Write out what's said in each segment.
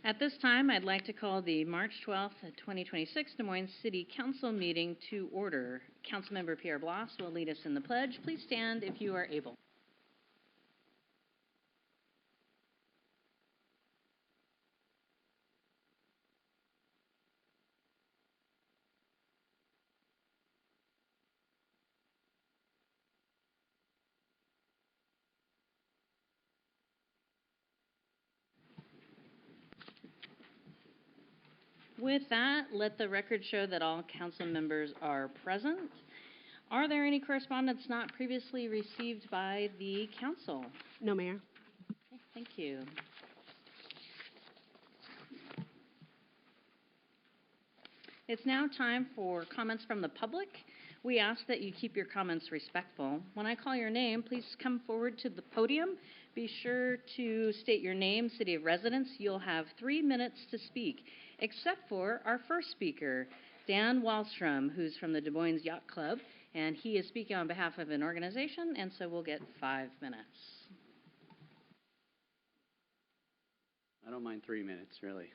At this time, I'd like to call the March 12th, 2026 Des Moines City Council meeting to order. Councilmember Pierre Blas will lead us in the pledge. Please stand if you are able. With that, let the record show that all council members are present. Are there any correspondence not previously received by the council? No, Mayor. Okay, thank you. It's now time for comments from the public. We ask that you keep your comments respectful. When I call your name, please come forward to the podium. Be sure to state your name, city of residence. You'll have 3 minutes to speak, except for our first speaker, Dan Wallstrom, who's from the Des Moines Yacht Club, and he is speaking on behalf of an organization, and so we'll get 5 minutes. I don't mind 3 minutes, really.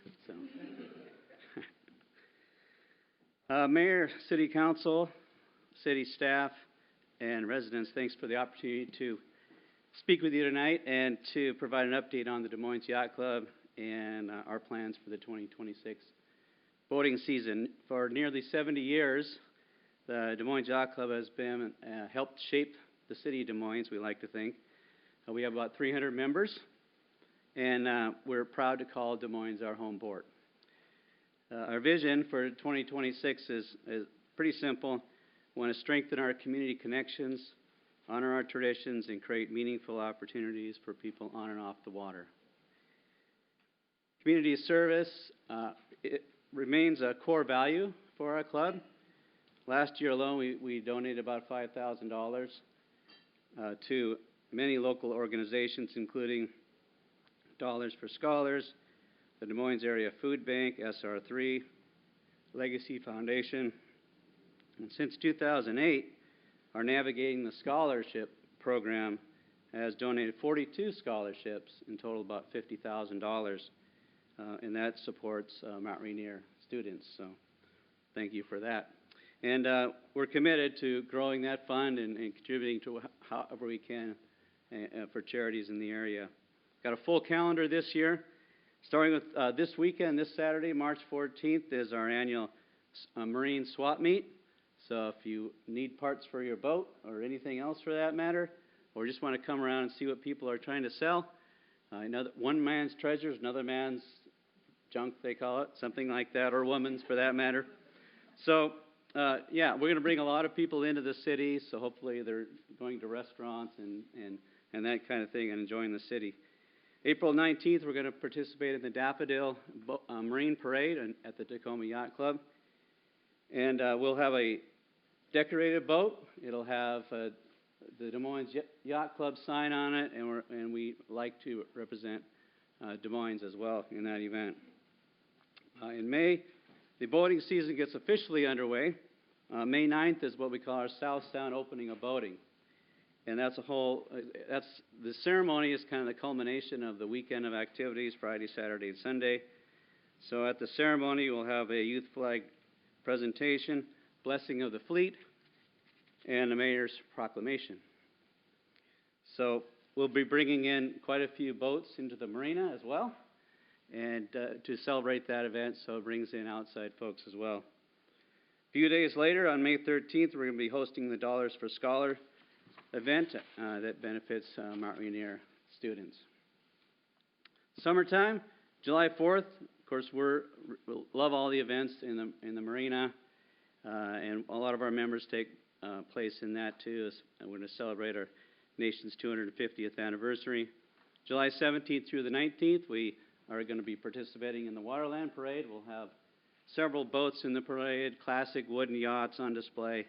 So, Mayor, City Council, City staff, and residents, thanks for the opportunity to speak with you tonight and to provide an update on the Des Moines Yacht Club and our plans for the 2026 boating season. For nearly 70 years, the Des Moines Yacht Club has been helped shape the city of Des Moines, we like to think. We have about 300 members, and we're proud to call Des Moines our home port. Our vision for 2026 is pretty simple. We want to strengthen our community connections, honor our traditions, and create meaningful opportunities for people on and off the water. Community service it remains a core value for our club. Last year alone, we donated about $5,000 to many local organizations, including Dollars for Scholars, the Des Moines Area Food Bank, SR3, Legacy Foundation. And since 2008, our Navigating the Scholarship program has donated 42 scholarships, in total about $50,000, and that supports Mount Rainier students. So thank you for that. And we're committed to growing that fund and contributing to however we can for charities in the area. Got a full calendar this year. Starting with this weekend, this Saturday, March 14th, is our annual Marine Swap Meet. So if you need parts for your boat or anything else for that matter, or just want to come around and see what people are trying to sell, one man's treasure is another man's junk, they call it, something like that, or woman's for that matter. So, yeah, we're going to bring a lot of people into the city, so hopefully they're going to restaurants and that kind of thing and enjoying the city. April 19th, we're going to participate in the Daffodil Marine Parade at the Tacoma Yacht Club. And we'll have a decorated boat. It'll have the Des Moines Yacht Club sign on it, and we like to represent Des Moines as well in that event. In May, the boating season gets officially underway. May 9th is what we call our South Sound opening of boating. And the ceremony is kind of the culmination of the weekend of activities, Friday, Saturday, and Sunday. So at the ceremony, we'll have a youth flag presentation, blessing of the fleet, and the mayor's proclamation. So we'll be bringing in quite a few boats into the marina as well, and to celebrate that event, so it brings in outside folks as well. A few days later, on May 13th, we're going to be hosting the Dollars for Scholar event that benefits Mount Rainier students. Summertime, July 4th, of course, we love all the events in the marina, and a lot of our members take place in that too. We're going to celebrate our nation's 250th anniversary. July 17th through the 19th, we are going to be participating in the Waterland Parade. We'll have several boats in the parade, classic wooden yachts on display,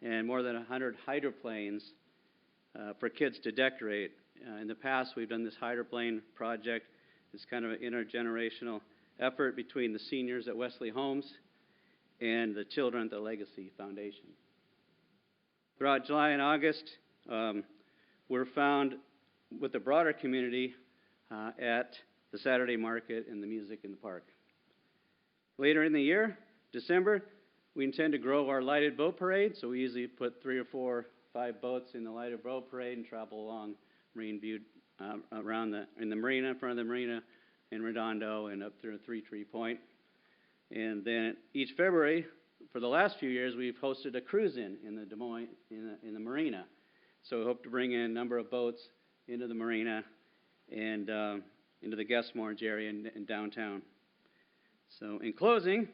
and more than 100 hydroplanes for kids to decorate. In the past, we've done this hydroplane project. It's kind of an intergenerational effort between the seniors at Wesley Homes and the children at the Legacy Foundation. Throughout July and August, we're found with the broader community at the Saturday market, and the music in the park. Later in the year, December, we intend to grow our lighted boat parade, so we usually put 3 or 4, 5 boats in the lighted boat parade and travel along Marine Butte, in the marina, in front of the marina, in Redondo, and up through Three Tree Point. And then each February, for the last few years, we've hosted a cruise-in in the Des Moines, in the marina. So we hope to bring in a number of boats into the marina and into the Guest Moorings area in downtown. So in closing,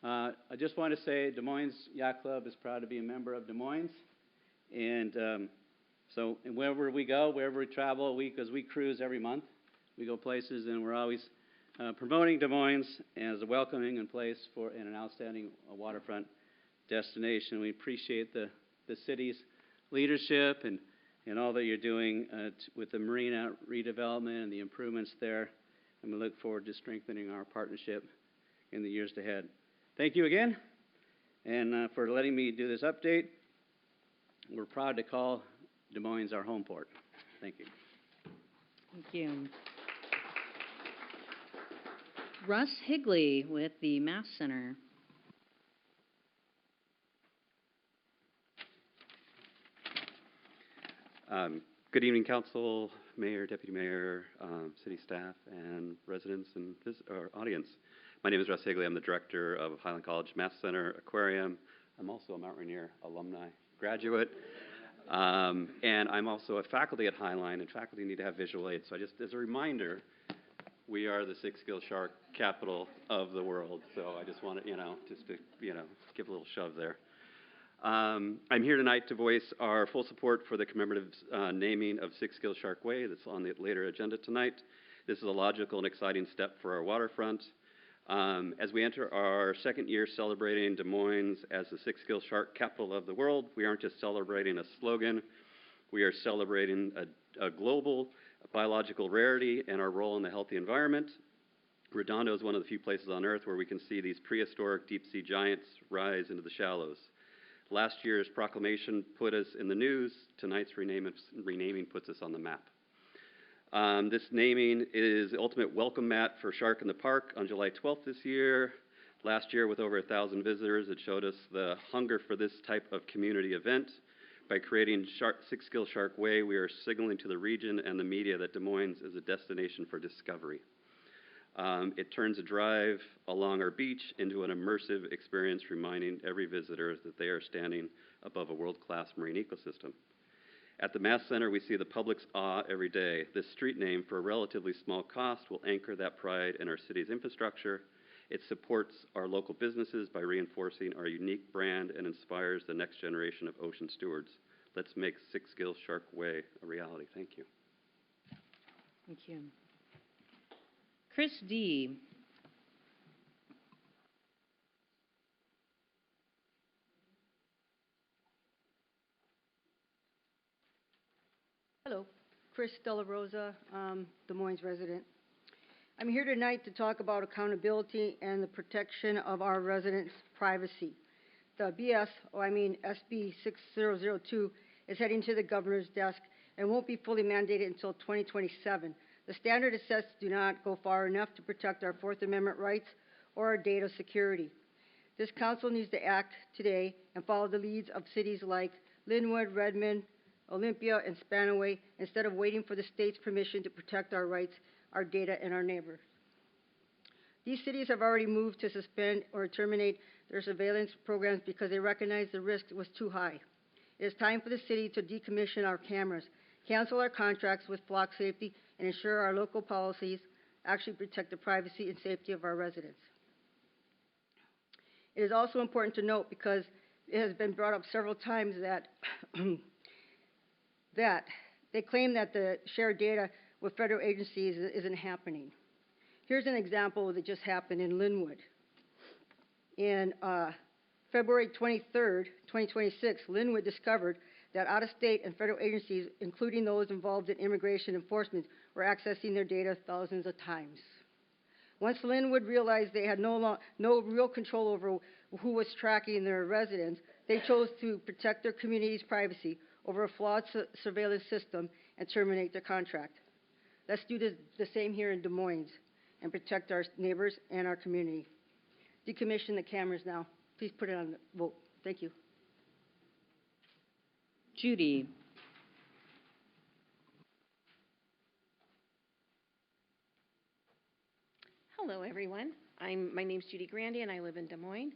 I just want to say Des Moines Yacht Club is proud to be a member of Des Moines. And so wherever we go, wherever we travel, because we cruise every month, we go places, and we're always promoting Des Moines as a welcoming place and an outstanding waterfront destination. We appreciate the city's leadership and all that you're doing with the marina redevelopment and the improvements there. And we look forward to strengthening our partnership in the years ahead. Thank you again, and for letting me do this update. We're proud to call Des Moines our home port. Thank you. Thank you. Russ Higley with the Mass Center. Good evening, Council, Mayor, Deputy Mayor, City staff, and residents and audience. My name is Russ Higley. I'm the director of Highland College Mass Center Aquarium. I'm also a Mount Rainier alumni graduate. And I'm also a faculty at Highline, and faculty need to have visual aids. So just as a reminder, we are the six-gill shark capital of the world. So I just want to, give a little shove there. I'm here tonight to voice our full support for the commemorative naming of Six-Gill Shark Way that's on the later agenda tonight. This is a logical and exciting step for our waterfront. As we enter our second year celebrating Des Moines as the six-gill shark capital of the world, we aren't just celebrating a slogan, we are celebrating a global biological rarity and our role in the healthy environment. Redondo is one of the few places on Earth where we can see these prehistoric deep-sea giants rise into the shallows. Last year's proclamation put us in the news. Tonight's renaming puts us on the map. This naming is the ultimate welcome mat for Shark in the Park on July 12th this year. Last year, with over 1,000 visitors, it showed us the hunger for this type of community event. By creating Six-Gill Shark Way, we are signaling to the region and the media that Des Moines is a destination for discovery. It turns a drive along our beach into an immersive experience, reminding every visitor that they are standing above a world-class marine ecosystem. At the Mass Center, we see the public's awe every day. This street name, for a relatively small cost, will anchor that pride in our city's infrastructure. It supports our local businesses by reinforcing our unique brand and inspires the next generation of ocean stewards. Let's make Six-Gill Shark Way a reality. Thank you. Thank you. Chris D. Hello, Chris Della Rosa, Des Moines resident. I'm here tonight to talk about accountability and the protection of our residents' privacy. The SB 6002 is heading to the governor's desk and won't be fully mandated until 2027. The standard it sets do not go far enough to protect our Fourth Amendment rights or our data security. This council needs to act today and follow the leads of cities like Linwood, Redmond, Olympia, and Spanaway, instead of waiting for the state's permission to protect our rights, our data, and our neighbors. These cities have already moved to suspend or terminate their surveillance programs because they recognize the risk was too high. It is time for the city to decommission our cameras, cancel our contracts with Flock Safety, and ensure our local policies actually protect the privacy and safety of our residents. It is also important to note, because it has been brought up several times, that that they claim that the shared data with federal agencies isn't happening. Here's an example that just happened in Linwood. In February 23rd, 2026, Linwood discovered that out-of-state and federal agencies, including those involved in immigration enforcement, were accessing their data thousands of times. Once Linwood realized they had no real control over who was tracking their residents, they chose to protect their community's privacy over a flawed surveillance system and terminate their contract. Let's do the same here in Des Moines and protect our neighbors and our community. Decommission the cameras now. Please put it on the vote. Thank you. Judy. Hello, everyone. My name's Judy Grandy, and I live in Des Moines.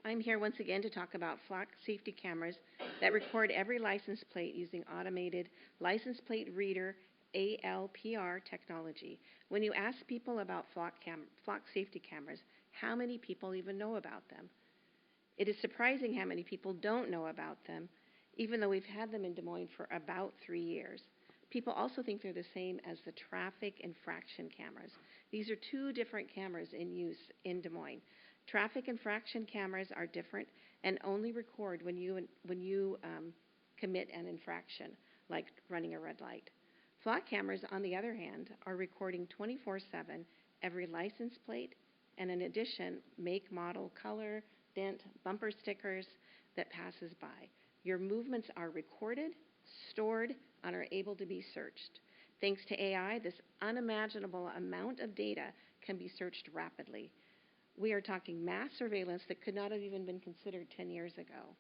I'm here once again to talk about flock safety cameras that record every license plate using automated license plate reader ALPR technology. When you ask people about flock safety cameras, how many people even know about them? It is surprising how many people don't know about them, even though we've had them in Des Moines for about 3 years. People also think they're the same as the traffic infraction cameras. These are two different cameras in use in Des Moines. Traffic infraction cameras are different and only record when you commit an infraction, like running a red light. Flock cameras, on the other hand, are recording 24/7 every license plate and, in addition, make, model, color, dent, bumper stickers that passes by. Your movements are recorded, stored, and are able to be searched. Thanks to AI, this unimaginable amount of data can be searched rapidly. We are talking mass surveillance that could not have even been considered 10 years ago.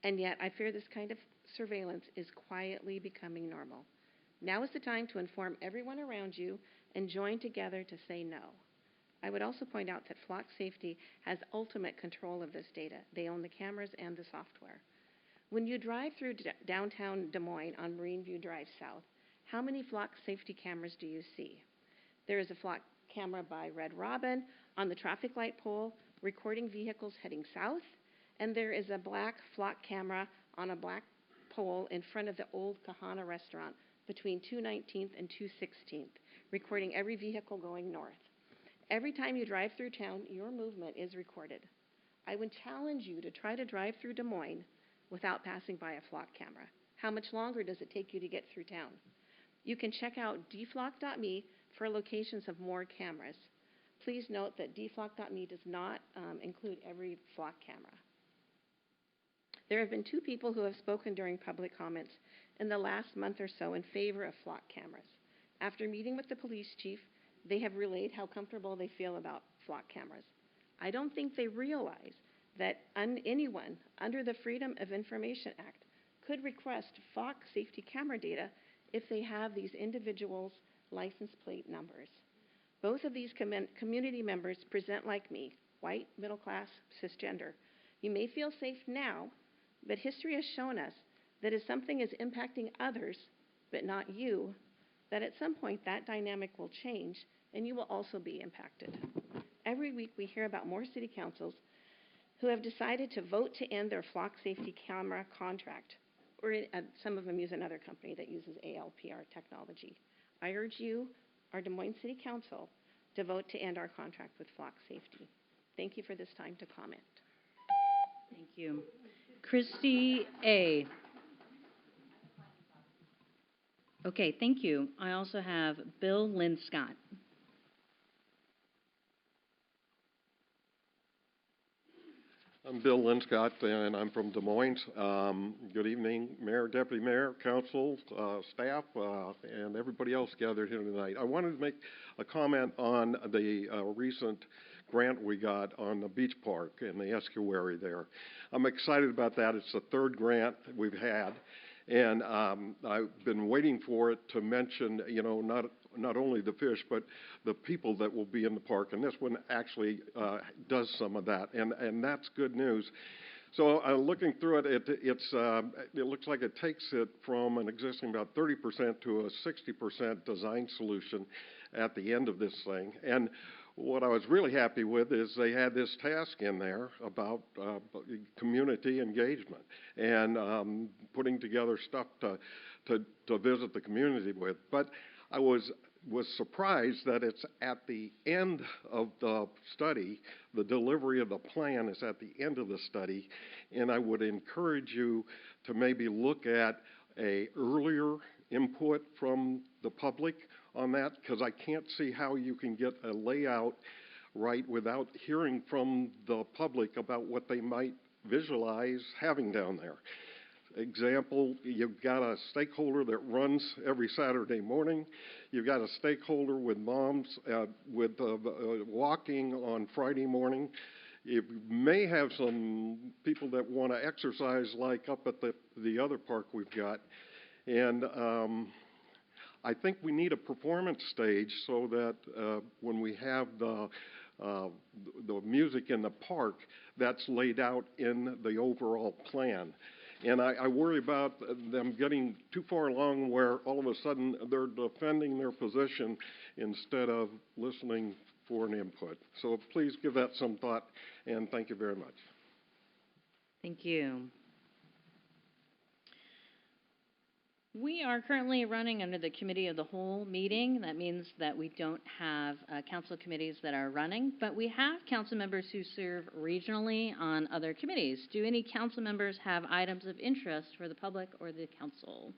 And yet, I fear this kind of surveillance is quietly becoming normal. Now is the time to inform everyone around you and join together to say no. I would also point out that Flock Safety has ultimate control of this data. They own the cameras and the software. When you drive through downtown Des Moines on Marine View Drive South, how many Flock Safety cameras do you see? There is a Flock camera by Red Robin on the traffic light pole recording vehicles heading south, and there is a black Flock camera on a black pole in front of the old Kahana restaurant between 219th and 216th, recording every vehicle going north. Every time you drive through town, your movement is recorded. I would challenge you to try to drive through Des Moines without passing by a Flock camera. How much longer does it take you to get through town? You can check out dflock.me for locations of more cameras. Please note that dflock.me does not include every Flock camera. There have been 2 people who have spoken during public comments in the last month or so in favor of Flock cameras. After meeting with the police chief, they have relayed how comfortable they feel about Flock cameras. I don't think they realize that anyone under the Freedom of Information Act could request Flock safety camera data if they have these individuals' license plate numbers. Both of these community members present like me, white, middle class, cisgender. You may feel safe now, but history has shown us that if something is impacting others, but not you, that at some point that dynamic will change and you will also be impacted. Every week we hear about more city councils who have decided to vote to end their Flock safety camera contract, or some of them use another company that uses ALPR technology. I urge you, our Des Moines City Council, to vote to end our contract with Flock Safety. Thank you for this time to comment. Thank you. Christy A. Okay, thank you. I also have Bill Linscott. I'm Bill Linscott, and I'm from Des Moines. Good evening, Mayor, Deputy Mayor, Council, staff, and everybody else gathered here tonight. I wanted to make a comment on the recent grant we got on the beach park and the estuary there. I'm excited about that. It's the 3rd grant we've had, and I've been waiting for it to mention, you know, not only the fish, but the people that will be in the park. And this one actually does some of that, and that's good news. So looking through it, it looks like it takes it from an existing about 30% to a 60% design solution at the end of this thing. And what I was really happy with is they had this task in there about community engagement and putting together stuff to visit the community with. But I was surprised that it's at the end of the study. The delivery of the plan is at the end of the study, and I would encourage you to maybe look at a earlier input from the public on that, because I can't see how you can get a layout right without hearing from the public about what they might visualize having down there. Example, you've got a stakeholder that runs every Saturday morning. You've got a stakeholder with moms walking on Friday morning. You may have some people that want to exercise, like up at the other park we've got. And I think we need a performance stage so that when we have the music in the park, that's laid out in the overall plan. And I worry about them getting too far along where all of a sudden they're defending their position instead of listening for an input. So please give that some thought, and thank you very much. Thank you. We are currently running under the Committee of the Whole meeting. That means that we don't have council committees that are running, but we have council members who serve regionally on other committees. Do any council members have items of interest for the public or the council?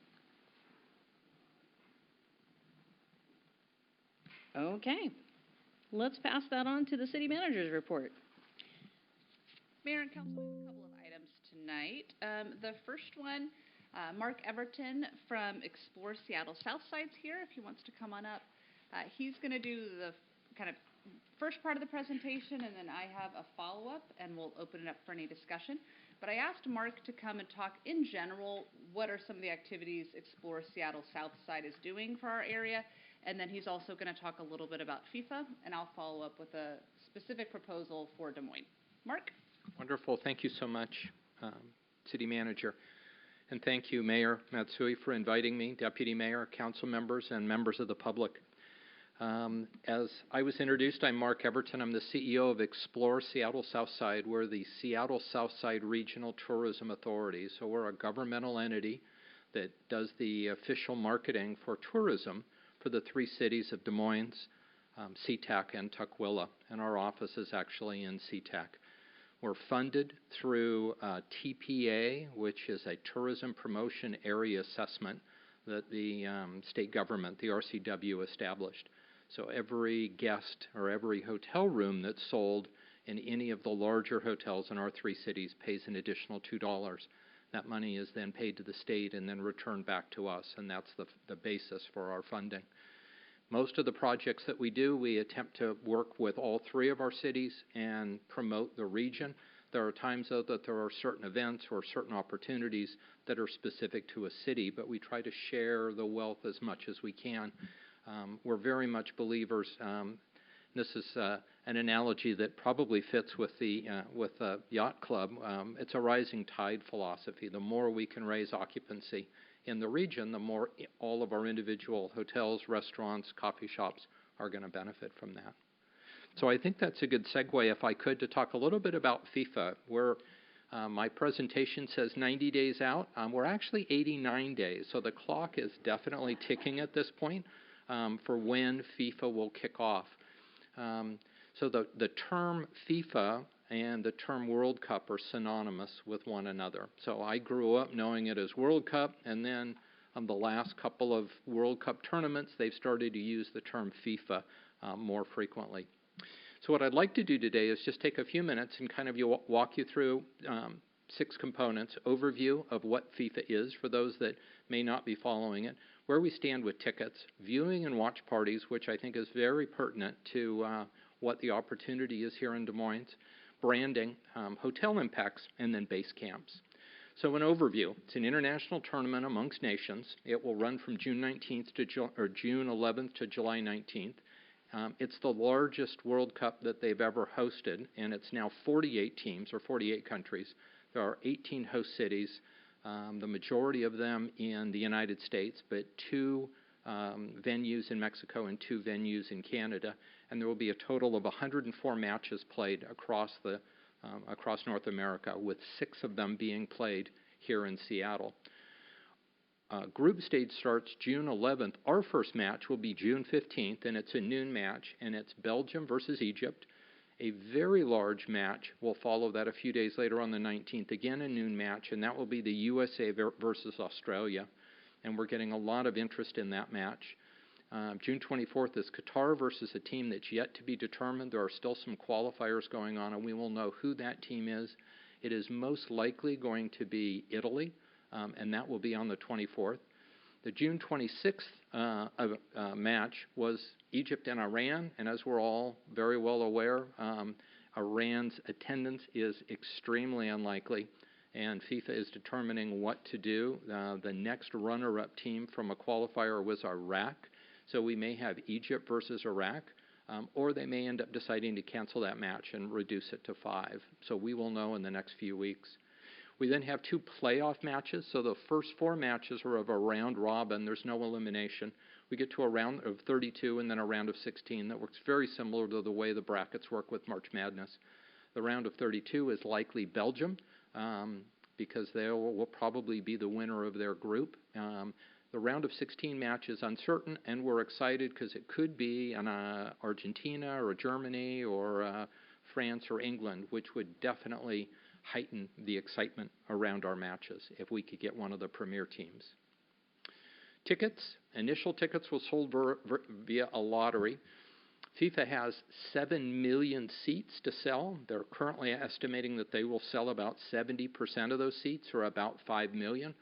Okay. Let's pass that on to the city manager's report. Mayor and council, we have a couple of items tonight. The first one, Mark Everton from Explore Seattle Southside's here, if he wants to come on up. He's going to do the kind of first part of the presentation, and then I have a follow-up, and we'll open it up for any discussion. But I asked Mark to come and talk in general, what are some of the activities Explore Seattle Southside is doing for our area, and then he's also going to talk a little bit about FIFA, and I'll follow up with a specific proposal for Des Moines. Mark? Wonderful. Thank you so much, City Manager. And thank you, Mayor Matsui, for inviting me, Deputy Mayor, council members, and members of the public. As I was introduced, I'm Mark Everton. I'm the CEO of Explore Seattle Southside. We're the Seattle Southside Regional Tourism Authority. So we're a governmental entity that does the official marketing for tourism for the three cities of Des Moines, SeaTac, and Tukwila. And our office is actually in SeaTac. We're funded through TPA, which is a Tourism Promotion Area Assessment that the state government, the RCW, established. So every guest or every hotel room that's sold in any of the larger hotels in our three cities pays an additional $2. That money is then paid to the state and then returned back to us, and that's the basis for our funding. Most of the projects that we do, we attempt to work with all three of our cities and promote the region. There are times, though, that there are certain events or certain opportunities that are specific to a city, but we try to share the wealth as much as we can. We're very much believers. This is an analogy that probably fits with the yacht club. It's a rising tide philosophy. The more we can raise occupancy in the region, the more all of our individual hotels, restaurants, coffee shops are going to benefit from that. So I think that's a good segue, if I could, to talk a little bit about FIFA. My presentation says 90 days out. We're actually 89 days, so the clock is definitely ticking at this point for when FIFA will kick off. So the term FIFA and the term World Cup are synonymous with one another. So I grew up knowing it as World Cup, and then the last couple of World Cup tournaments, they've started to use the term FIFA more frequently. So what I'd like to do today is just take a few minutes and kind of walk you through 6 components: overview of what FIFA is for those that may not be following it, where we stand with tickets, viewing and watch parties, which I think is very pertinent to what the opportunity is here in Des Moines, branding, hotel impacts, and then base camps. So an overview. It's an international tournament amongst nations. It will run from June 19th to June 11th to July 19th. It's the largest World Cup that they've ever hosted, and it's now 48 teams or 48 countries. There are 18 host cities, the majority of them in the United States, but 2 venues in Mexico and 2 venues in Canada. And there will be a total of 104 matches played across North America, with 6 of them being played here in Seattle. Group stage starts June 11th. Our first match will be June 15th, and it's a noon match, and it's Belgium versus Egypt. A very large match will follow that a few days later on the 19th, again a noon match, and that will be the USA versus Australia. And we're getting a lot of interest in that match. June 24th is Qatar versus a team that's yet to be determined. There are still some qualifiers going on, and we will know who that team is. It is most likely going to be Italy. and that will be on the 24th. The June 26th match was Egypt and Iran, and as we're all very well aware, Iran's attendance is extremely unlikely, and FIFA is determining what to do. The next runner-up team from a qualifier was Iraq, so we may have Egypt versus Iraq, or they may end up deciding to cancel that match and reduce it to 5. So we will know in the next few weeks. We then have 2 playoff matches, so the first 4 matches are of a round robin. There's no elimination. We get to a round of 32 and then a round of 16. That works very similar to the way the brackets work with March Madness. The round of 32 is likely Belgium, because they will probably be the winner of their group. The round of 16 match is uncertain, and we're excited because it could be an Argentina or a Germany or France or England, which would definitely heighten the excitement around our matches if we could get one of the premier teams. Tickets, initial tickets were sold via a lottery. FIFA has 7 million seats to sell. They're currently estimating that they will sell about 70% of those seats, or about 5 million.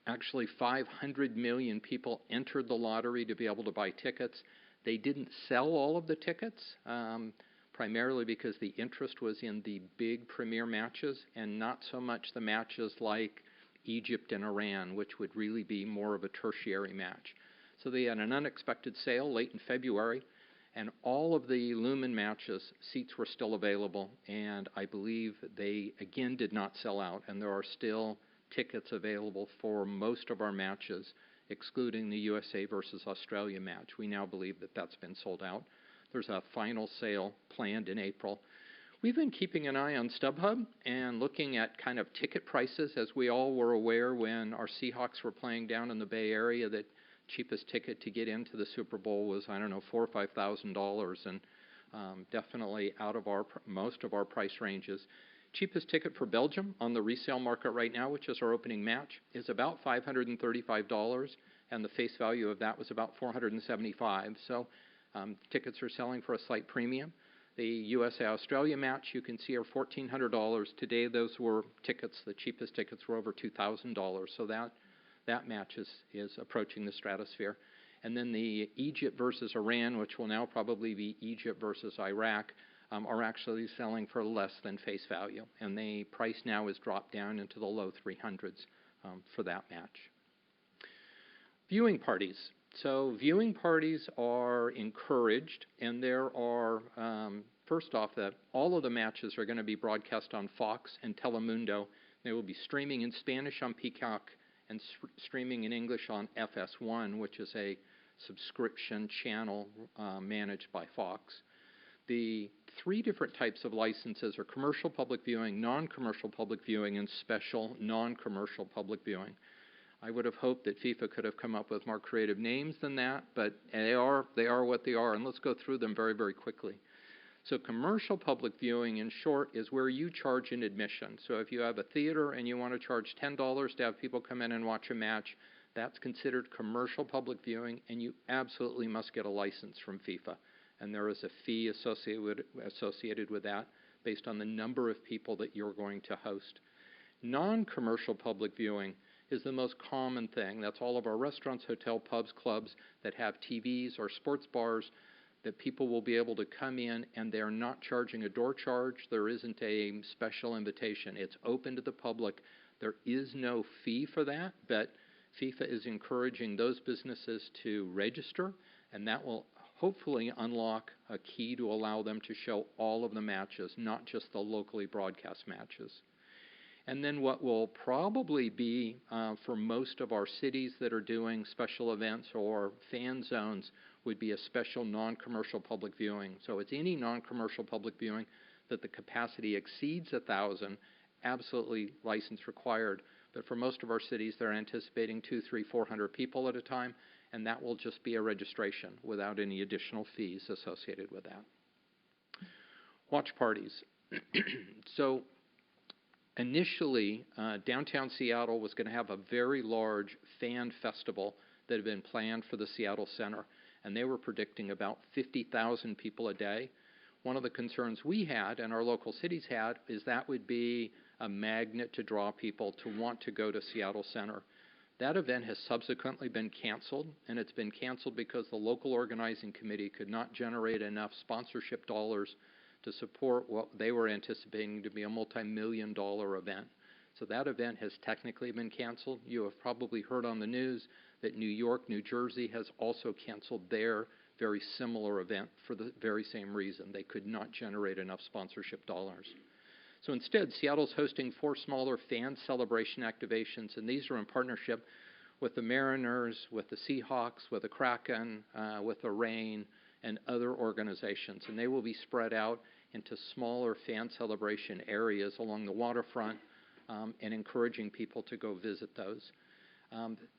Actually, 500 million people entered the lottery to be able to buy tickets. They didn't sell all of the tickets, primarily because the interest was in the big premier matches and not so much the matches like Egypt and Iran, which would really be more of a tertiary match. So they had an unexpected sale late in February, and all of the Lumen matches, seats were still available, and I believe they, again, did not sell out, and there are still tickets available for most of our matches, excluding the USA versus Australia match. We now believe that that's been sold out. There's a final sale planned in April. We've been keeping an eye on StubHub and looking at kind of ticket prices. As we all were aware when our Seahawks were playing down in the Bay Area, that cheapest ticket to get into the Super Bowl was, I don't know, $4,000 or $5,000, and definitely out of most of our price ranges. Cheapest ticket for Belgium on the resale market right now, which is our opening match, is about $535, and the face value of that was about $475. So tickets are selling for a slight premium. The USA-Australia match, you can see, are $1,400. Today, those were tickets, the cheapest tickets were over $2,000. So that match is approaching the stratosphere. And then the Egypt versus Iran, which will now probably be Egypt versus Iraq, are actually selling for less than face value. And the price now is dropped down into the low 300s for that match. Viewing parties. So viewing parties are encouraged, and there are, first off, that all of the matches are going to be broadcast on Fox and Telemundo. They will be streaming in Spanish on Peacock and streaming in English on FS1, which is a subscription channel managed by Fox. The 3 different types of licenses are commercial public viewing, non-commercial public viewing, and special non-commercial public viewing. I would have hoped that FIFA could have come up with more creative names than that, but they are what they are, and let's go through them very, very quickly. So commercial public viewing, in short, is where you charge an admission. So if you have a theater and you want to charge $10 to have people come in and watch a match, that's considered commercial public viewing, and you absolutely must get a license from FIFA. And there is a fee associated with that based on the number of people that you're going to host. Non-commercial public viewing is the most common thing. That's all of our restaurants, hotel, pubs, clubs that have TVs or sports bars that people will be able to come in, and they're not charging a door charge. There isn't a special invitation. It's open to the public. There is no fee for that, but FIFA is encouraging those businesses to register, and that will hopefully unlock a key to allow them to show all of the matches, not just the locally broadcast matches. And then what will probably be, for most of our cities that are doing special events or fan zones, would be a special non-commercial public viewing. So it's any non-commercial public viewing that the capacity exceeds 1,000, absolutely license required. But for most of our cities, they're anticipating 200, 300, 400 people at a time, and that will just be a registration without any additional fees associated with that. Watch parties. So initially, downtown Seattle was going to have a very large fan festival that had been planned for the Seattle Center, and they were predicting about 50,000 people a day. One of the concerns we had and our local cities had is that would be a magnet to draw people to want to go to Seattle Center. That event has subsequently been canceled, and it's been canceled because the local organizing committee could not generate enough sponsorship dollars to support what they were anticipating to be a multi-million-dollar event. So that event has technically been canceled. You have probably heard on the news that New York, New Jersey has also canceled their very similar event for the very same reason. They could not generate enough sponsorship dollars. So instead, Seattle's hosting 4 smaller fan celebration activations, and these are in partnership with the Mariners, with the Seahawks, with the Kraken, with the Reign, and other organizations. And they will be spread out into smaller fan celebration areas along the waterfront, and encouraging people to go visit those.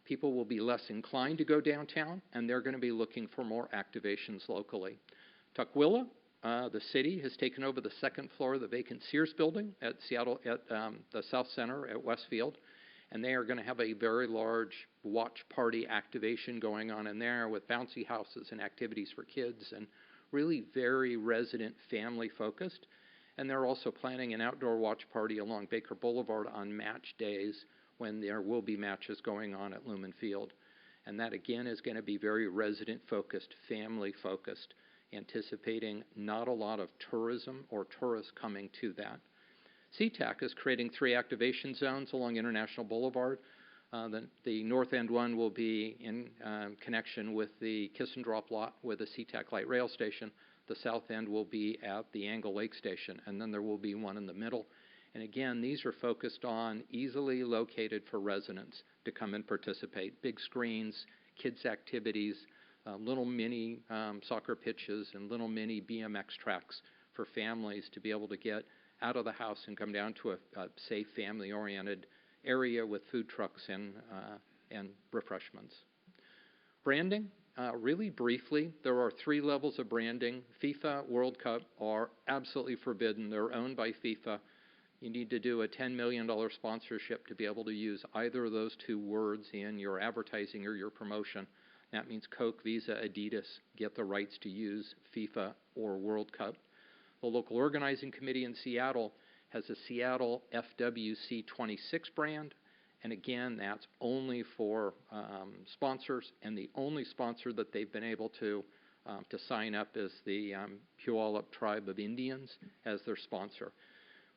People will be less inclined to go downtown, and they're going to be looking for more activations locally. Tukwila, the city, has taken over the second floor of the vacant Sears building at Seattle, at the South Center at Westfield, and they are going to have a very large watch party activation going on in there with bouncy houses and activities for kids, and really very resident family focused. And they're also planning an outdoor watch party along Baker Boulevard on match days when there will be matches going on at Lumen Field. And that, again, is going to be very resident-focused, family-focused, anticipating not a lot of tourism or tourists coming to that. SeaTac is creating 3 activation zones along International Boulevard. The north end one will be in connection with the Kiss and Drop lot with the SeaTac light rail station. The south end will be at the Angle Lake Station, and then there will be one in the middle. And again, these are focused on easily located for residents to come and participate. Big screens, kids' activities, little mini soccer pitches, and little mini BMX tracks for families to be able to get out of the house and come down to a safe, family-oriented area with food trucks and refreshments. Branding. Really briefly, there are 3 levels of branding. FIFA, World Cup are absolutely forbidden. They're owned by FIFA. You need to do a $10 million sponsorship to be able to use either of those 2 words in your advertising or your promotion. That means Coke, Visa, Adidas get the rights to use FIFA or World Cup. The local organizing committee in Seattle has a Seattle FWC 26 brand. And again, that's only for sponsors, and the only sponsor that they've been able to sign up is the Puyallup Tribe of Indians as their sponsor.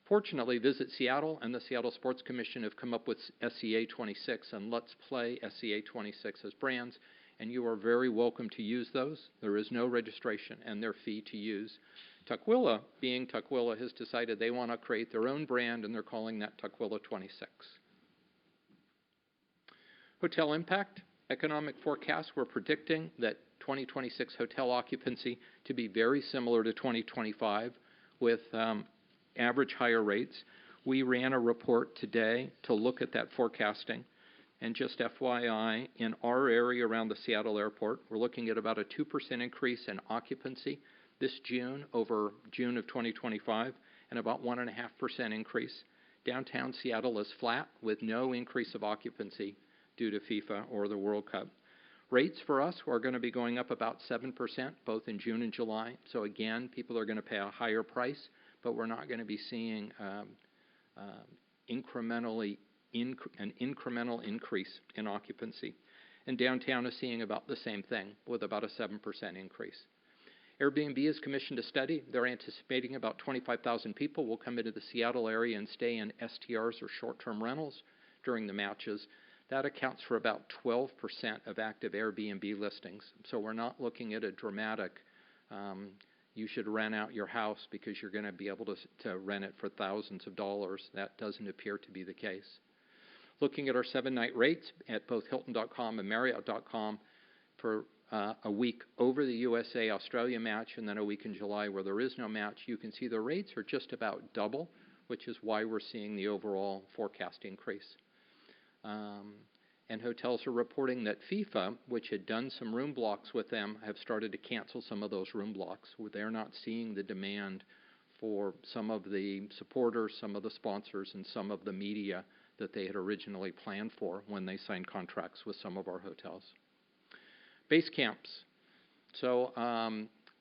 Fortunately, Visit Seattle and the Seattle Sports Commission have come up with SCA 26 and Let's Play SCA 26 as brands, and you are very welcome to use those. There is no registration, and they're free to use. Tukwila, being Tukwila, has decided they want to create their own brand, and they're calling that Tukwila 26. Hotel impact, economic forecasts, we're predicting that 2026 hotel occupancy to be very similar to 2025 with average higher rates. We ran a report today to look at that forecasting. And just FYI, in our area around the Seattle airport, we're looking at about a 2% increase in occupancy this June over June of 2025, and about 1.5% increase. Downtown Seattle is flat with no increase of occupancy due to FIFA or the World Cup. Rates for us are going to be going up about 7%, both in June and July. So again, people are going to pay a higher price, but we're not going to be seeing an incremental increase in occupancy. And downtown is seeing about the same thing with about a 7% increase. Airbnb is commissioned a study. They're anticipating about 25,000 people will come into the Seattle area and stay in STRs or short-term rentals during the matches. That accounts for about 12% of active Airbnb listings. So we're not looking at a dramatic, you should rent out your house because you're going to be able to rent it for thousands of dollars. That doesn't appear to be the case. Looking at our 7-night rates at both Hilton.com and Marriott.com for a week over the USA-Australia match and then a week in July where there is no match, you can see the rates are just about double, which is why we're seeing the overall forecast increase. And hotels are reporting that FIFA, which had done some room blocks with them, have started to cancel some of those room blocks. They're not seeing the demand for some of the supporters, some of the sponsors, and some of the media that they had originally planned for when they signed contracts with some of our hotels. Base camps. So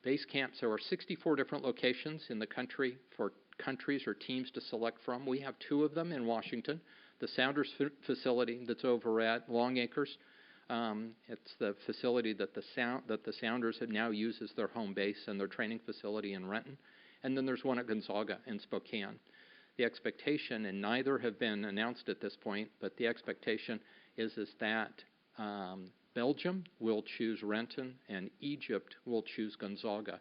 base camps, there are 64 different locations in the country for countries or teams to select from. We have 2 of them in Washington. The Sounders facility that's over at Long Acres. It's the facility that the Sounders have now used as their home base and their training facility in Renton. And then there's one at Gonzaga in Spokane. The expectation, and neither have been announced at this point, but the expectation is that Belgium will choose Renton and Egypt will choose Gonzaga.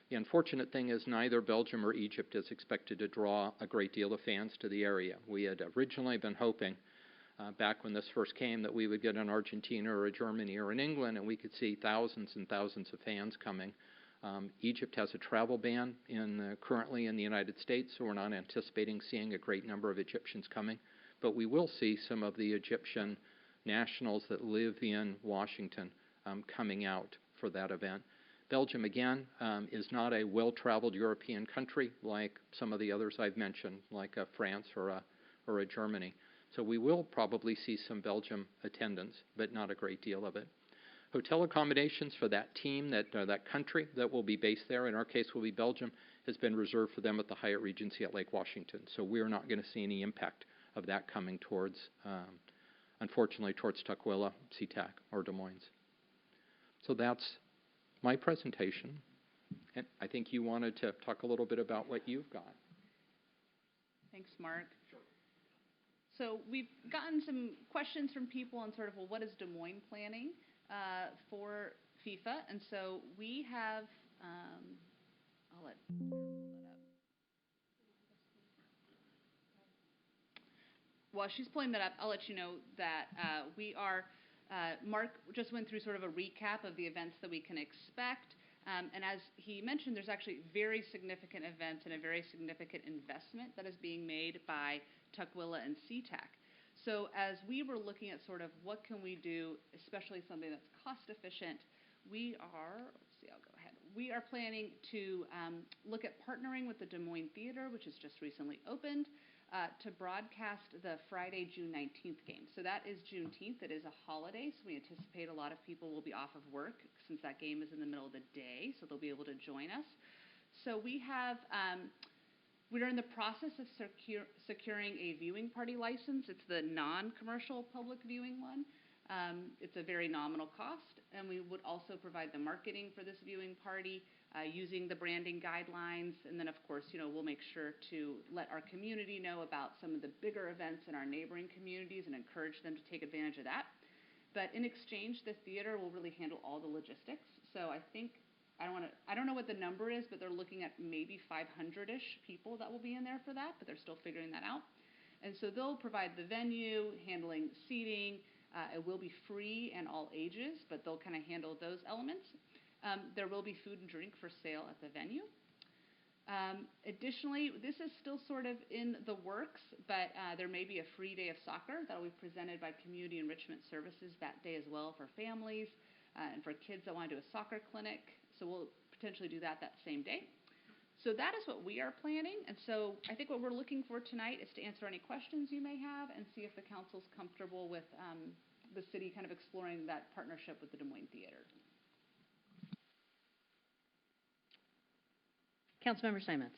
The unfortunate thing is neither Belgium or Egypt is expected to draw a great deal of fans to the area. We had originally been hoping back when this first came that we would get an Argentina or a Germany or an England and we could see thousands and thousands of fans coming. Egypt has a travel ban currently in the United States, so we're not anticipating seeing a great number of Egyptians coming. But we will see some of the Egyptian nationals that live in Washington coming out for that event. Belgium, again, is not a well-traveled European country like some of the others I've mentioned, like France or a Germany. So we will probably see some Belgium attendance, but not a great deal of it. Hotel accommodations for that team, that country that will be based there, in our case will be Belgium, has been reserved for them at the Hyatt Regency at Lake Washington. So we're not going to see any impact of that coming towards, unfortunately, towards Tukwila, SeaTac, or Des Moines. So that's my presentation. And I think you wanted to talk a little bit about what you've got. Thanks, Mark. So we've gotten some questions from people on sort of, well, what is Des Moines planning for FIFA? And so we have, I'll let pull that up. While she's pulling that up, I'll let you know that we are, Mark just went through sort of a recap of the events that we can expect. And as he mentioned, there's actually very significant events and a very significant investment that is being made by Tukwila and SeaTac. So as we were looking at sort of what can we do, especially something that's cost efficient, we are planning to look at partnering with the Des Moines Theater, which has just recently opened, to broadcast the Friday, June 19th game. So that is Juneteenth. It is a holiday, so we anticipate a lot of people will be off of work since that game is in the middle of the day, so they'll be able to join us. So we have, we're in the process of securing a viewing party license. It's the non-commercial public viewing one. It's a very nominal cost, and we would also provide the marketing for this viewing party using the branding guidelines. And then, of course, we'll make sure to let our community know about some of the bigger events in our neighboring communities and encourage them to take advantage of that. But in exchange, the theater will really handle all the logistics. So I think, I don't know what the number is, but they're looking at maybe 500-ish people that will be in there for that, but they're still figuring that out. And so they'll provide the venue, handling seating. It will be free and all ages, but they'll kind of handle those elements. There will be food and drink for sale at the venue. Additionally, this is still sort of in the works, but there may be a free day of soccer that will be presented by Community Enrichment Services that day as well for families and for kids that want to do a soccer clinic. So we'll potentially do that same day. So that is what we are planning. And so I think what we're looking for tonight is to answer any questions you may have and see if the council's comfortable with the city kind of exploring that partnership with the Des Moines Theater. Councilmember Simons.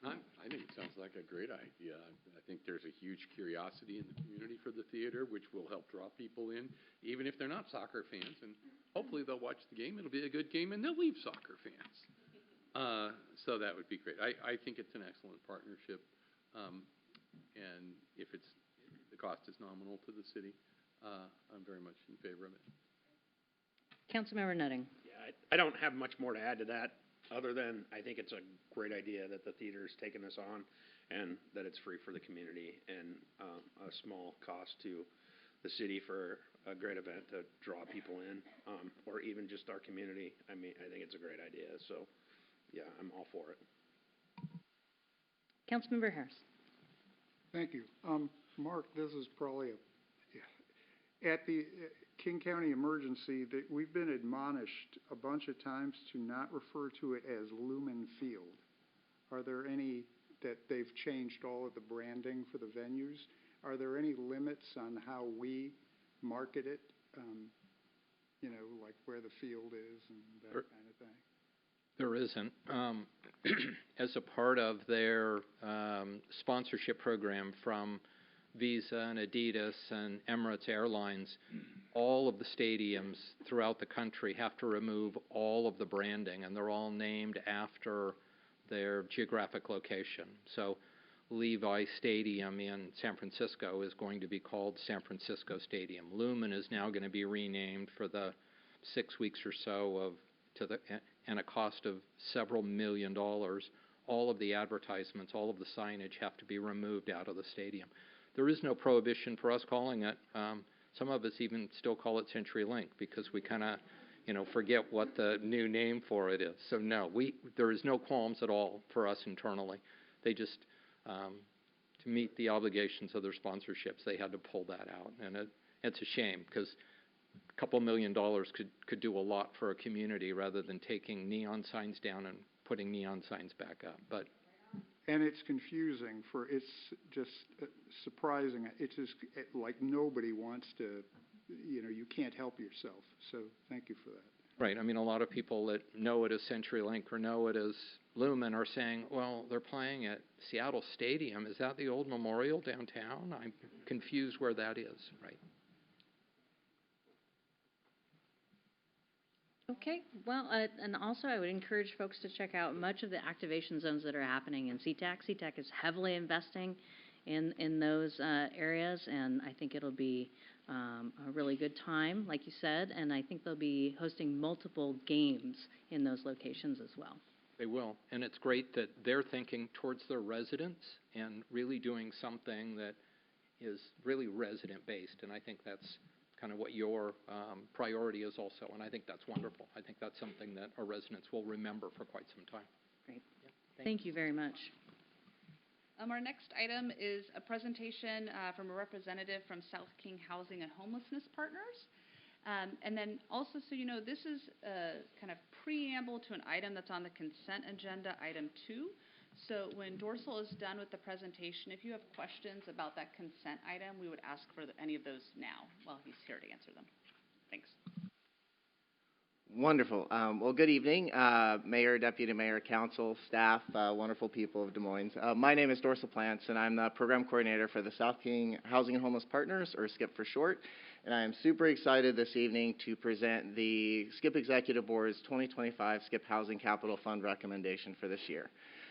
I think it sounds like a great idea. I think there's a huge curiosity in the community for the theater, which will help draw people in, even if they're not soccer fans. And hopefully they'll watch the game. It'll be a good game, and they'll leave soccer fans. So that would be great. I think it's an excellent partnership. And if the cost is nominal to the city, I'm very much in favor of it. Councilmember Nutting. Yeah, I don't have much more to add to that, other than I think it's a great idea that the theater's taken this on and that it's free for the community and a small cost to the city for a great event to draw people in, or even just our community. I mean, I think it's a great idea. So, yeah, I'm all for it. Councilmember Harris. Thank you. Mark, this is probably at the King County Emergency, that we've been admonished a bunch of times to not refer to it as Lumen Field. Are there any that they've changed all of the branding for the venues? Are there any limits on how we market it? Like where the field is and that kind of thing? There isn't. As a part of their sponsorship program from Visa and Adidas and Emirates Airlines, all of the stadiums throughout the country have to remove all of the branding, and they're all named after their geographic location. So Levi Stadium in San Francisco is going to be called San Francisco Stadium. Lumen is now going to be renamed for the 6 weeks or so and a cost of several $1 million. All of the advertisements, all of the signage have to be removed out of the stadium. There is no prohibition for us calling it. Some of us even still call it CenturyLink because we kind of, forget what the new name for it is. So no, there is no qualms at all for us internally. They just, to meet the obligations of their sponsorships, they had to pull that out, and it's a shame because a couple $1 million could do a lot for a community rather than taking neon signs down and putting neon signs back up. But And it's confusing it's just surprising. It's just like nobody wants to, you can't help yourself. So thank you for that. right, I mean, a lot of people that know it as CenturyLink or know it as Lumen are saying, well, they're playing at Seattle Stadium. Is that the old Memorial downtown? I'm confused where that is, right? Okay, well, and also I would encourage folks to check out much of the activation zones that are happening in SeaTac. SeaTac is heavily investing in those areas, and I think it'll be a really good time, like you said, and I think they'll be hosting multiple games in those locations as well. They will, and it's great that they're thinking towards their residents and really doing something that is really resident-based, and I think that's kind of what your priority is also, and I think that's wonderful. I think that's something that our residents will remember for quite some time. Great. Yeah, thank you very much. Our next item is a presentation from a representative from South King Housing and Homelessness Partners. And then also, so you know, this is a kind of preamble to an item that's on the consent agenda, item 2. So when Dorsal is done with the presentation, if you have questions about that consent item, we would ask for any of those now while he's here to answer them. Thanks. Wonderful. Well, good evening, Mayor, Deputy Mayor, Council, staff, wonderful people of Des Moines. My name is Dorsal Plants, and I'm the Program Coordinator for the South King Housing and Homeless Partners, or SKIP for short. And I am super excited this evening to present the SKIP Executive Board's 2025 SKIP Housing Capital Fund recommendation for this year.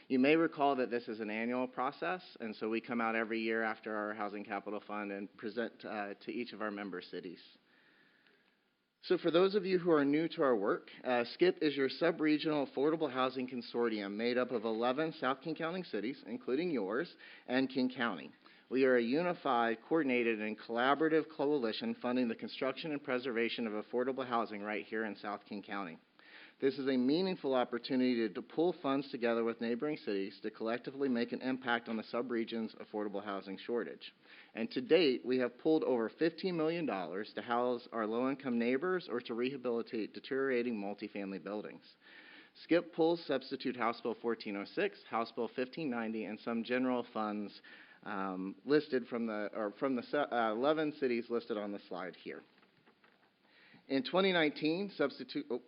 You may recall that this is an annual process, and so we come out every year after our Housing Capital Fund and present to each of our member cities. So for those of you who are new to our work, SKIP is your sub-regional affordable housing consortium made up of 11 South King County cities, including yours, and King County. We are a unified, coordinated, and collaborative coalition funding the construction and preservation of affordable housing right here in South King County. This is a meaningful opportunity to pull funds together with neighboring cities to collectively make an impact on the subregion's affordable housing shortage. And to date, we have pulled over $15 million to house our low-income neighbors or to rehabilitate deteriorating multifamily buildings. SKIP pulls substitute House Bill 1406, House Bill 1590, and some general funds listed from the 11 cities listed on the slide here. In 2019, substitute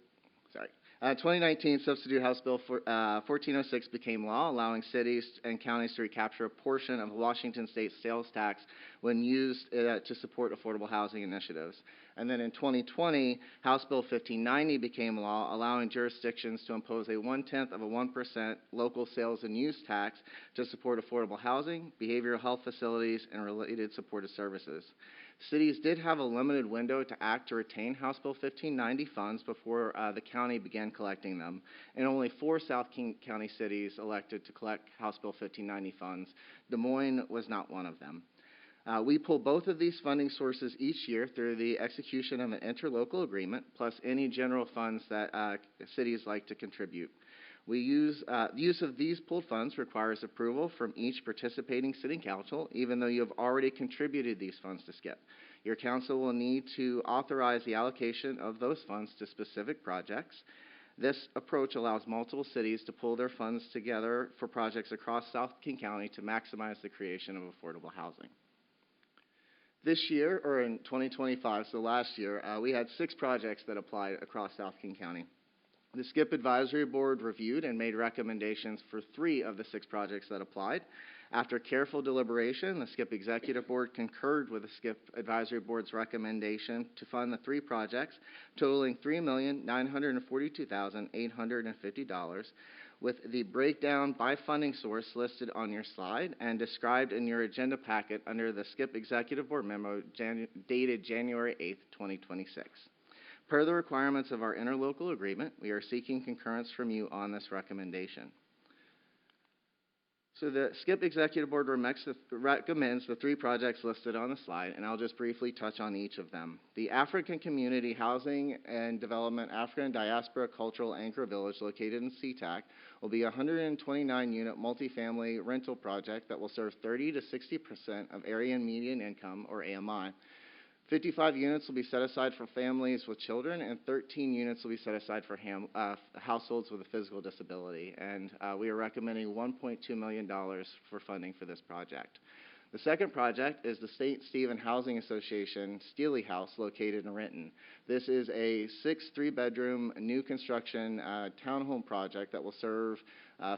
House Bill 1406 became law, allowing cities and counties to recapture a portion of Washington State sales tax when used to support affordable housing initiatives. And then in 2020, House Bill 1590 became law, allowing jurisdictions to impose a 0.1% local sales and use tax to support affordable housing, behavioral health facilities, and related supportive services. Cities did have a limited window to act to retain House Bill 1590 funds before the county began collecting them, and only 4 South King County cities elected to collect House Bill 1590 funds. Des Moines was not one of them. We pull both of these funding sources each year through the execution of an interlocal agreement, plus any general funds that cities like to contribute. Use of these pooled funds requires approval from each participating city council, even though you have already contributed these funds to SKIP. Your council will need to authorize the allocation of those funds to specific projects. This approach allows multiple cities to pool their funds together for projects across South King County to maximize the creation of affordable housing. This year, or in 2025, so last year, we had 6 projects that applied across South King County. The SKIP Advisory Board reviewed and made recommendations for 3 of the 6 projects that applied. After careful deliberation, the SKIP Executive Board concurred with the SKIP Advisory Board's recommendation to fund the 3 projects, totaling $3,942,850, with the breakdown by funding source listed on your slide and described in your agenda packet under the SKIP Executive Board memo dated January 8, 2026. Per the requirements of our interlocal agreement, we are seeking concurrence from you on this recommendation. So the SKIP Executive Board recommends the 3 projects listed on the slide, and I'll just briefly touch on each of them. The African Community Housing and Development African Diaspora Cultural Anchor Village located in SeaTac will be a 129-unit multifamily rental project that will serve 30 to 60% of area median income, or AMI. 55 units will be set aside for families with children, and 13 units will be set aside for households with a physical disability. And we are recommending $1.2 million for funding for this project. The second project is the St. Stephen Housing Association Steely House located in Renton. This is a 6 3-bedroom new construction townhome project that will serve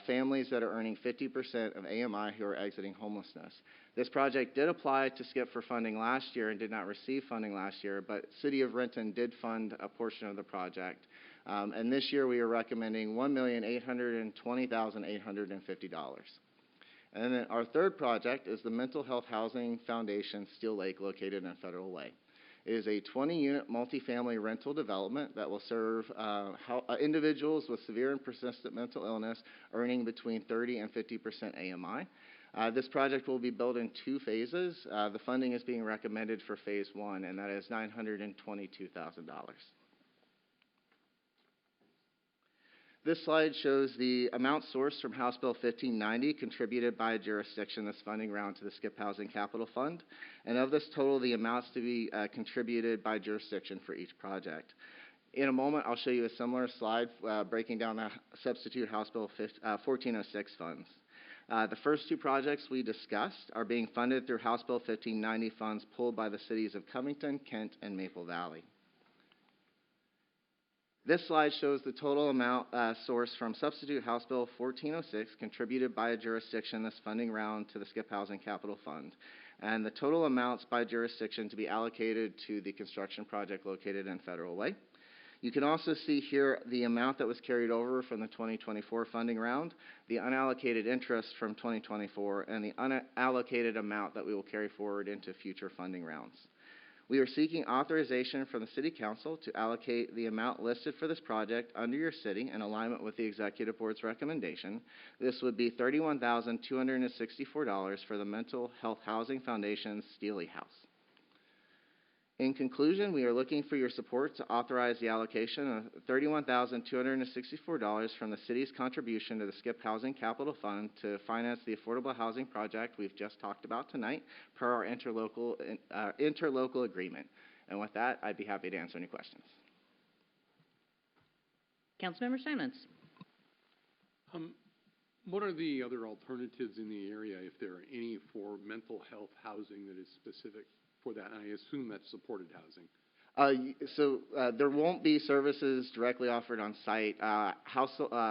families that are earning 50% of AMI who are exiting homelessness. This project did apply to SKIP for funding last year and did not receive funding last year, but City of Renton did fund a portion of the project. And this year we are recommending $1,820,850. And then our third project is the Mental Health Housing Foundation Steel Lake located in Federal Way. It is a 20-unit multifamily rental development that will serve individuals with severe and persistent mental illness earning between 30 and 50% AMI. This project will be built in 2 phases. The funding is being recommended for phase 1, and that is $922,000. This slide shows the amount sourced from House Bill 1590 contributed by a jurisdiction this funding round to the SKIP Housing Capital Fund. And of this total, the amounts to be contributed by jurisdiction for each project. In a moment, I'll show you a similar slide breaking down the substitute House Bill 1406 funds. The first 2 projects we discussed are being funded through House Bill 1590 funds pulled by the cities of Covington, Kent, and Maple Valley. This slide shows the total amount sourced from substitute House Bill 1406 contributed by a jurisdiction this funding round to the SKIP Housing Capital Fund, and the total amounts by jurisdiction to be allocated to the construction project located in Federal Way. You can also see here the amount that was carried over from the 2024 funding round, the unallocated interest from 2024, and the unallocated amount that we will carry forward into future funding rounds. We are seeking authorization from the City Council to allocate the amount listed for this project under your city in alignment with the Executive Board's recommendation. This would be $31,264 for the Mental Health Housing Foundation's Steely House. In conclusion, we are looking for your support to authorize the allocation of $31,264 from the city's contribution to the SKIP Housing Capital Fund to finance the affordable housing project we've just talked about tonight per our interlocal agreement. And with that, I'd be happy to answer any questions. Councilmember Simons. What are the other alternatives in the area, if there are any, for mental health housing that is specific for that? And I assume that's supported housing. There won't be services directly offered on site.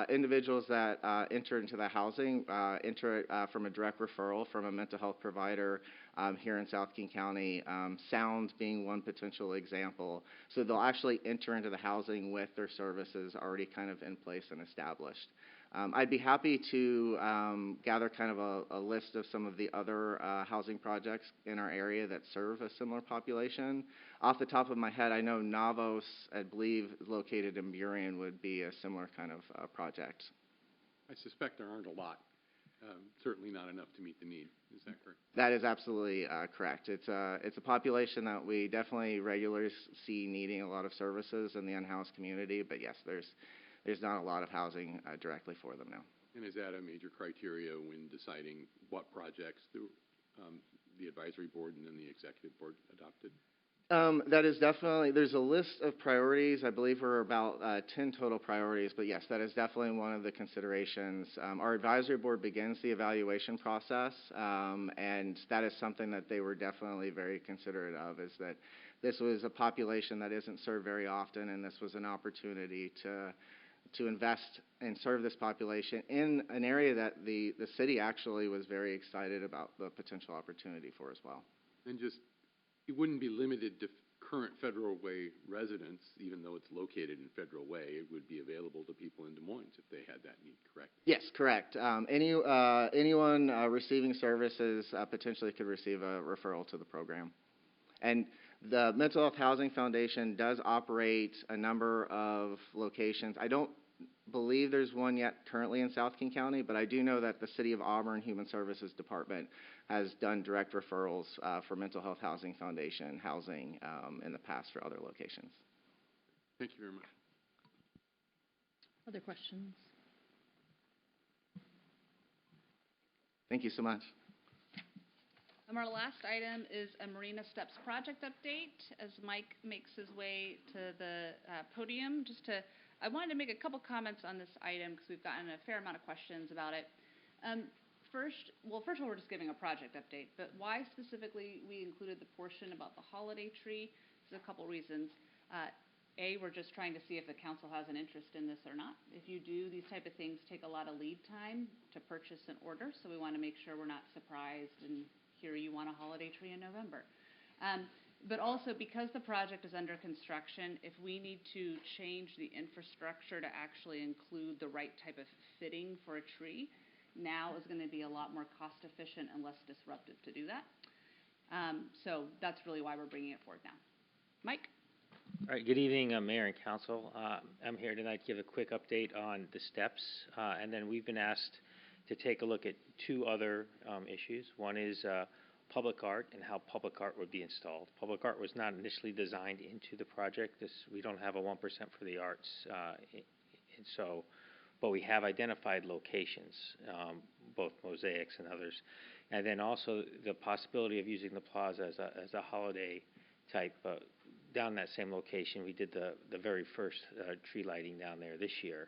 Individuals that enter into the housing enter it from a direct referral from a mental health provider here in South King County, Sound being one potential example. So they'll actually enter into the housing with their services already kind of in place and established. I'd be happy to gather kind of a list of some of the other housing projects in our area that serve a similar population. Off the top of my head, I know Navos, I believe, located in Burien, would be a similar kind of project. I suspect there aren't a lot. Certainly not enough to meet the need. Is that correct? That is absolutely correct. It's a population that we definitely regularly see needing a lot of services in the unhoused community, but yes, there's not a lot of housing directly for them now. And is that a major criteria when deciding what projects the advisory board and then the executive board adopted? That is definitely, there's a list of priorities. I believe we're about 10 total priorities, but yes, that is definitely one of the considerations. Our advisory board begins the evaluation process, and that is something that they were definitely very considerate of, is that this was a population that isn't served very often, and this was an opportunity to to invest and serve this population in an area that the city actually was very excited about the potential opportunity for as well. And just, it wouldn't be limited to current Federal Way residents, even though it's located in Federal Way. It would be available to people in Des Moines if they had that need, correct? Yes, correct. Anyone receiving services potentially could receive a referral to the program. And the Mental Health Housing Foundation does operate a number of locations. I don't believe there's one yet currently in South King County, but I do know that the City of Auburn Human Services Department has done direct referrals for Mental Health Housing Foundation housing in the past for other locations. Thank you very much. Other questions? Thank you so much. Our last item is a Marina Steps project update. As Mike makes his way to the podium, I wanted to make a couple comments on this item because we've gotten a fair amount of questions about it. First of all, we're just giving a project update, but why specifically we included the portion about the holiday tree is a couple reasons. We're just trying to see if the council has an interest in this or not. If you do, these type of things take a lot of lead time to purchase and order, so we want to make sure we're not surprised and hear you want a holiday tree in November. But also, because the project is under construction, if we need to change the infrastructure to actually include the right type of fitting for a tree, now is going to be a lot more cost efficient and less disruptive to do that. So that's really why we're bringing it forward now. Mike? All right, good evening, Mayor and Council. I'm here tonight to give a quick update on the steps, and then we've been asked to take a look at two other issues. One is public art and how public art would be installed. Public art was not initially designed into the project. We don't have a 1% for the arts, but we have identified locations, both mosaics and others, and then also the possibility of using the plaza as a holiday type. Down that same location, we did the very first tree lighting down there this year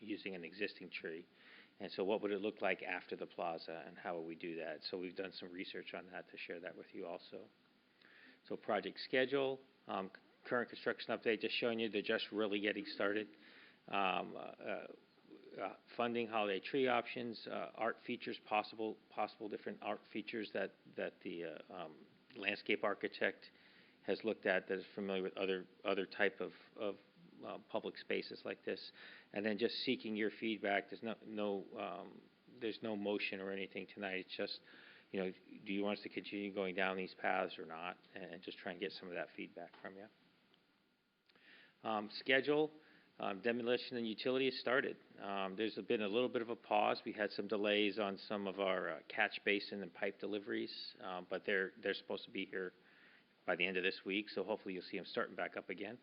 using an existing tree. And so what would it look like after the plaza, and how would we do that? So we've done some research on that to share that with you also. So project schedule, current construction update, just showing you they're just really getting started. Funding, holiday tree options, art features, possible different art features that the landscape architect has looked at, that is familiar with other type of public spaces like this, and then just seeking your feedback. There's no motion or anything tonight. It's just, do you want us to continue going down these paths or not, and just try and get some of that feedback from you. Schedule, demolition and utility has started. There's been a little bit of a pause. We had some delays on some of our catch basin and pipe deliveries, but they're supposed to be here by the end of this week, so hopefully you'll see them starting back up again.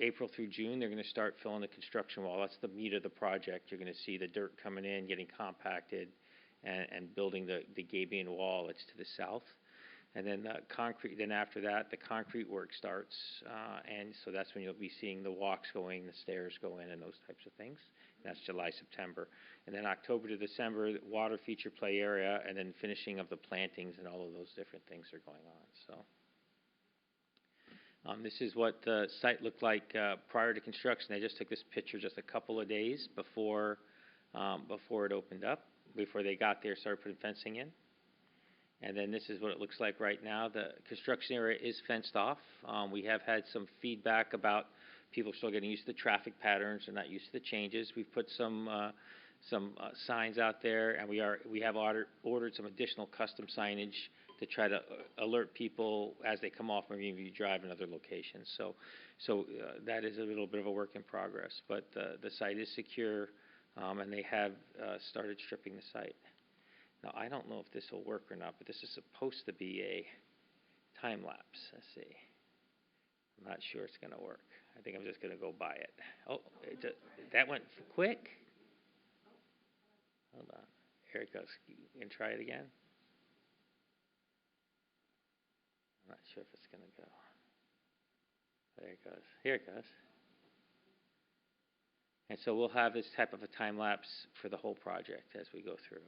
April through June, they're going to start filling the construction wall. That's the meat of the project. You're going to see the dirt coming in, getting compacted, and building the gabion wall that's to the south. And then concrete. Then after that, the concrete work starts, and so that's when you'll be seeing the walks going, the stairs go in, and those types of things. And that's July, September. And then October to December, water feature play area, and then finishing of the plantings and all of those different things are going on. So. This is what the site looked like prior to construction. I just took this picture just a couple of days before it opened up, before they got there, started putting fencing in. And then this is what it looks like right now. The construction area is fenced off. We have had some feedback about people still getting used to the traffic patterns and not used to the changes. We've put some signs out there, and we have ordered some additional custom signage to try to alert people as they come off Marine View Drive and other locations. So that is a little bit of a work in progress, but the site is secure, and they have started stripping the site. Now, I don't know if this will work or not, but this is supposed to be a time lapse. Let's see. I'm not sure it's going to work. I think I'm just going to go by it. Oh, that went quick. Hold on. Here it goes. You can try it again. I'm not sure if it's going to go. There it goes. Here it goes. And so we'll have this type of a time lapse for the whole project as we go through.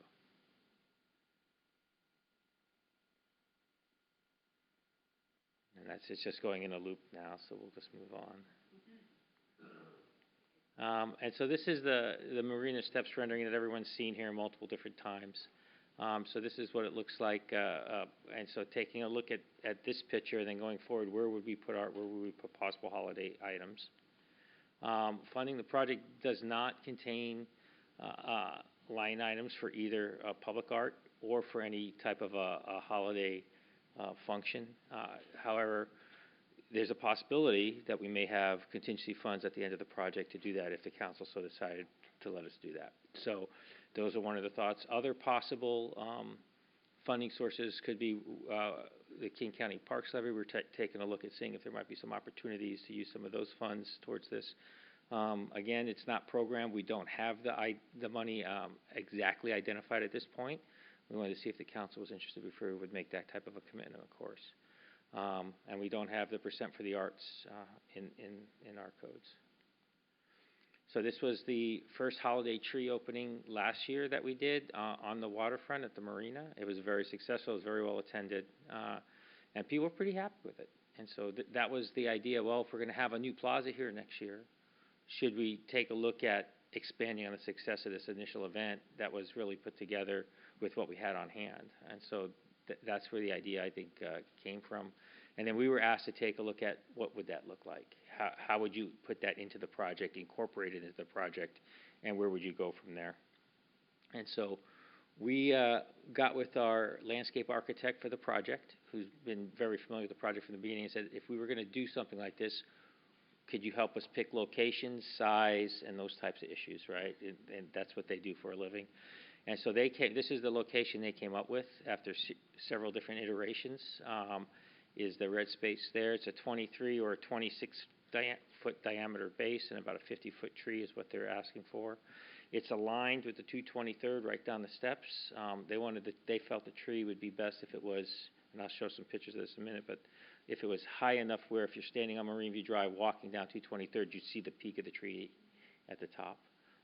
And it's just going in a loop now, so we'll just move on. And so this is the marina steps rendering that everyone's seen here multiple different times. So this is what it looks like, and so taking a look at this picture, and then going forward, where would we put possible holiday items? Funding the project does not contain line items for either public art or for any type of a holiday function. However, there's a possibility that we may have contingency funds at the end of the project to do that if the council so decided to let us do that. So those are one of the thoughts. Other possible funding sources could be the King County Parks Levy. We're taking a look at seeing if there might be some opportunities to use some of those funds towards this. Again, it's not programmed. We don't have the money exactly identified at this point. We wanted to see if the council was interested before we would make that type of a commitment, of course. And we don't have the percent for the arts in our codes. So this was the first holiday tree opening last year that we did on the waterfront at the marina. It was very successful. It was very well attended. And people were pretty happy with it. And so that was the idea. Well, if we're going to have a new plaza here next year, should we take a look at expanding on the success of this initial event that was really put together with what we had on hand? And so that's where the idea, I think, came from. And then we were asked to take a look at what would that look like? How would you put that into the project, incorporate it into the project, and where would you go from there? And so we got with our landscape architect for the project, who's been very familiar with the project from the beginning, and said, if we were going to do something like this, could you help us pick locations, size, and those types of issues, right? And that's what they do for a living. And so this is the location they came up with after several different iterations, is the red space there. It's a 23 or a 26-foot diameter base, and about a 50-foot tree is what they're asking for. It's aligned with the 223rd right down the steps. They felt the tree would be best if it was, and I'll show some pictures of this in a minute, but if it was high enough where if you're standing on Marine View Drive walking down 223rd, you'd see the peak of the tree at the top.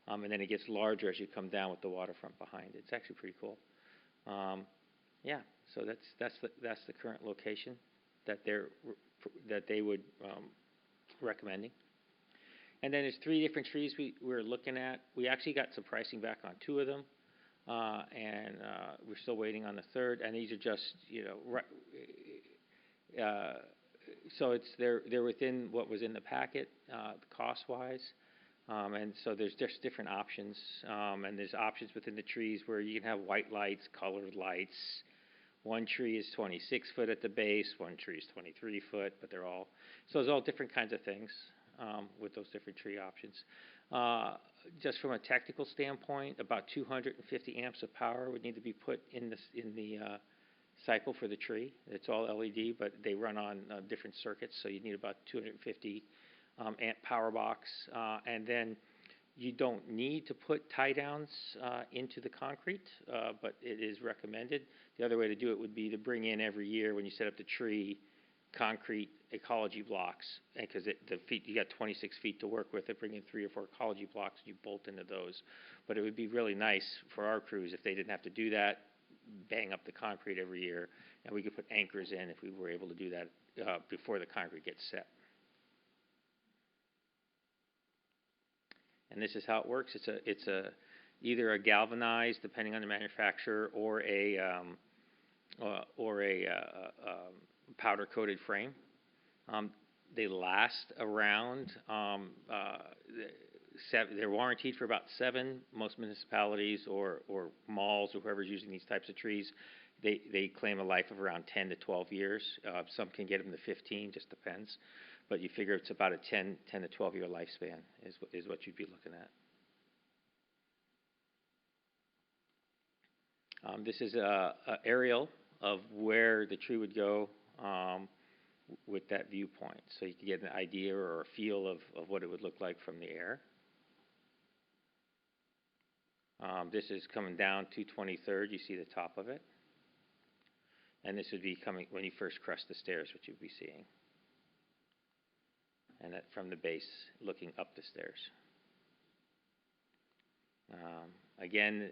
And then it gets larger as you come down with the waterfront behind it. It's actually pretty cool. Yeah, so that's the current location that they would recommending. And then there's 3 different trees we're looking at. We actually got some pricing back on 2 of them, and we're still waiting on the 3rd. And these are just, so they're within what was in the packet, cost-wise. And so there's just different options, and there's options within the trees where you can have white lights, colored lights. One tree is 26 foot at the base, one tree is 23 foot, but so there's all different kinds of things with those different tree options. Just from a technical standpoint, about 250 amps of power would need to be put in the cycle for the tree. It's all LED, but they run on different circuits, so you need about 250 amp power box, and then you don't need to put tie downs into the concrete, but it is recommended. The other way to do it would be to bring in every year when you set up the tree concrete ecology blocks, because you got 26 feet to work with. Bring in 3 or 4 ecology blocks and you bolt into those. But it would be really nice for our crews if they didn't have to do that, bang up the concrete every year, and we could put anchors in if we were able to do that before the concrete gets set. And this is how it works. It's either a galvanized, depending on the manufacturer, or a powder-coated frame. They last around. They're warranted for about 7. Most municipalities or malls or whoever's using these types of trees, they claim a life of around 10 to 12 years. Some can get them to 15, just depends. But you figure it's about a 10 to 12-year lifespan is what you'd be looking at. This is a aerial of where the tree would go with that viewpoint, so you can get an idea or a feel of what it would look like from the air. This is coming down to 23rd. You see the top of it. And this would be coming when you first crest the stairs, what you'd be seeing. And that from the base, looking up the stairs. Again,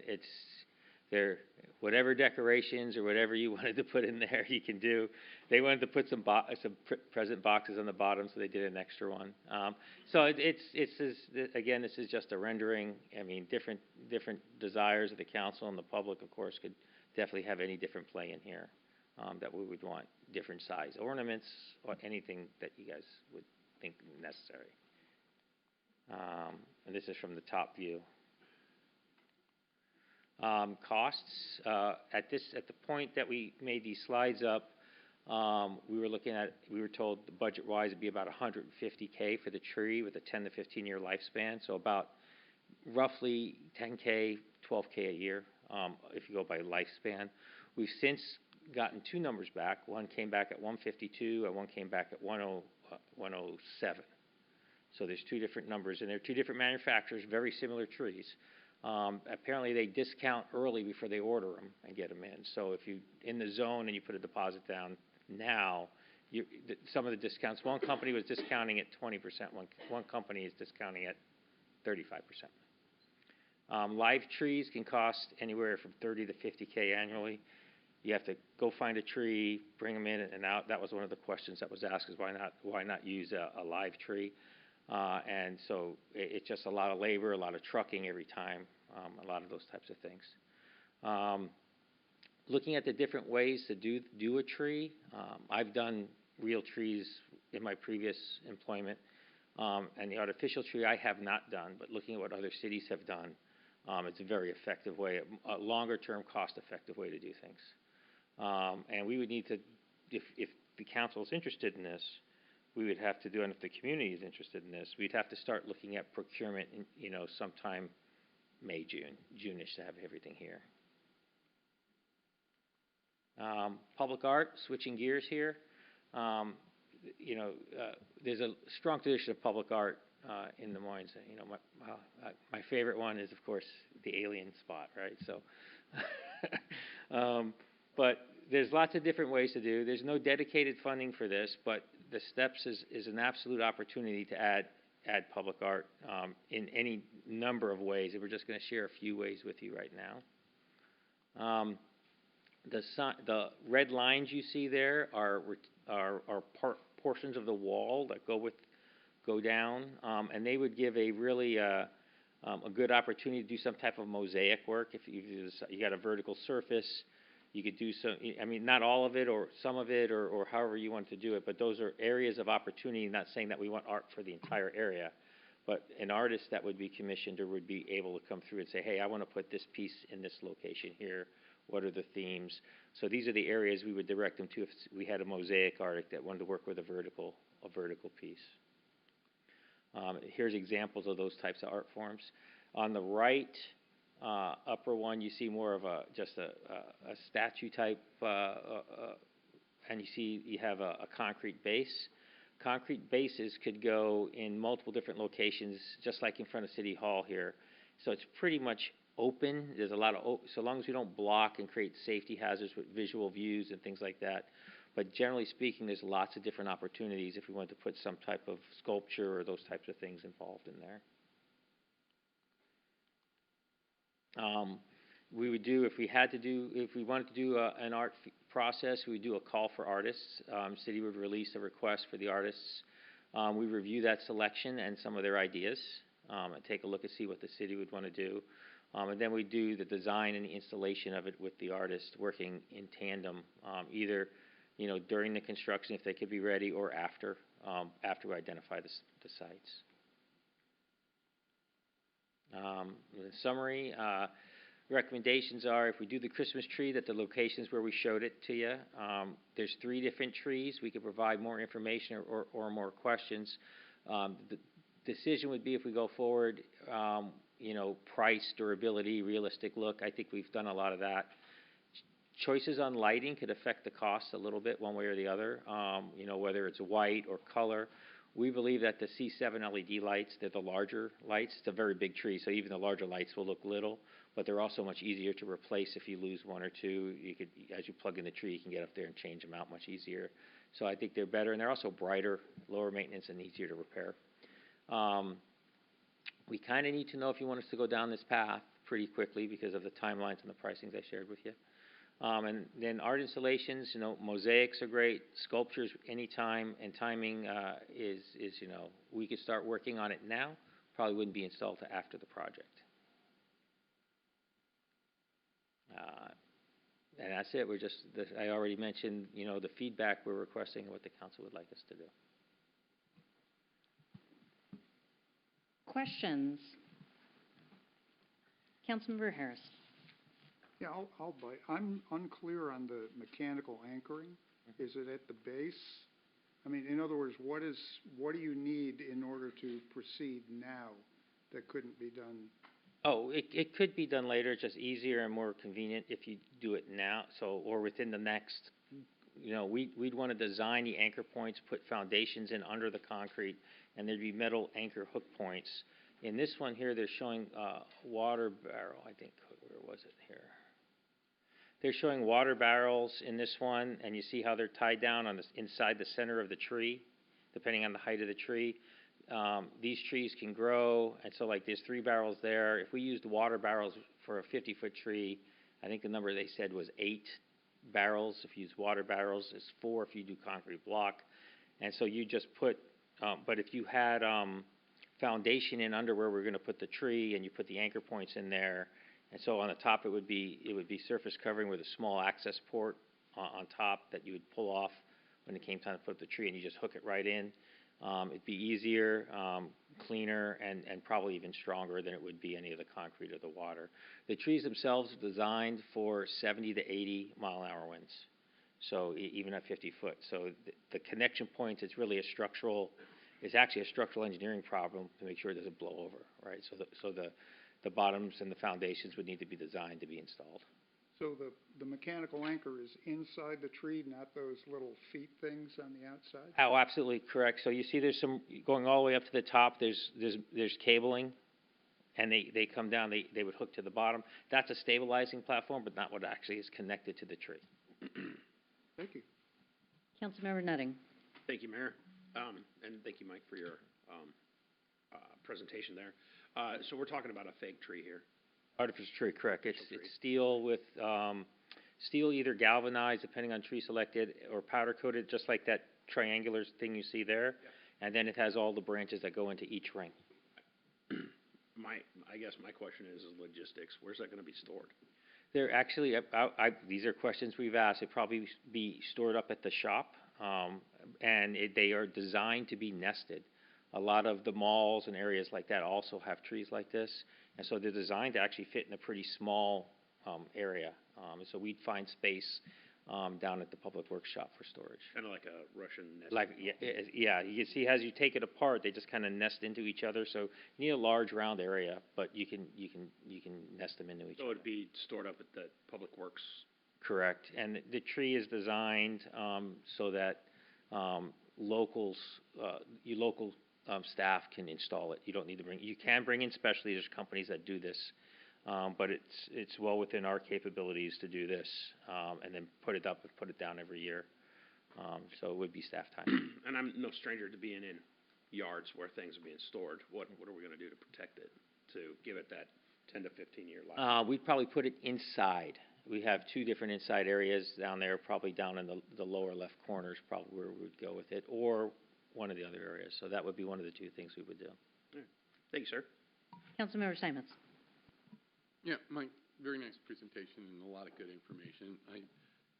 they're whatever decorations or whatever you wanted to put in there, you can do. They wanted to put some present boxes on the bottom, so they did an extra one. So again, this is just a rendering. I mean, different desires of the council and the public, of course, could definitely have any different play in here. That we would want different size ornaments or anything that you guys would think necessary. And this is from the top view. Costs, at the point that we made these slides up, we were told the budget-wise it'd be about $150K for the tree with a 10 to 15-year lifespan, so about roughly $10K, $12K a year, if you go by lifespan. We've since gotten two numbers back. One came back at 152 and one came back at 107. So there's two different numbers, and they're two different manufacturers, very similar trees. Apparently they discount early before they order them and get them in. So if you in the zone and you put a deposit down now, some of the discounts, one company was discounting at 20%, one company is discounting at 35%. Live trees can cost anywhere from 30 to 50K annually. You have to go find a tree, bring them in and out. That was one of the questions that was asked, is why not use a live tree? And so it's just a lot of labor, a lot of trucking every time, a lot of those types of things. Looking at the different ways to do a tree, I've done real trees in my previous employment, and the artificial tree I have not done, but looking at what other cities have done, it's a very effective way, a longer-term, cost-effective way to do things. And we would need to, if the council is interested in this, we would have to do, and if the community is interested in this, we'd have to start looking at procurement in, sometime May, June-ish to have everything here. Public art, switching gears here. There's a strong tradition of public art in Des Moines. My favorite one is, of course, the alien spot, right? So, but there's lots of different ways to do. There's no dedicated funding for this, but the Steps is an absolute opportunity to add public art in any number of ways, and we're just going to share a few ways with you right now. The red lines you see there are portions of the wall that go down, and they would give a really a good opportunity to do some type of mosaic work. If you got a vertical surface, you could do some, not all of it or some of it or however you want to do it, but those are areas of opportunity, not saying that we want art for the entire area, but an artist that would be commissioned or would be able to come through and say, hey, I want to put this piece in this location here. What are the themes? So these are the areas we would direct them to if we had a mosaic artist that wanted to work with a vertical piece. Here's examples of those types of art forms. On the right upper one, you see more of just a statue type, and you have a concrete base. Concrete bases could go in multiple different locations, just like in front of City Hall here. So it's pretty much open. There's a lot of, so long as we don't block and create safety hazards with visual views and things like that. But generally speaking, there's lots of different opportunities if we want to put some type of sculpture or those types of things involved in there. We would do, if we wanted to do an art process, we would do a call for artists. City would release a request for the artists. We review that selection and some of their ideas, and take a look and see what the city would want to do. And then we do the design and the installation of it with the artist, working in tandem, either during the construction if they could be ready, or after we identify the sites. In summary, recommendations are, if we do the Christmas tree, that the locations where we showed it to you, there's 3 different trees. We could provide more information or more questions. The decision would be, if we go forward, price, durability, realistic look. I think we've done a lot of that. Choices on lighting could affect the cost a little bit one way or the other, whether it's white or color. We believe that the C7 LED lights, they're the larger lights. It's a very big tree, so even the larger lights will look little, but they're also much easier to replace if you lose one or two. You could, as you plug in the tree, you can get up there and change them out much easier. So I think they're better, and they're also brighter, lower maintenance, and easier to repair. We kind of need to know if you want us to go down this path, pretty quickly because of the timelines and the pricings I shared with you. And then art installations, mosaics are great, sculptures anytime, and timing is we could start working on it now, probably wouldn't be installed till after the project. And that's it. I already mentioned, the feedback we're requesting and what the council would like us to do. Questions? Councilmember Harris. Yeah, I'll bite. I'm unclear on the mechanical anchoring. Is it at the base? I mean, in other words, what do you need in order to proceed now that couldn't be done? Oh, it could be done later, just easier and more convenient if you do it now. Or within the next, we'd want to design the anchor points, put foundations in under the concrete, and there'd be metal anchor hook points. In this one here, they're showing water barrel, I think. Where was it here? They're showing water barrels in this one, and you see how they're tied down inside the center of the tree, depending on the height of the tree. These trees can grow, and so there's 3 barrels there. If we used water barrels for a 50-foot tree, I think the number they said was 8 barrels. If you use water barrels, it's 4 if you do concrete block. And so you just put, but if you had foundation in under where we're going to put the tree, and you put the anchor points in there, and so on the top it would be surface covering with a small access port on top that you would pull off when it came time to put up the tree, and you just hook it right in. It'd be easier, cleaner, and probably even stronger than it would be any of the concrete or the water. The trees themselves are designed for 70 to 80 mile-an-hour winds, so even at 50 foot. So the connection points, it's actually a structural engineering problem to make sure it doesn't blow over, right? So the bottoms and the foundations would need to be designed to be installed. So the mechanical anchor is inside the tree, not those little feet things on the outside? Oh, absolutely correct. So you see there's some, going all the way up to the top, there's cabling, and they come down, they would hook to the bottom. That's a stabilizing platform, but not what actually is connected to the tree. Thank you. Councilmember Nutting. Thank you, Mayor. And thank you, Mike, for your presentation there. So we're talking about a fake tree here. Artificial tree, correct. It's steel with steel either galvanized, depending on tree selected, or powder coated, just like that triangular thing you see there. Yep. And then it has all the branches that go into each ring. I guess my question is logistics. Where's that going to be stored? They're actually, these are questions we've asked. They'd probably be stored up at the shop, and they are designed to be nested. A lot of the malls and areas like that also have trees like this, and so they're designed to actually fit in a pretty small area. So we'd find space down at the Public Works shop for storage. Kind of like a Russian nest. Yeah. You can see as you take it apart, they just kind of nest into each other. So you need a large round area, but you can nest them into each other. So it'd be stored up at the Public Works. Correct, and the tree is designed so that local staff can install it. You don't need to you can bring in specialty. There's companies that do this, but it's well within our capabilities to do this, and then put it up and put it down every year. So it would be staff time. And I'm no stranger to being in yards where things are being stored. What are we going to do to protect it, to give it that 10 to 15-year life? We'd probably put it inside. We have 2 different inside areas down there, probably down in the lower left corners, probably where we would go with it, or one of the other areas. So that would be one of the 2 things we would do. Right. Thank you, sir. Councilmember Simons. Yeah, Mike, very nice presentation and a lot of good information.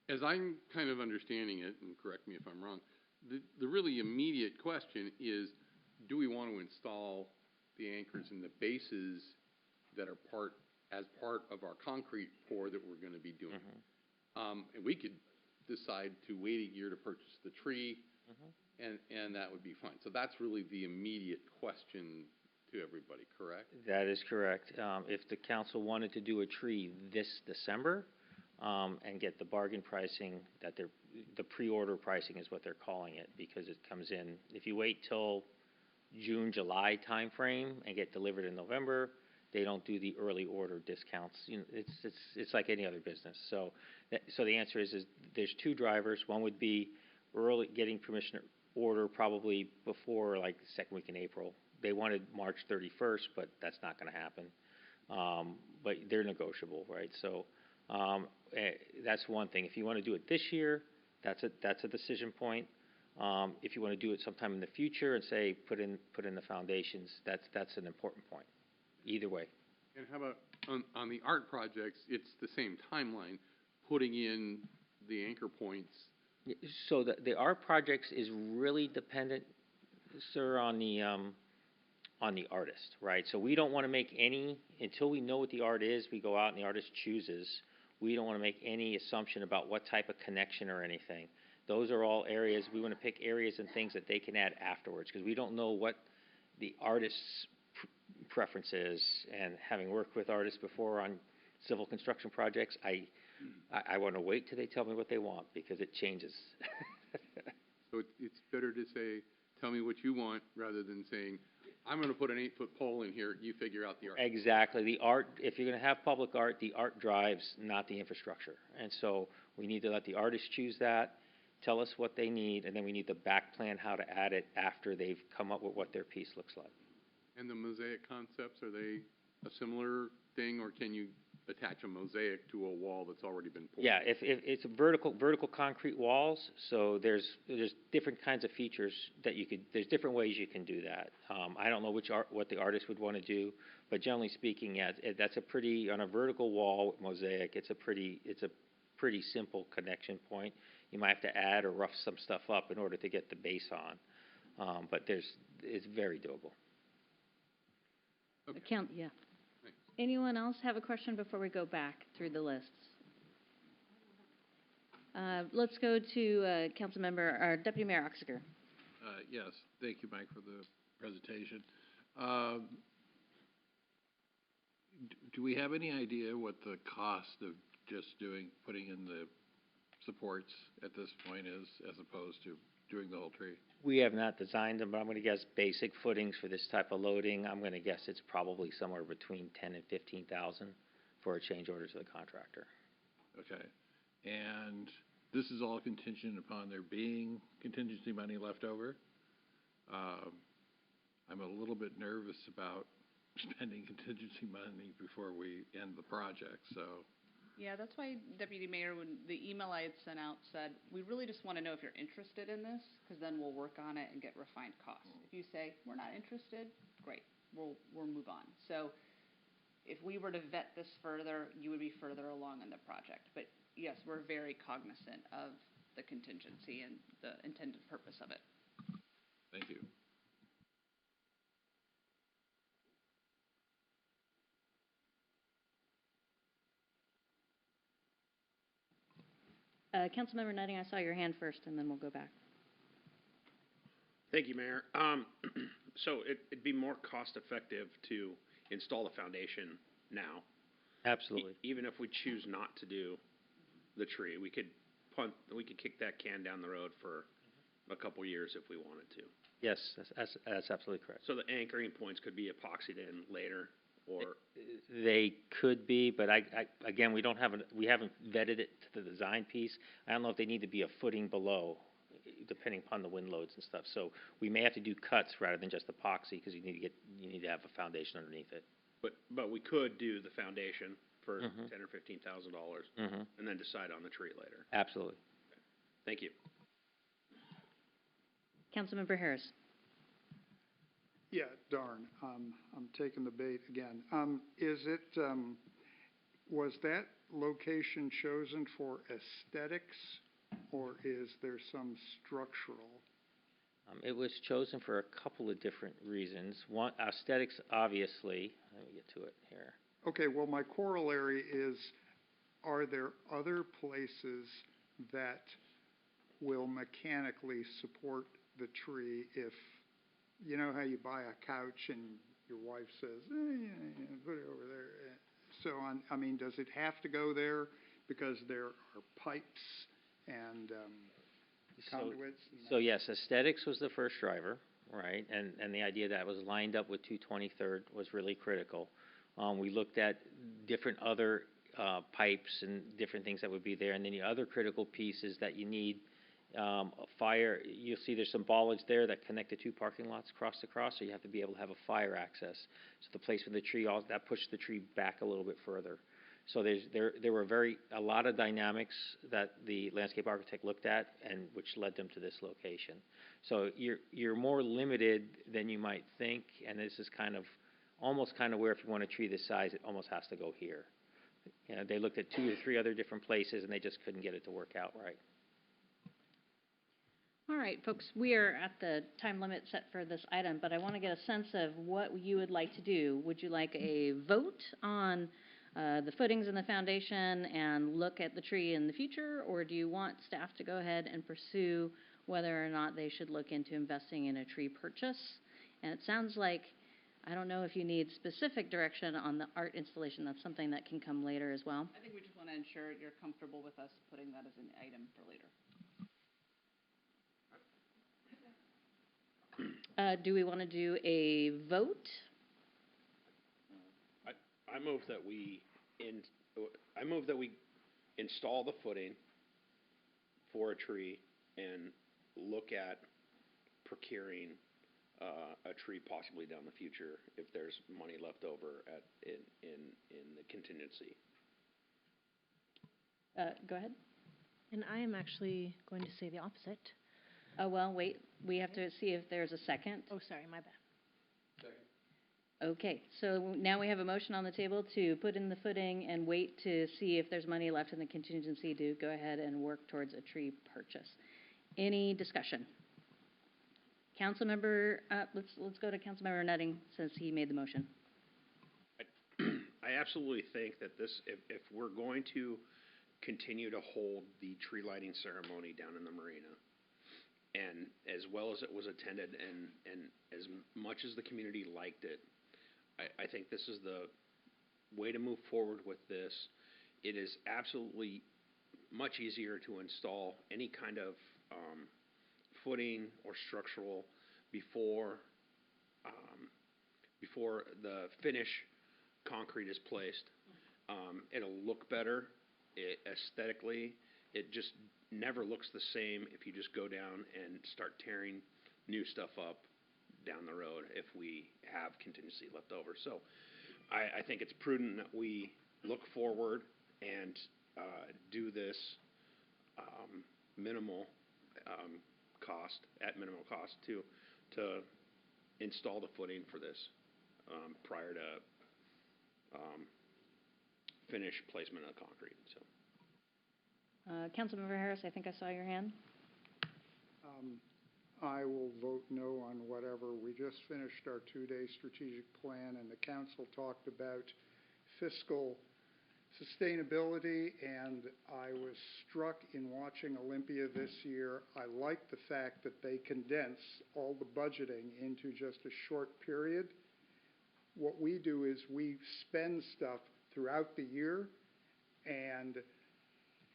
As I'm kind of understanding it, and correct me if I'm wrong, the really immediate question is, do we want to install the anchors and the bases that are part of our concrete pour that we're going to be doing? And we could decide to wait a year to purchase the tree, and that would be fine. So that's really the immediate question to everybody, correct? That is correct. If the council wanted to do a tree this December and get the bargain pricing, the pre-order pricing is what they're calling it, because it comes in. If you wait till June, July timeframe and get delivered in November, they don't do the early order discounts. It's like any other business. So the answer is there's 2 drivers. One would be early getting permission to order, probably before like the second week in April. They wanted March 31st, but that's not going to happen. but they're negotiable, right? So, that's one thing. If you want to do it this year, that's a decision point. If you want to do it sometime in the future and say, put in the foundations, that's an important point. Either way. And how about on the art projects, it's the same timeline, putting in the anchor points. So the art projects is really dependent, sir, on the artist, right? So we don't want to make any, until we know what the art is, we go out and the artist chooses. We don't want to make any assumption about what type of connection or anything. Those are all areas, we want to pick areas and things that they can add afterwards, because we don't know what the artist's preference is. And having worked with artists before on civil construction projects, I want to wait till they tell me what they want, because it changes. So it's better to say, tell me what you want, rather than saying, I'm going to put an 8-foot pole in here, you figure out the art. Exactly. The art, if you're going to have public art, the art drives, not the infrastructure. And so we need to let the artist choose that, tell us what they need, and then we need the back plan how to add it after they've come up with what their piece looks like. And the mosaic concepts, are they a similar thing, or can you attach a mosaic to a wall that's already been poured? Yeah, if it's vertical concrete walls, so there's different kinds of features that there's different ways you can do that. I don't know what the artist would want to do, but generally speaking, yeah, that's on a vertical wall with mosaic, it's a pretty simple connection point. You might have to add or rough some stuff up in order to get the base on, but it's very doable. Okay. Yeah. Anyone else have a question before we go back through the lists? Let's go to Councilmember, or Deputy Mayor Oxiger. Yes, thank you, Mike, for the presentation. Do we have any idea what the cost of just putting in the supports at this point is, as opposed to doing the whole tree? We have not designed them, but I'm going to guess basic footings for this type of loading. I'm going to guess it's probably somewhere between $10,000 and $15,000 for a change order to the contractor. Okay, and this is all contingent upon there being contingency money left over. I'm a little bit nervous about spending contingency money before we end the project, so. Yeah, that's why, Deputy Mayor, when the email I had sent out said, we really just want to know if you're interested in this, because then we'll work on it and get refined costs. If you say, we're not interested, great, we'll move on. So if we were to vet this further, you would be further along in the project. But yes, we're very cognizant of the contingency and the intended purpose of it. Thank you. Councilmember Nutting, I saw your hand first, and then we'll go back. Thank you, Mayor. So it'd be more cost-effective to install the foundation now. Absolutely. Even if we choose not to do the tree, we could kick that can down the road for a couple years if we wanted to. Yes, that's absolutely correct. So the anchoring points could be epoxied in later, or they could be, but again, we haven't vetted it to the design piece. I don't know if they need to be a footing below, depending upon the wind loads and stuff. So we may have to do cuts rather than just epoxy, because you need to have a foundation underneath it. But we could do the foundation for $10,000 or $15,000, and then decide on the tree later. Absolutely. Okay. Thank you. Councilmember Harris. Yeah, darn, I'm taking the bait again. Was that location chosen for aesthetics, or is there some structural? It was chosen for a couple of different reasons. One, aesthetics, obviously. Let me get to it here. Okay, well, my corollary is, are there other places that will mechanically support the tree if, you know how you buy a couch and your wife says, put it over there. So, I mean, does it have to go there because there are pipes and conduits? So yes, aesthetics was the first driver, right? And the idea that it was lined up with 223rd was really critical. We looked at different other pipes and different things that would be there. And then the other critical piece is that you need A fire, you'll see there's some bollards there that connect the two parking lots across, so you have to be able to have a fire access. So the placement of the tree, that pushed the tree back a little bit further. So there were a lot of dynamics that the landscape architect looked at, and which led them to this location. So you're more limited than you might think, and this is almost where if you want a tree this size, it almost has to go here. You know, they looked at 2 or 3 other different places, and they just couldn't get it to work out right. All right, folks, we are at the time limit set for this item, but I want to get a sense of what you would like to do. Would you like a vote on the footings and the foundation and look at the tree in the future, or do you want staff to go ahead and pursue whether or not they should look into investing in a tree purchase? And it sounds like, I don't know if you need specific direction on the art installation. That's something that can come later as well. I think we just want to ensure you're comfortable with us putting that as an item for later. Do we want to do a vote? I move that we install the footing for a tree and look at procuring a tree possibly down the future if there's money left over in the contingency. Go ahead. And I am actually going to say the opposite. Oh, well, wait. We have to see if there's a second. Oh, sorry, my bad. Okay, so now we have a motion on the table to put in the footing and wait to see if there's money left in the contingency to go ahead and work towards a tree purchase. Any discussion? Councilmember, let's go to Councilmember Nutting since he made the motion. I absolutely think that if we're going to continue to hold the tree lighting ceremony down in the marina, and as well as it was attended and as much as the community liked it, I think this is the way to move forward with this. It is absolutely much easier to install any kind of footing or structural before the finish concrete is placed. It'll look better aesthetically. It just never looks the same if you just go down and start tearing new stuff up down the road if we have contingency left over. So I think it's prudent that we look forward and do this minimal cost to install the footing for this prior to finish placement of the concrete. So. Councilmember Harris, I think I saw your hand. I will vote no on whatever. We just finished our 2-day strategic plan, and the council talked about fiscal sustainability, and I was struck in watching Olympia this year. I like the fact that they condense all the budgeting into just a short period. What we do is we spend stuff throughout the year, and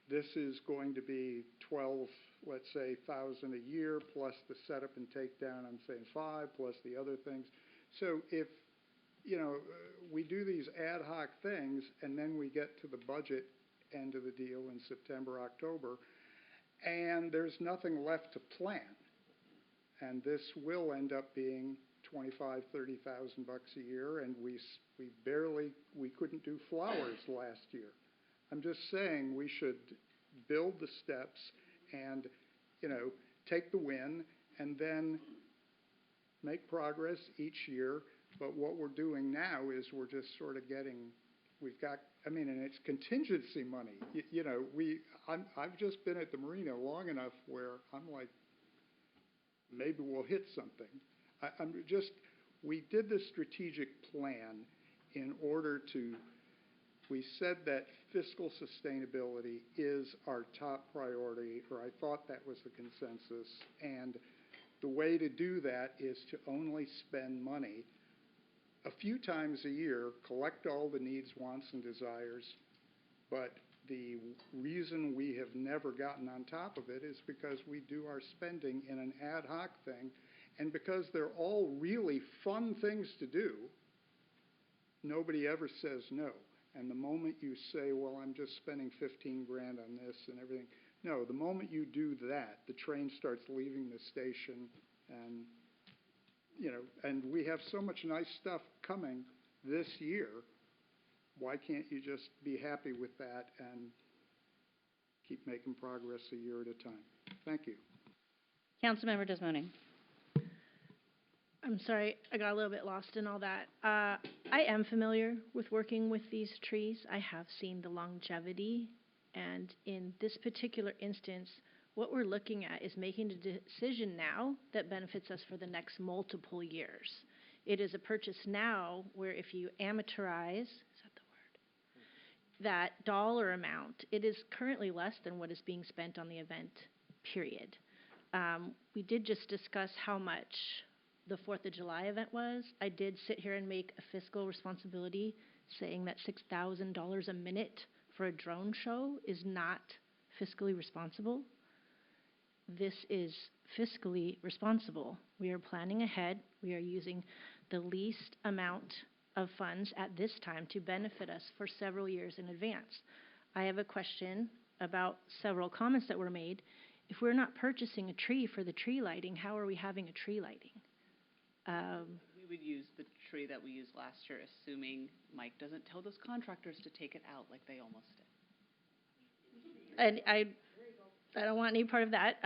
this is going to be 12, let's say, $1,000 a year, plus the setup and takedown, I'm saying 5, plus the other things. So if, we do these ad hoc things, and then we get to the budget end of the deal in September, October, and there's nothing left to plan. And this will end up being $25,000, $30,000 a year, and we couldn't do flowers last year. I'm just saying we should build the steps and, take the win and then make progress each year. But what we're doing now is we're just sort of and it's contingency money. I've just been at the marina long enough where I'm like, maybe we'll hit something. We did the strategic plan in order to. We said that fiscal sustainability is our top priority, or I thought that was the consensus, and the way to do that is to only spend money a few times a year, collect all the needs, wants, and desires, but the reason we have never gotten on top of it is because we do our spending in an ad hoc thing, and because they're all really fun things to do, nobody ever says no. And the moment you say, well, I'm just spending $15,000 on this and everything, No, the moment you do that, the train starts leaving the station and, you know, and we have so much nice stuff coming this year. Why can't you just be happy with that and keep making progress a year at a time? Thank you. Councilmember Desmonding. I'm sorry, I got a little bit lost in all that. I am familiar with working with these trees. I have seen the longevity, and in this particular instance, what we're looking at is making a decision now that benefits us for the next multiple years. It is a purchase now where if you amortize, is that the word? That dollar amount, it is currently less than what is being spent on the event, period. We did just discuss how much the 4th of July event was. I did sit here and make a fiscal responsibility saying that $6,000 a minute for a drone show is not fiscally responsible. This is fiscally responsible. We are planning ahead. We are using the least amount of funds at this time to benefit us for several years in advance. I have a question about several comments that were made. If we're not purchasing a tree for the tree lighting, how are we having a tree lighting? We would use the tree that we used last year, assuming Mike doesn't tell those contractors to take it out like they almost did. And I don't want any part of that.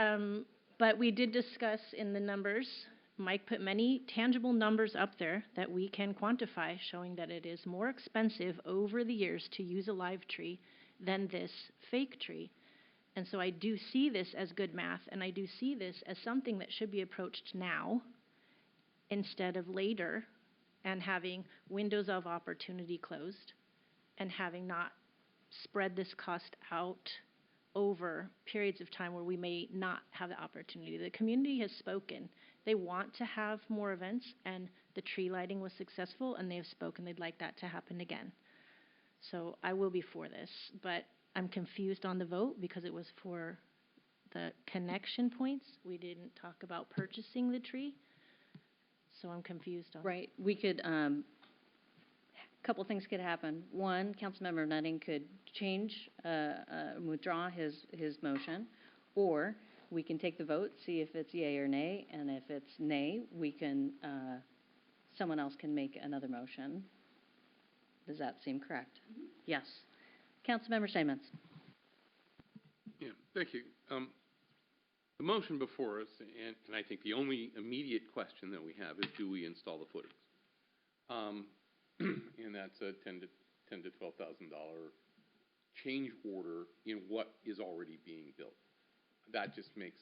But we did discuss in the numbers, Mike put many tangible numbers up there that we can quantify, showing that it is more expensive over the years to use a live tree than this fake tree. And so I do see this as good math, and I do see this as something that should be approached now instead of later, and having windows of opportunity closed and having not spread this cost out over periods of time where we may not have the opportunity. The community has spoken. They want to have more events, and the tree lighting was successful, and they have spoken they'd like that to happen again. So I will be for this, but I'm confused on the vote because it was for the connection points. We didn't talk about purchasing the tree. So I'm confused on. Right. We could, couple things could happen. One, Councilmember Nutting could change, withdraw his motion, or we can take the vote, see if it's yay or nay, and if it's nay, we can, someone else can make another motion. Does that seem correct? Mm-hmm. Yes. Councilmember Stamens. Yeah, thank you. The motion before us, and I think the only immediate question that we have is, do we install the footings? And that's a $10,000 to $12,000 change order in what is already being built. That just makes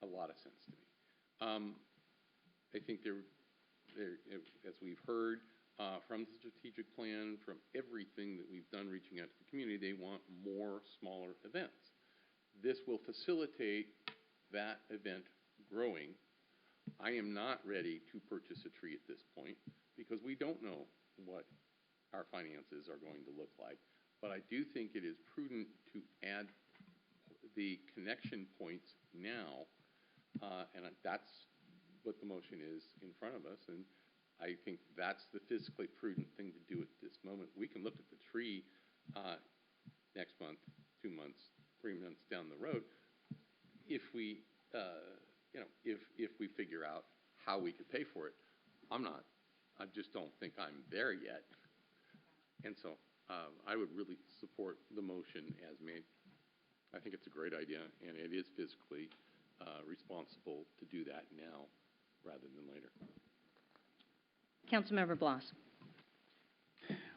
a lot of sense to me. I think as we've heard from the strategic plan, from everything that we've done reaching out to the community, they want more smaller events. This will facilitate that event growing. I am not ready to purchase a tree at this point because we don't know what our finances are going to look like. But I do think it is prudent to add the connection points now, and that's what the motion is in front of us. And I think that's the fiscally prudent thing to do at this moment. We can look at the tree next month, 2 months, 3 months down the road. If we, if we figure out how we could pay for it, I just don't think I'm there yet. And so I would really support the motion as made. I think it's a great idea, and it is fiscally responsible to do that now rather than later. Councilmember Bloss.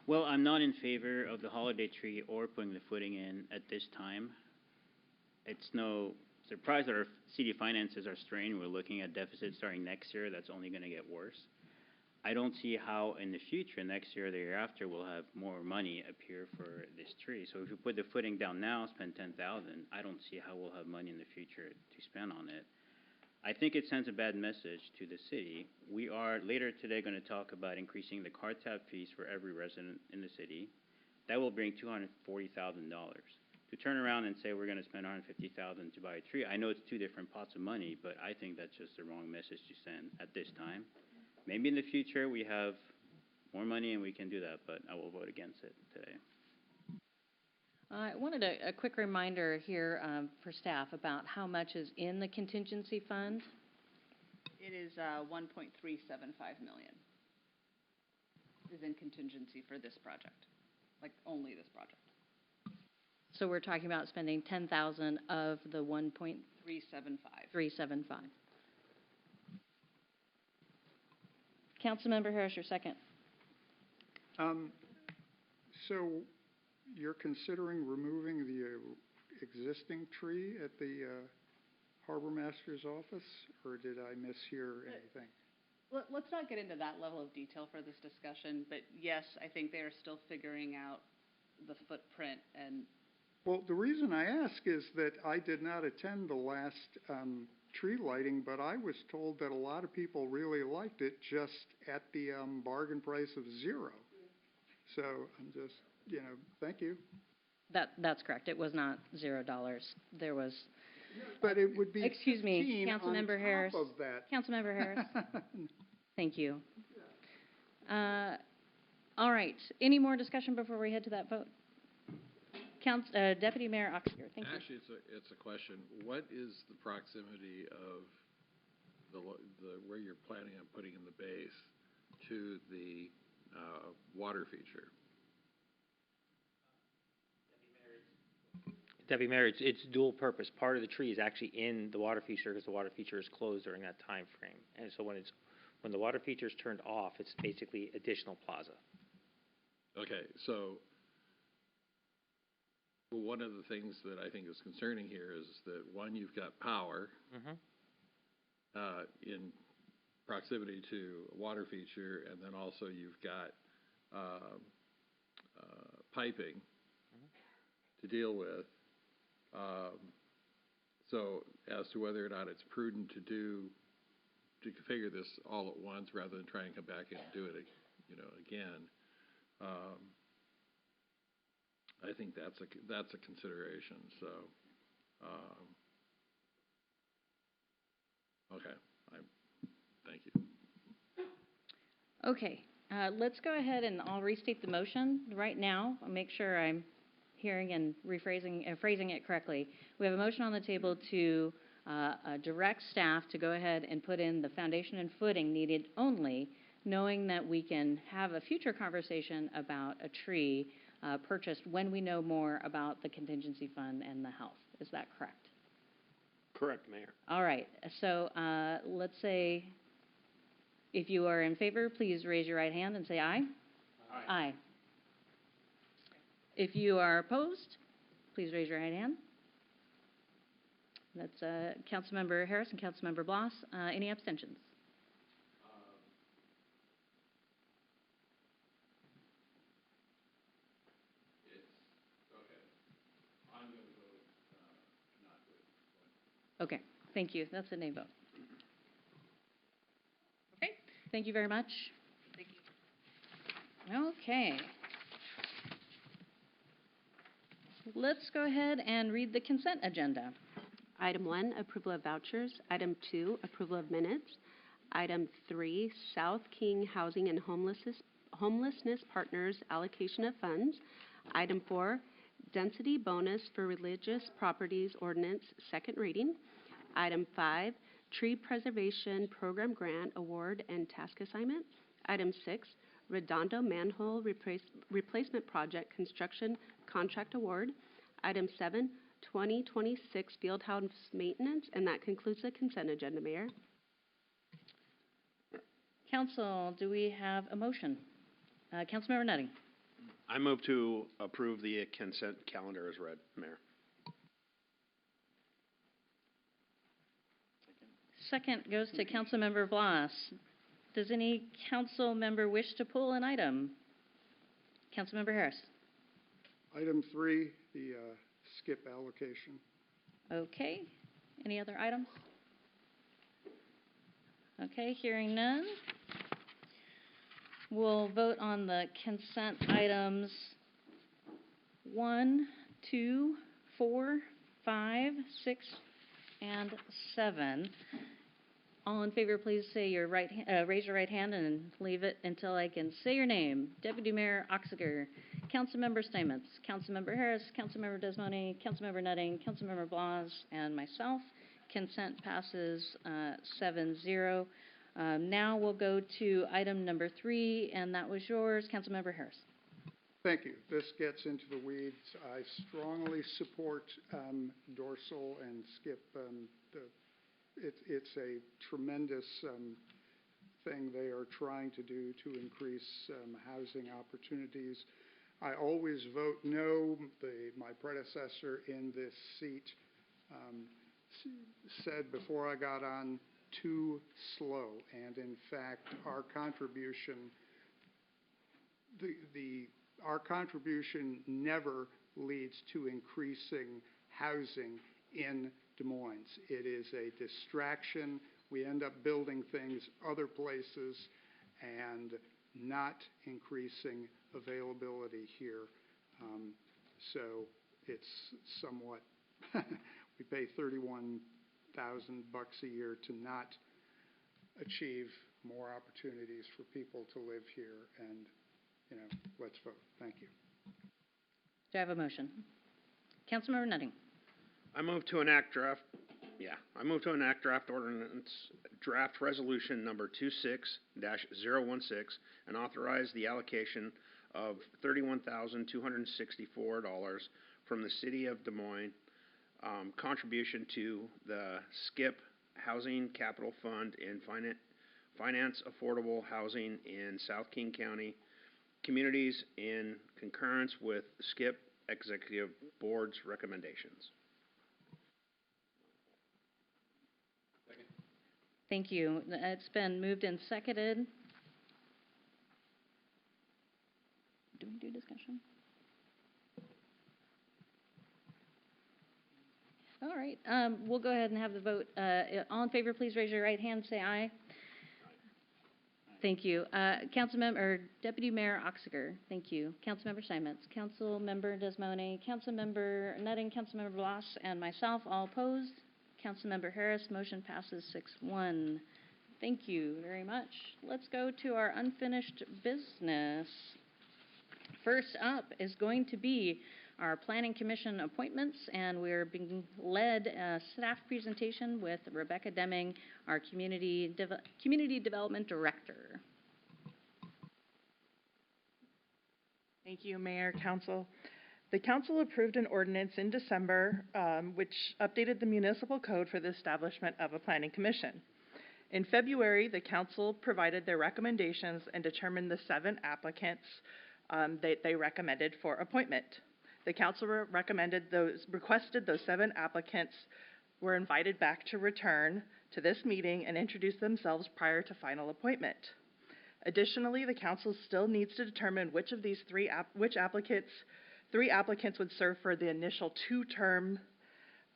Well, I'm not in favor of the holiday tree or putting the footing in at this time. It's no surprise that our city finances are strained. We're looking at deficits starting next year. That's only going to get worse. I don't see how in the future, next year or the year after, we'll have more money appear for this tree. So if you put the footing down now, spend $10,000, I don't see how we'll have money in the future to spend on it. I think it sends a bad message to the city. We are later today going to talk about increasing the car tab fees for every resident in the city. That will bring $240,000. To turn around and say we're going to spend $150,000 to buy a tree, I know it's two different pots of money, but I think that's just the wrong message to send at this time. Maybe in the future we have more money and we can do that, but I will vote against it today. I wanted a quick reminder here for staff about how much is in the contingency fund. It is 1.375 million is in contingency for this project, like only this project. So we're talking about spending 10,000 of the 1.375. 375. Councilmember Harris, your second. So you're considering removing the existing tree at the harbor master's office, or did I mishear anything? Let's not get into that level of detail for this discussion, but yes, I think they are still figuring out the footprint and. Well, the reason I ask is that I did not attend the last tree lighting, but I was told that a lot of people really liked it just at the bargain price of $0. So I'm just, thank you. That's correct. It was not $0. There was. But it would be. Excuse me, Councilmember Harris. Of that. Councilmember Harris. Thank you. All right. Any more discussion before we head to that vote? Deputy Mayor Oxier, thank you. Actually, it's a question. What is the proximity of the where you're planning on putting in the base to the water feature? Deputy Mayor, it's dual purpose. Part of the tree is actually in the water feature because the water feature is closed during that time frame. And so when the water feature is turned off, it's basically additional plaza. Okay, so one of the things that I think is concerning here is that, one, you've got power in proximity to a water feature, and then also you've got piping to deal with. So as to whether or not it's prudent to configure this all at once rather than try and come back and do it, again. I think that's a consideration. So, okay, thank you. Okay, let's go ahead and I'll restate the motion right now. I'll make sure I'm hearing and phrasing it correctly. We have a motion on the table to direct staff to go ahead and put in the foundation and footing needed only, knowing that we can have a future conversation about a tree purchased when we know more about the contingency fund and the health. Is that correct? Correct, Mayor. All right. So let's say if you are in favor, please raise your right hand and say aye. Aye. Aye. If you are opposed, please raise your right hand. That's Councilmember Harris and Councilmember Bloss. Any abstentions? Okay, thank you. That's a nay vote. Okay. Thank you very much. Thank you. Okay. Let's go ahead and read the consent agenda. Item 1, approval of vouchers. Item 2, approval of minutes. Item 3, South King Housing and Homelessness Partners allocation of funds. Item 4, density bonus for religious properties ordinance, second reading. Item 5, tree preservation program grant award and task assignment. Item 6, Redondo manhole replacement project construction contract award. Item 7, 2026 field house maintenance, and that concludes the consent agenda, Mayor. Council, do we have a motion? Councilmember Nutting. I move to approve the consent calendar as read, Mayor. Second goes to Councilmember Bloss. Does any council member wish to pull an item? Councilmember Harris. Item 3, the skip allocation. Okay. Any other items? Okay, hearing none. We'll vote on the consent items 1, 2, 4, 5, 6, and 7. All in favor, please say your raise your right hand and leave it until I can say your name. Deputy Mayor Oxiger, Councilmember Steinmetz, Councilmember Harris, Councilmember Desmonte, Councilmember Nutting, Councilmember Blas, and myself. Consent passes 7-0. Now we'll go to item number 3, and that was yours, Councilmember Harris. Thank you. This gets into the weeds. I strongly support Dorsal and Skip. It's a tremendous thing they are trying to do to increase housing opportunities. I always vote no. My predecessor in this seat said before I got on, too slow. And in fact, our contribution, our contribution never leads to increasing housing in Des Moines. It is a distraction. We end up building things other places and not increasing availability here. So it's somewhat, we pay $31,000 a year to not achieve more opportunities for people to live here, and let's vote. Thank you. Do I have a motion? Councilmember Nutting. I move to enact draft ordinance, draft resolution number 26-016, and authorize the allocation of $31,264 from the City of Des Moines contribution to the SKIP Housing Capital Fund and finance affordable housing in South King County communities in concurrence with SKIP Executive Board's recommendations. Thank you. It's been moved and seconded. Do we do discussion? All right. We'll go ahead and have the vote. All in favor, please raise your right hand. Say aye. Thank you. Deputy Mayor Oxiger. Thank you. Councilmember Steinmetz. Councilmember Desmonte. Councilmember Nutting. Councilmember Blas, and myself all opposed. Councilmember Harris, motion passes 6-1. Thank you very much. Let's go to our unfinished business. First up is going to be our Planning Commission appointments, and we're being led a staff presentation with Rebecca Deming, our Community Development Director. Thank you, Mayor, Council. The Council approved an ordinance in December which updated the municipal code for the establishment of a Planning Commission. In February, the Council provided their recommendations and determined the 7 applicants that they recommended for appointment. The Council requested those 7 applicants were invited back to return to this meeting and introduce themselves prior to final appointment. Additionally, the Council still needs to determine which of these 3 applicants would serve for the initial 2-term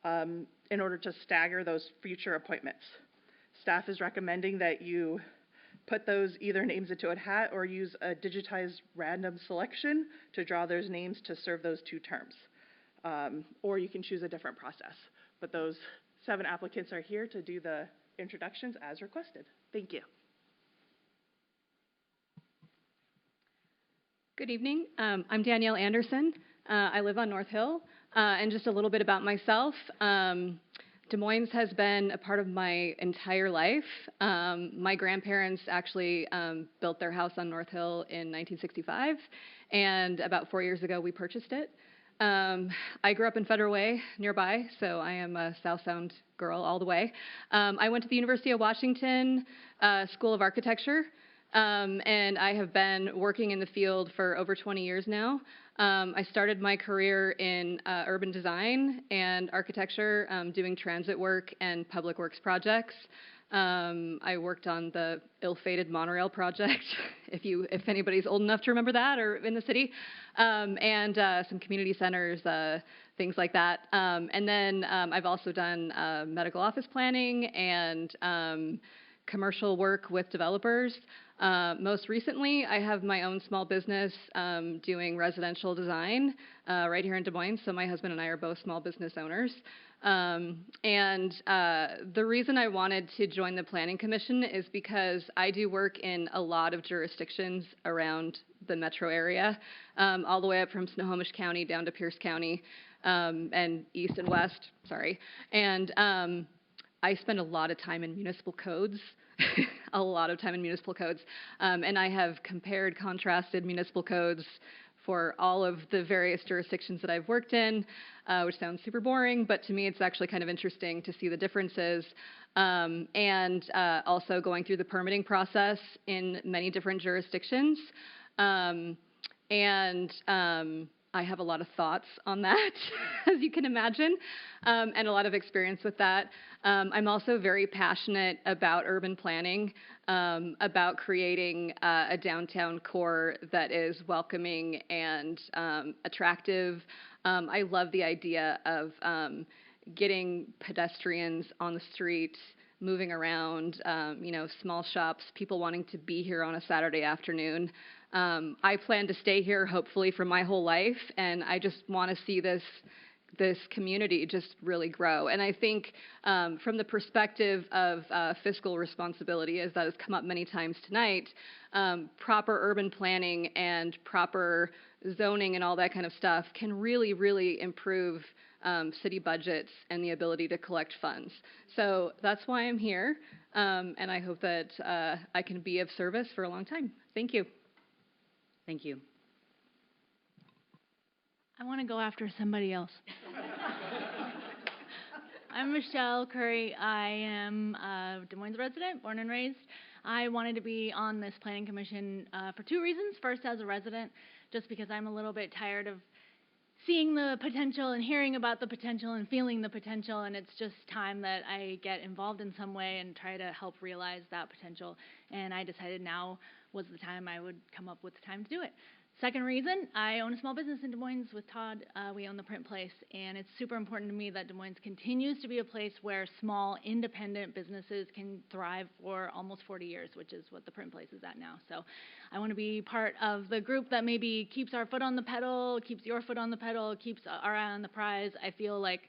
in order to stagger those future appointments. Staff is recommending that you put those either names into a hat or use a digitized random selection to draw those names to serve those 2 terms. Or you can choose a different process. But those 7 applicants are here to do the introductions as requested. Thank you. Good evening. I'm Danielle Anderson. I live on North Hill. And just a little bit about myself. Des Moines has been a part of my entire life. My grandparents actually built their house on North Hill in 1965, and about 4 years ago we purchased it. I grew up in Federal Way nearby, so I am a South Sound girl all the way. I went to the University of Washington School of Architecture, and I have been working in the field for over 20 years now. I started my career in urban design and architecture, doing transit work and public works projects. I worked on the ill-fated monorail project, if anybody's old enough to remember that, or in the city, and some community centers, things like that. And then I've also done medical office planning and commercial work with developers. Most recently, I have my own small business doing residential design right here in Des Moines. So my husband and I are both small business owners. The reason I wanted to join the Planning Commission is because I do work in a lot of jurisdictions around the metro area, all the way up from Snohomish County down to Pierce County, and east and west, sorry. And I spend a lot of time in municipal codes, a lot of time in municipal codes. And I have compared, contrasted municipal codes for all of the various jurisdictions that I've worked in, which sounds super boring, but to me it's actually kind of interesting to see the differences. And also going through the permitting process in many different jurisdictions. I have a lot of thoughts on that, as you can imagine, and a lot of experience with that. I'm also very passionate about urban planning, about creating a downtown core that is welcoming and attractive. I love the idea of getting pedestrians on the street, moving around, small shops, people wanting to be here on a Saturday afternoon. I plan to stay here hopefully for my whole life, and I just want to see this community just really grow. And I think from the perspective of fiscal responsibility, as that has come up many times tonight, proper urban planning and proper zoning and all that kind of stuff can really, really improve city budgets and the ability to collect funds. So that's why I'm here, and I hope that I can be of service for a long time. Thank you. Thank you. I want to go after somebody else. I'm Michelle Curry. I am a Des Moines resident, born and raised. I wanted to be on this planning commission for two reasons. First, as a resident, just because I'm a little bit tired of seeing the potential and hearing about the potential and feeling the potential, and it's just time that I get involved in some way and try to help realize that potential. And I decided now was the time I would come up with the time to do it. Second reason, I own a small business in Des Moines with Todd. We own the Print Place, and it's super important to me that Des Moines continues to be a place where small, independent businesses can thrive for almost 40 years, which is what the Print Place is at now. So I want to be part of the group that maybe keeps our foot on the pedal, keeps your foot on the pedal, keeps our eye on the prize. I feel like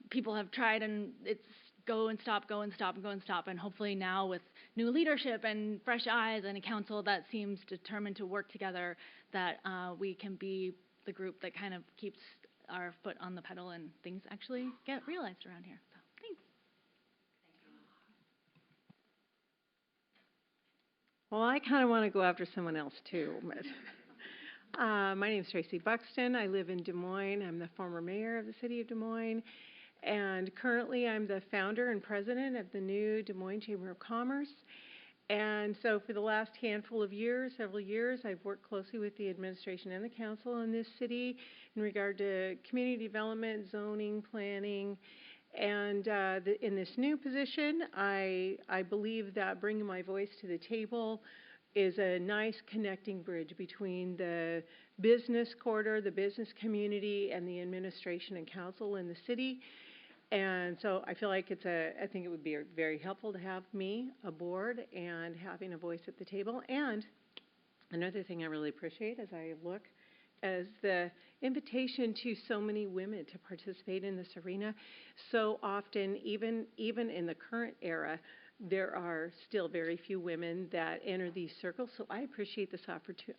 people have tried, and it's go and stop, go and stop, and go and stop. And hopefully now with new leadership and fresh eyes and a council that seems determined to work together, that we can be the group that kind of keeps our foot on the pedal and things actually get realized around here. So thanks. Well, I kind of want to go after someone else too. My name is Tracy Buxton. I live in Des Moines. I'm the former mayor of the city of Des Moines. And currently I'm the founder and president of the new Des Moines Chamber of Commerce. And so for the last handful of years, several years, I've worked closely with the administration and the council in this city in regard to community development, zoning, planning. And in this new position, I believe that bringing my voice to the table is a nice connecting bridge between the business corridor, the business community, and the administration and council in the city. And so I feel like I think it would be very helpful to have me aboard and having a voice at the table. And another thing I really appreciate as I look is the invitation to so many women to participate in this arena. So often, even in the current era, there are still very few women that enter these circles. So I appreciate this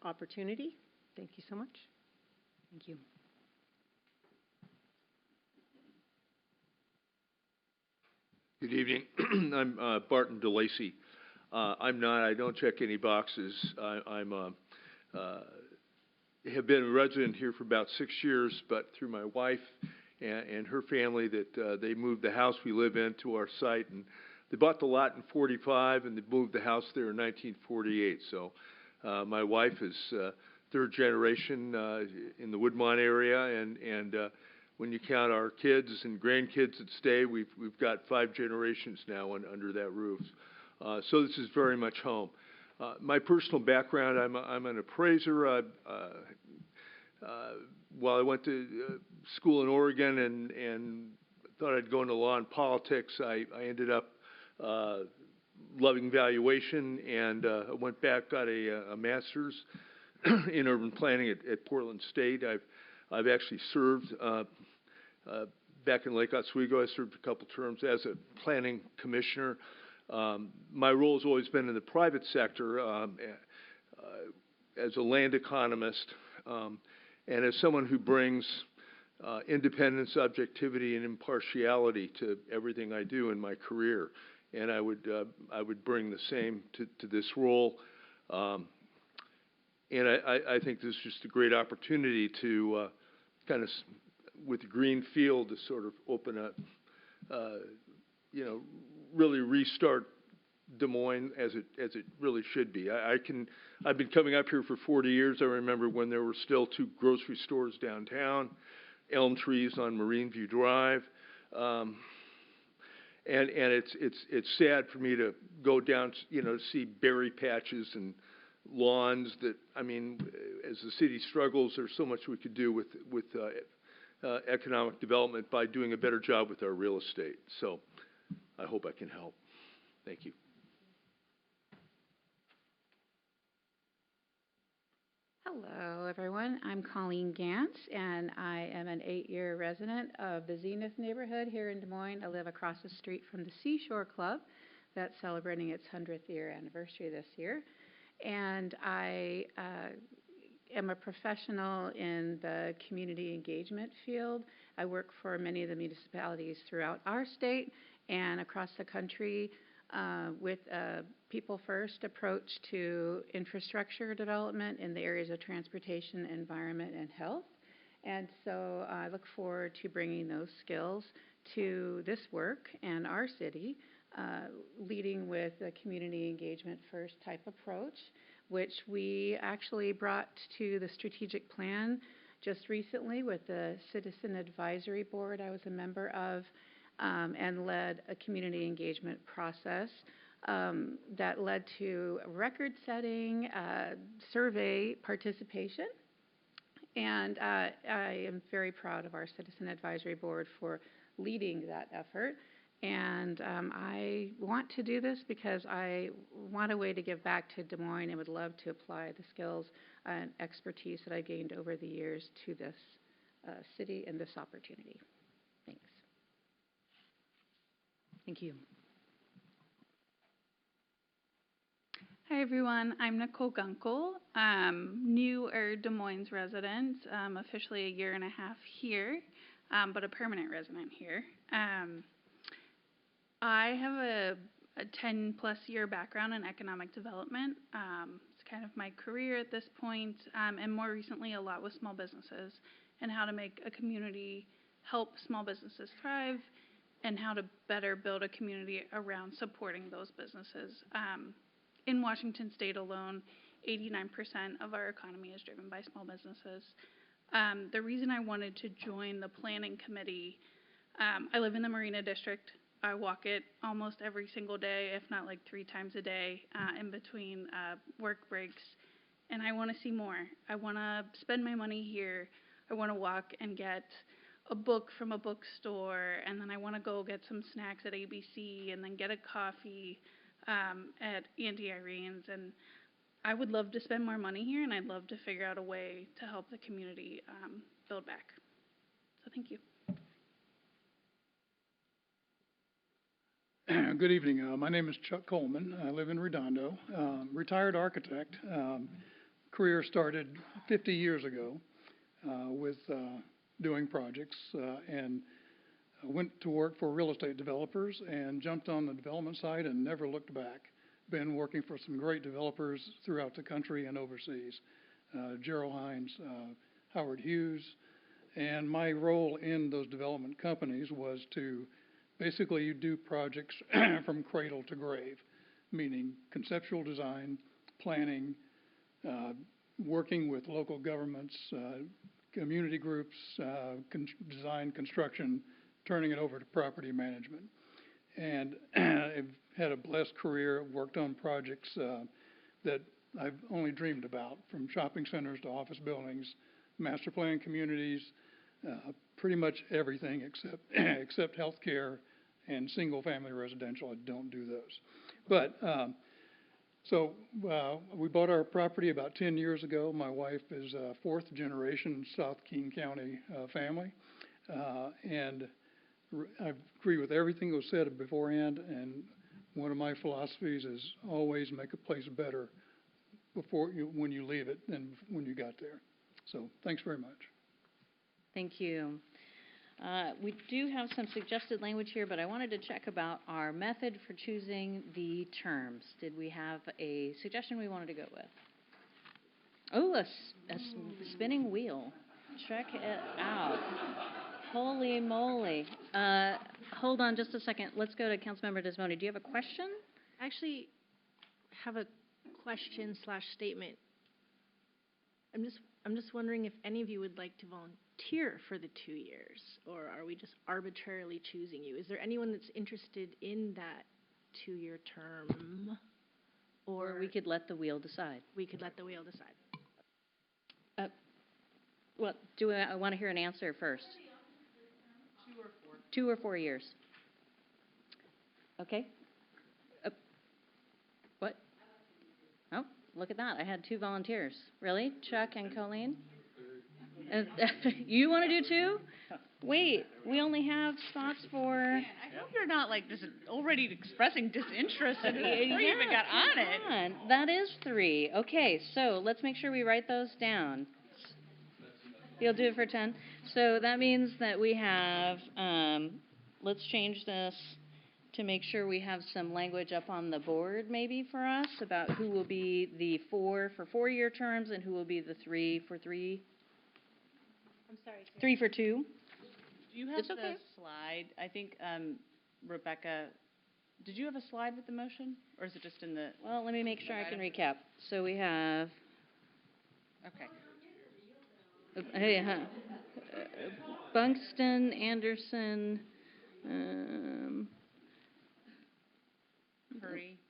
opportunity. Thank you so much. Thank you. Good evening. I'm Barton DeLacy. I don't check any boxes. Have been a resident here for about 6 years, but through my wife and her family that they moved the house we live in to our site, and they bought the lot in 45 and they moved the house there in 1948. So my wife is third generation in the Woodmont area, and when you count our kids and grandkids that stay, we've got 5 generations now under that roof. So this is very much home. My personal background, I'm an appraiser. While I went to school in Oregon and thought I'd go into law and politics, I ended up loving valuation, and I went back, got a master's in urban planning at Portland State. I've actually served back in Lake Oswego. I served a couple terms as a planning commissioner. My role has always been in the private sector as a land economist, and as someone who brings independence, objectivity, and impartiality to everything I do in my career. And I would bring the same to this role. And I think this is just a great opportunity to kind of, with the green field, to sort of open up, really restart Des Moines as it really should be. I've been coming up here for 40 years. I remember when there were still 2 grocery stores downtown, elm trees on Marine View Drive, and it's sad for me to go down, to see berry patches and lawns that, I mean, as the city struggles, there's so much we could do with economic development by doing a better job with our real estate. So I hope I can help. Thank you. Hello, everyone. I'm Colleen Gantz, and I am an 8-year resident of the Zenith neighborhood here in Des Moines. I live across the street from the Seashore Club that's celebrating its 100th year anniversary this year. And I am a professional in the community engagement field. I work for many of the municipalities throughout our state and across the country with a people-first approach to infrastructure development in the areas of transportation, environment, and health. And so I look forward to bringing those skills to this work and our city, leading with a community engagement first type approach, which we actually brought to the strategic plan just recently with the Citizen Advisory Board I was a member of, and led a community engagement process that led to record-setting survey participation. And I am very proud of our Citizen Advisory Board for leading that effort. And I want to do this because I want a way to give back to Des Moines and would love to apply the skills and expertise that I gained over the years to this city and this opportunity. Thanks. Thank you. Hi everyone, I'm Nicole Gunkel, newer Des Moines resident, officially 1.5 years here, but a permanent resident here. I have a 10-plus year background in economic development. It's kind of my career at this point, and more recently a lot with small businesses and how to make a community help small businesses thrive and how to better build a community around supporting those businesses. In Washington State alone, 89% of our economy is driven by small businesses. The reason I wanted to join the planning committee, I live in the Marina District. I walk it almost every single day, if not like 3 times a day, in between work breaks. And I want to see more. I want to spend my money here. I want to walk and get a book from a bookstore, and then I want to go get some snacks at ABC, and then get a coffee at Auntie Irene's. And I would love to spend more money here, and I'd love to figure out a way to help the community build back. So thank you. Good evening. My name is Chuck Coleman. I live in Redondo. Retired architect. Career started 50 years ago with doing projects, and went to work for real estate developers and jumped on the development side and never looked back. Been working for some great developers throughout the country and overseas. Gerald Hines, Howard Hughes, and my role in those development companies was to basically do projects from cradle to grave, meaning conceptual design, planning, working with local governments, community groups, design, construction, turning it over to property management. And I've had a blessed career, worked on projects that I've only dreamed about, from shopping centers to office buildings, master plan communities, pretty much everything except healthcare and single family residential. I don't do those. But, we bought our property about 10 years ago. My wife is a fourth generation South King County family. And I agree with everything that was said beforehand. And one of my philosophies is always make a place better when you leave it than when you got there. So thanks very much. Thank you. We do have some suggested language here, but I wanted to check about our method for choosing the terms. Did we have a suggestion we wanted to go with? Oh, a spinning wheel. Check it out. Holy moly. Hold on just a second. Let's go to Councilmember Desmoni. Do you have a question? I actually have a question / statement. I'm just wondering if any of you would like to volunteer for the 2 years, or are we just arbitrarily choosing you? Is there anyone that's interested in that 2-year term? Or we could let the wheel decide. We could let the wheel decide. Well, I want to hear an answer first. 2 or 4. 2 or 4 years. Okay. What? Oh, look at that. I had 2 volunteers. Really? Chuck and Colleen? You want to do 2? Wait, we only have spots for... I hope you're not just already expressing disinterest before you even got on it. That is 3. Okay, so let's make sure we write those down. You'll do it for 10? So that means that we have, let's change this to make sure we have some language up on the board maybe for us about who will be the 4 for 4-year terms and who will be the 3 for 3. I'm sorry. 3 for 2. Do you have the slide? I think, Rebecca, did you have a slide with the motion? Or is it just in the... Well, let me make sure I can recap. So we have... Okay. Buxton, Anderson,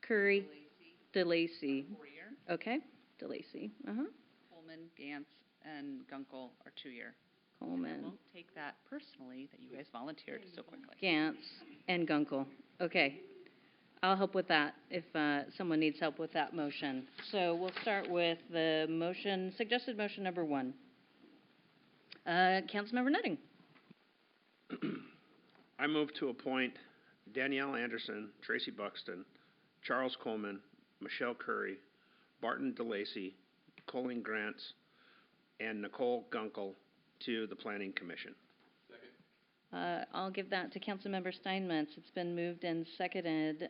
Curry, DeLacy. Okay, DeLacy. Coleman, Gantz, and Gunkel are 2-year. Coleman. I won't take that personally that you guys volunteered so quickly. Gantz and Gunkel. Okay. I'll help with that if someone needs help with that motion. So we'll start with the motion, suggested motion number 1. Councilmember Nutting. I move to appoint Danielle Anderson, Tracy Buxton, Charles Coleman, Michelle Curry, Barton DeLacy, Colleen Grants, and Nicole Gunkel to the Planning Commission. I'll give that to Councilmember Steinmetz. It's been moved and seconded.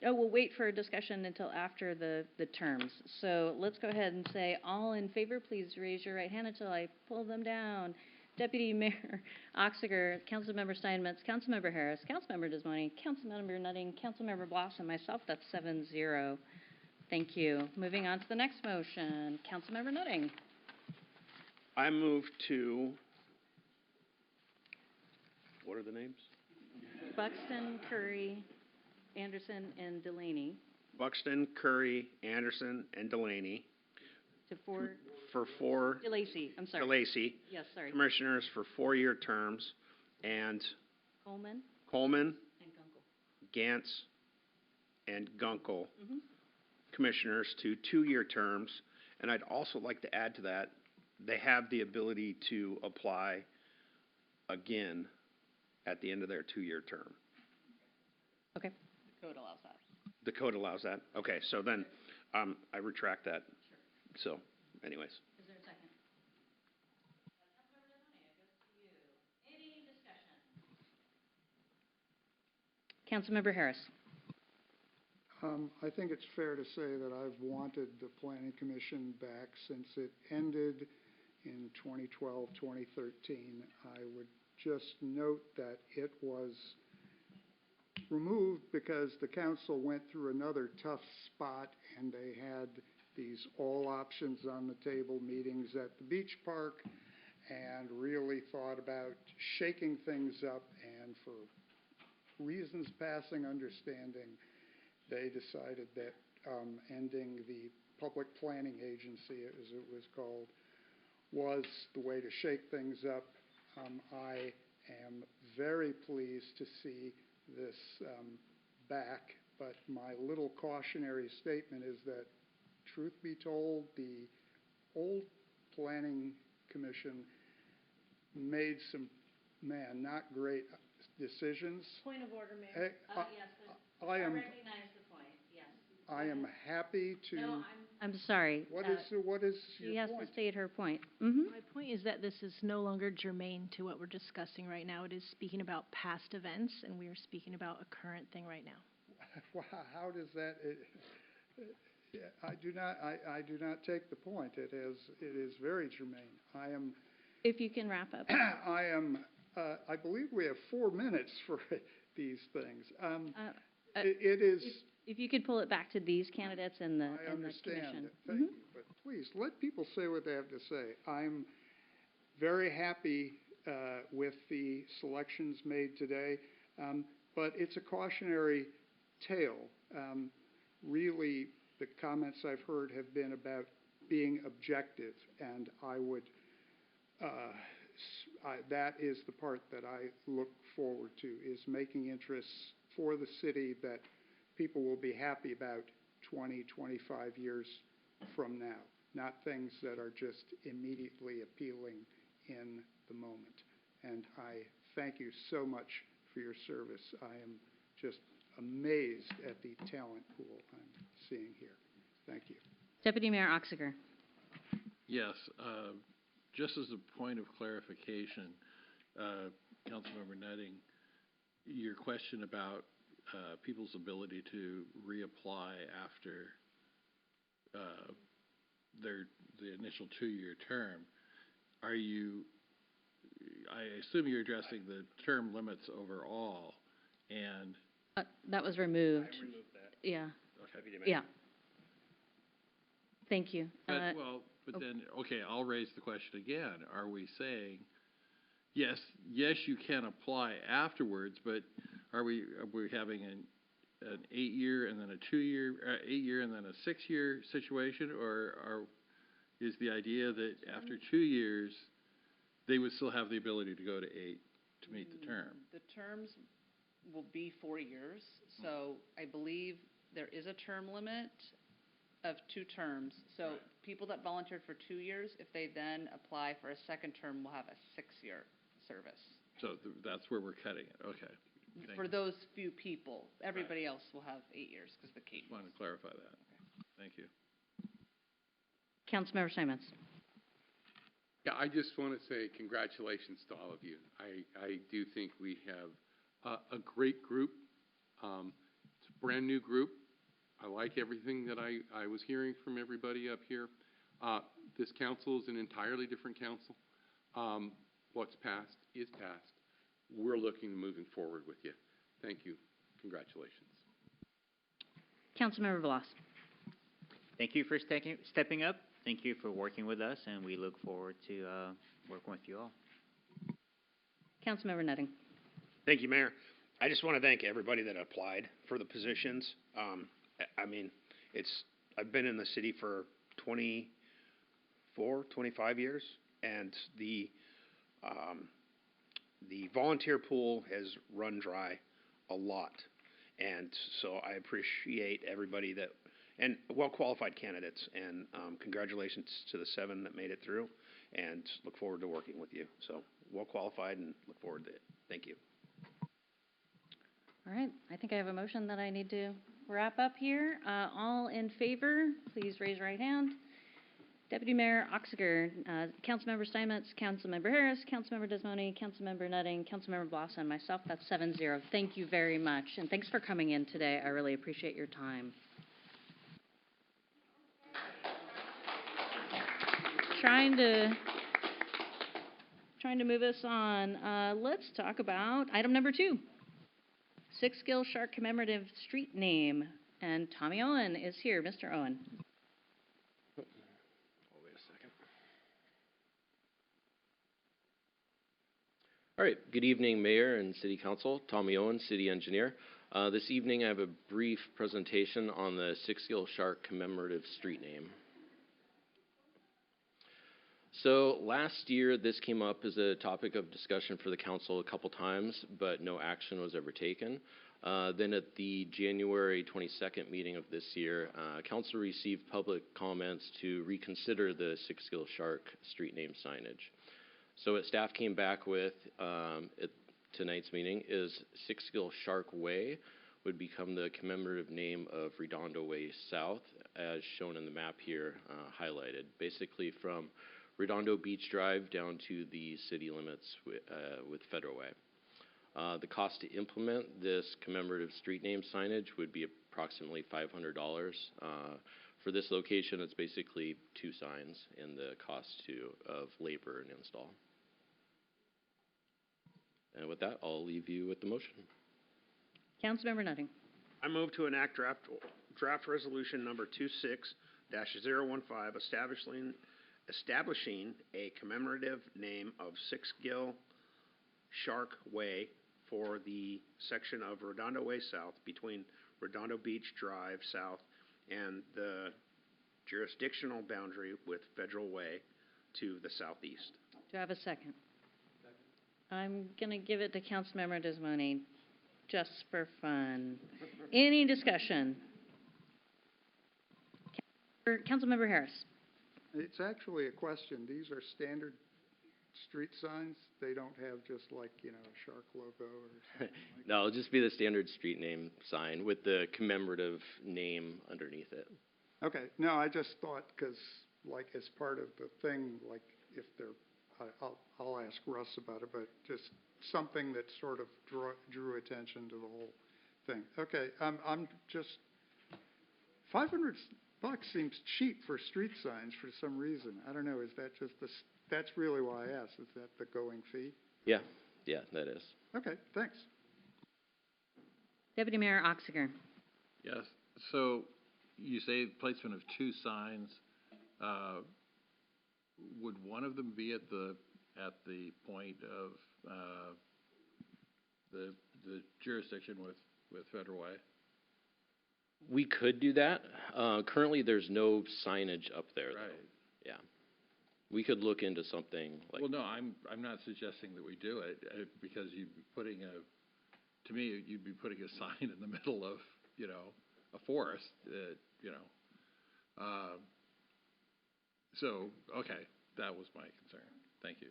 We'll wait for a discussion until after the terms. So let's go ahead and say, all in favor, please raise your right hand until I pull them down. Deputy Mayor Oxiger, Councilmember Steinmetz, Councilmember Harris, Councilmember Desmoni, Councilmember Nutting, Councilmember Bloss, and myself. That's 7-0. Thank you. Moving on to the next motion. Councilmember Nutting. I move to, what are the names? Buxton, Curry, Anderson, and Delaney. Buxton, Curry, Anderson, and Delaney. For 4. DeLacy, I'm sorry. DeLacy. Yes, sorry. Commissioners for 4-year terms, and Coleman. And Gantz and Gunkel. Commissioners to 2-year terms. And I'd also like to add to that, they have the ability to apply again at the end of their 2-year term. Okay. The code allows that. The code allows that? Okay, so then I retract that. So, anyways. Is there a second? Any discussion? Councilmember Harris. I think it's fair to say that I've wanted the Planning Commission back since it ended in 2012, 2013. I would just note that it was removed because the council went through another tough spot and they had these all options on the table meetings at the beach park and really thought about shaking things up, and for reasons passing understanding, they decided that ending the Public Planning Agency, as it was called, was the way to shake things up. I am very pleased to see this back, but my little cautionary statement is that, truth be told, the old Planning Commission made some, not great decisions. Point of order, Hey, Mayor. Yes, I am, recognize the point, yes. I am happy to. No, I'm sorry. What is your point? She has to state her point. My point is that this is no longer germane to what we're discussing right now. It is speaking about past events, and we are speaking about a current thing right now. How does that? I do not take the point. It is very germane. I am. If you can wrap up. I am. I believe we have 4 minutes for these things. It is. If you could pull it back to these candidates and the I and the understand. commission. Thank you, but please let people say what they have to say. I'm very happy with the selections made today, but it's a cautionary tale. Really, the comments I've heard have been about being objective, and I would. That is the part that I look forward to, is making interests for the city that people will be happy about 20, 25 years from now, not things that are just immediately appealing in the moment. And I thank you so much for your service. I am just amazed at the talent pool I'm seeing here. Thank you. Deputy Mayor Oxiger. Yes, just as a point of clarification, Councilmember Nutting, your question about people's ability to reapply after the initial 2-year term, I assume you're addressing the term limits overall, and That was removed. I removed that. Yeah. Deputy Mayor. Yeah. Thank you. But then, okay, I'll raise the question again. Are we saying, yes, you can apply afterwards, but are we having an 8-year and then a 2-year, 8-year and then a 6-year situation, or is the idea that after 2 years they would still have the ability to go to 8 to meet the term? The terms will be 4 years, so I believe there is a term limit of 2 terms. So people that volunteered for 2 years, if they then apply for a second term, will have a 6-year service. So that's where we're cutting it. Okay. Thank For you. those few people, everybody else will have 8 years because the Cape. Want to clarify that. Thank you. Councilmember Simons. Yeah, I just want to say congratulations to all of you. I do think we have a great group. It's a brand new group. I like everything that I was hearing from everybody up here. This council is an entirely different council. What's passed is passed. We're looking to moving forward with you. Thank you. Congratulations. Councilmember Blas. Thank you for stepping up. Thank you for working with us, and we look forward to working with you all. Councilmember Nutting. Thank you, Mayor. I just want to thank everybody that applied for the positions. I mean, I've been in the city for 25 years, and the volunteer pool has run dry a lot. And so I appreciate everybody and well-qualified candidates, and congratulations to the 7 that made it through, and look forward to working with you. So well-qualified, and look forward to it. Thank you. All right. I think I have a motion that I need to wrap up here. All in favor, please raise your right hand. Deputy Mayor Oxiger, Councilmember Steinmetz, Councilmember Harris, Councilmember Desmoni, Councilmember Nutting, Councilmember Bloss, and myself. That's 7-0. Thank you very much, and thanks for coming in today. I really appreciate your time. Trying to move us on. Let's talk about item number 2. Six-Gill Shark Commemorative Street Name. And Tommy Owen is here. Mr. Owen. Oh, wait a second. All right. Good evening, Mayor and City Council. Tommy Owen, City Engineer. This evening I have a brief presentation on the Six-Gill Shark Commemorative Street Name. So last year, this came up as a topic of discussion for the council a couple times, but no action was ever taken. Then at the January 22nd meeting of this year, council received public comments to reconsider the Six Gill Shark street name signage. So what staff came back with at tonight's meeting is Six Gill Shark Way would become the commemorative name of Redondo Way South, as shown in the map here highlighted, basically from Redondo Beach Drive down to the city limits with Federal Way. The cost to implement this commemorative street name signage would be approximately $500. For this location, it's basically 2 signs and the cost of labor and install. And with that, I'll leave you with the motion. Councilmember Nutting. I move to enact draft resolution number 26-015, establishing a commemorative name of Six Gill Shark Way for the section of Redondo Way South between Redondo Beach Drive South and the jurisdictional boundary with Federal Way to the southeast. Do I have a second? I'm going to give it to Councilmember Desmoni just for fun. Any discussion? Councilmember Harris. It's actually a question. These are standard street signs. They don't have just like, a shark logo or something like No, it'll just be the standard street name sign with the commemorative name underneath it. Okay. No, I just thought because, like, as part of the thing, like, if they're, I'll ask Russ about it, but just something that sort of drew attention to the whole thing. Okay. I'm just, $500 seems cheap for street signs for some reason. I don't know. Is that just that's really why I asked. Is that the going fee? Yeah, that is. Okay, thanks. Deputy Mayor Oxiger. Yes. So you say placement of 2 signs. Would one of them be at the point of the jurisdiction with Federal Way? We could do that. Currently, there's no signage up there, Right. though. Yeah. We could look into something like... Well, no, I'm not suggesting that we do it because you'd be putting to me, you'd be putting a sign in the middle of, a forest, So, okay, that was my concern. Thank you.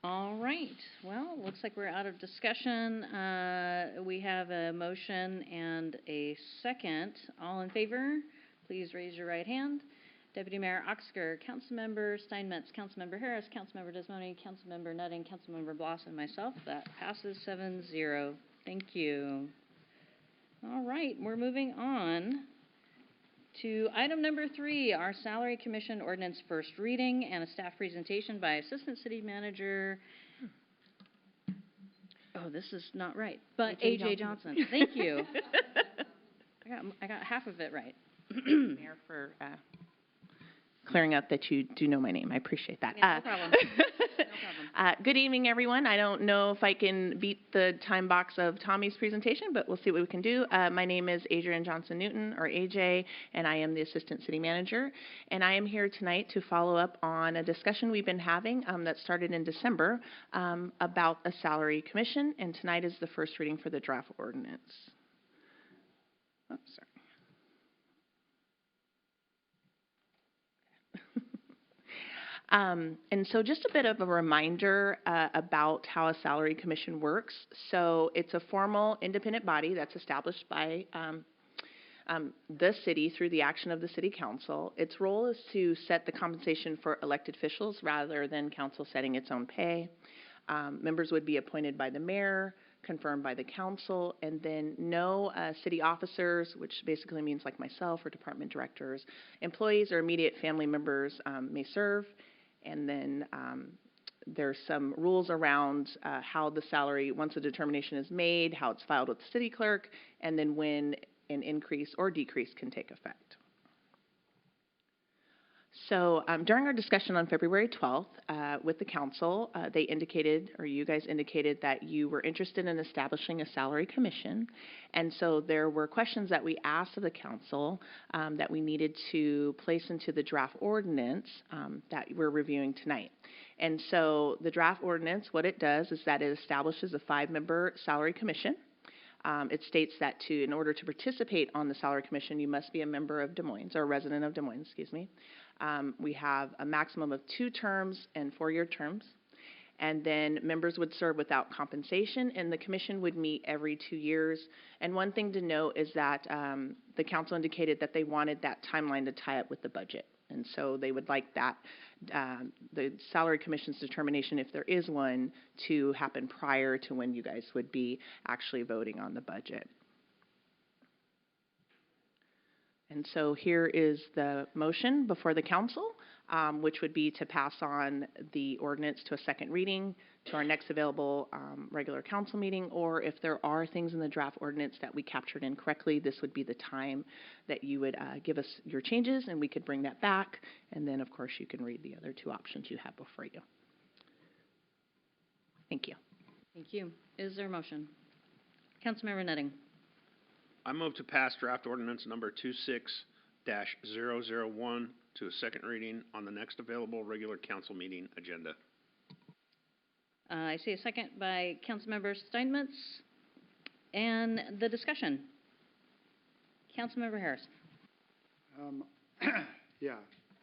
All right. Well, looks like we're out of discussion. We have a motion and a second. All in favor, please raise your right hand. Deputy Mayor Oxiger, Councilmember Steinmetz, Councilmember Harris, Councilmember Desmoni, Councilmember Nutting, Councilmember Bloss, and myself. That passes 7-0. Thank you. All right, we're moving on to item number 3, our Salary Commission Ordinance first reading and a staff presentation by Assistant City Manager. Oh, this is not right, but A.J. Johnson. Thank you. I got half of it right. Mayor, for clearing up that you do know my name. I appreciate that. Yeah, no problem. Good evening, everyone. I don't know if I can beat the time box of Tommy's presentation, but we'll see what we can do. My name is Adrienne Johnson-Newton, or AJ, and I am the Assistant City Manager. And I am here tonight to follow up on a discussion we've been having that started in December about a salary commission, and tonight is the first reading for the draft ordinance. Oops, sorry. And so just a bit of a reminder about how a salary commission works. So it's a formal independent body that's established by the city through the action of the city council. Its role is to set the compensation for elected officials rather than council setting its own pay. Members would be appointed by the mayor, confirmed by the council, and then no city officers, which basically means like myself or department directors, employees or immediate family members may serve. And then there's some rules around how the salary, once a determination is made, how it's filed with the city clerk, and then when an increase or decrease can take effect. So during our discussion on February 12th with the council, they indicated, or you guys indicated, that you were interested in establishing a salary commission. And so there were questions that we asked of the council that we needed to place into the draft ordinance that we're reviewing tonight. And so the draft ordinance, what it does is that it establishes a 5-member salary commission. It states that in order to participate on the salary commission, you must be a member of Des Moines, or a resident of Des Moines, excuse me. We have a maximum of 2 terms and 4-year terms. And then members would serve without compensation, and the commission would meet every 2 years. And one thing to note is that the council indicated that they wanted that timeline to tie up with the budget. And so they would like that, the salary commission's determination, if there is one, to happen prior to when you guys would be actually voting on the budget. And so here is the motion before the council, which would be to pass on the ordinance to a second reading to our next available regular council meeting, or if there are things in the draft ordinance that we captured incorrectly, this would be the time that you would give us your changes and we could bring that back. And then, of course, you can read the other 2 options you have before you. Thank you. Thank you. Is there a motion? Councilmember Nutting. I move to pass draft ordinance number 26-001 to a second reading on the next available regular council meeting agenda. I see a second by Councilmember Steinmetz. And the discussion. Councilmember Harris. Yeah,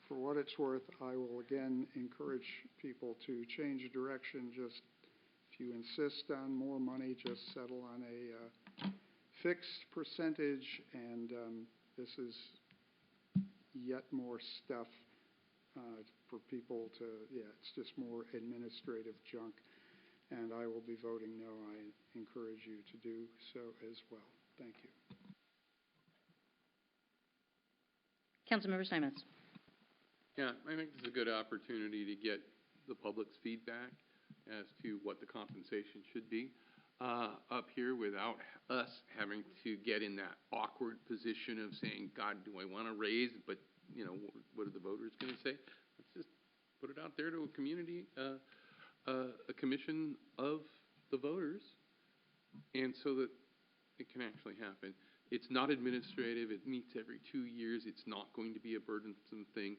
for what it's worth, I will again encourage people to change direction. Just if you insist on more money, just settle on a fixed percentage, and this is yet more stuff for people to, it's just more administrative junk, and I will be voting no. I encourage you to do so as well. Thank you. Councilmember Steinmetz. Yeah, I think this is a good opportunity to get the public's feedback as to what the compensation should be up here without us having to get in that awkward position of saying, God, do I want to raise? But, you know, what are the voters going to say? Let's just put it out there to a community, a commission of the voters, and so that it can actually happen. It's not administrative. It meets every 2 years. It's not going to be a burdensome thing,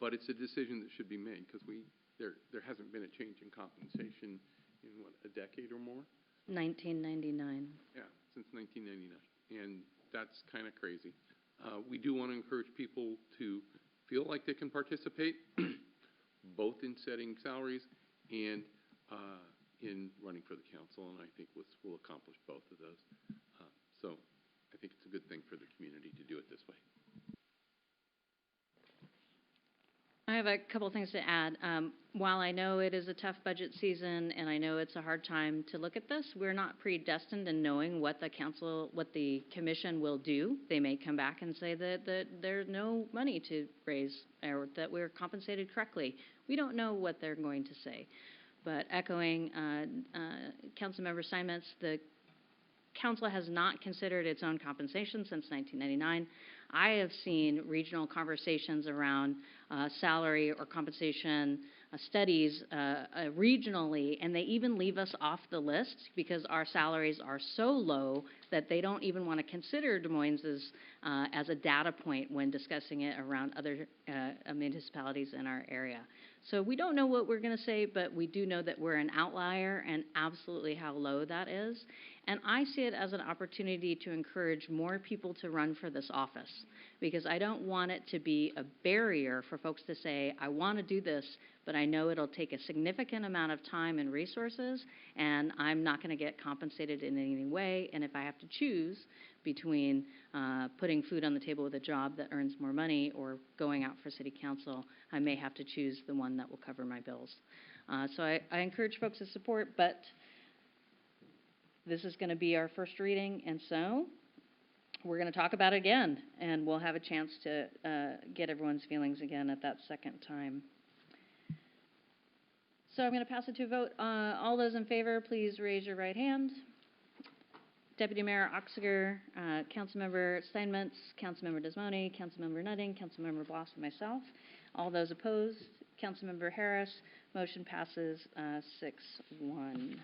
but it's a decision that should be made because there hasn't been a change in compensation in, what, a decade or more? 1999. Yeah, since 1999, and that's kind of crazy. We do want to encourage people to feel like they can participate, both in setting salaries and in running for the council, and I think we'll accomplish both of those. So I think it's a good thing for the community to do it this way. I have a couple of things to add. While I know it is a tough budget season and I know it's a hard time to look at this, we're not predestined in knowing what the commission will do. They may come back and say that there's no money to raise or that we're compensated correctly. We don't know what they're going to say. But echoing Councilmember Steinmetz, the council has not considered its own compensation since 1999. I have seen regional conversations around salary or compensation studies regionally, and they even leave us off the list because our salaries are so low that they don't even want to consider Des Moines as a data point when discussing it around other municipalities in our area. So we don't know what we're going to say, but we do know that we're an outlier and absolutely how low that is. And I see it as an opportunity to encourage more people to run for this office because I don't want it to be a barrier for folks to say, I want to do this, but I know it'll take a significant amount of time and resources, and I'm not going to get compensated in any way. And if I have to choose between putting food on the table with a job that earns more money or going out for city council, I may have to choose the one that will cover my bills. So I encourage folks to support, but this is going to be our first reading, and so we're going to talk about it again, and we'll have a chance to get everyone's feelings again at that second time. So I'm going to pass it to a vote. All those in favor, please raise your right hand. Deputy Mayor Oxiger, Councilmember Steinmetz, Councilmember Desmonte, Councilmember Nutting, Councilmember Bloss, and myself. All those opposed, Councilmember Harris. Motion passes 6-1.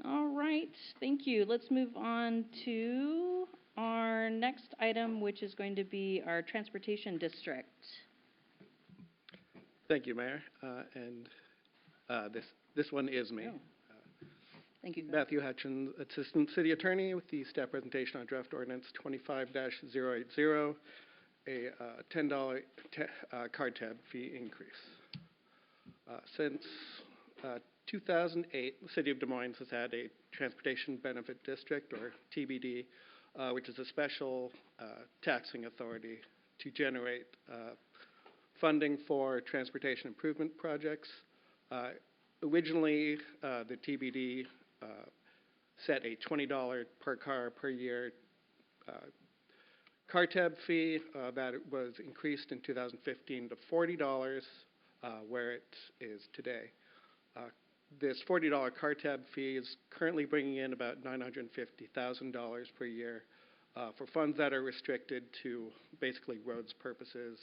All right, thank you. Let's move on to our next item, which is going to be our Transportation District. Thank you, Mayor. This one is me. Thank you. Matthew Hutchins, Assistant City Attorney, with the staff presentation on Draft Ordinance 25-080, a $10 car tab fee increase. Since 2008, the City of Des Moines has had a Transportation Benefit District, or TBD, which is a special taxing authority to generate funding for transportation improvement projects. Originally, the TBD set a $20 per car per year car tab fee that was increased in 2015 to $40, where it is today. This $40 car tab fee is currently bringing in about $950,000 per year for funds that are restricted to basically roads purposes,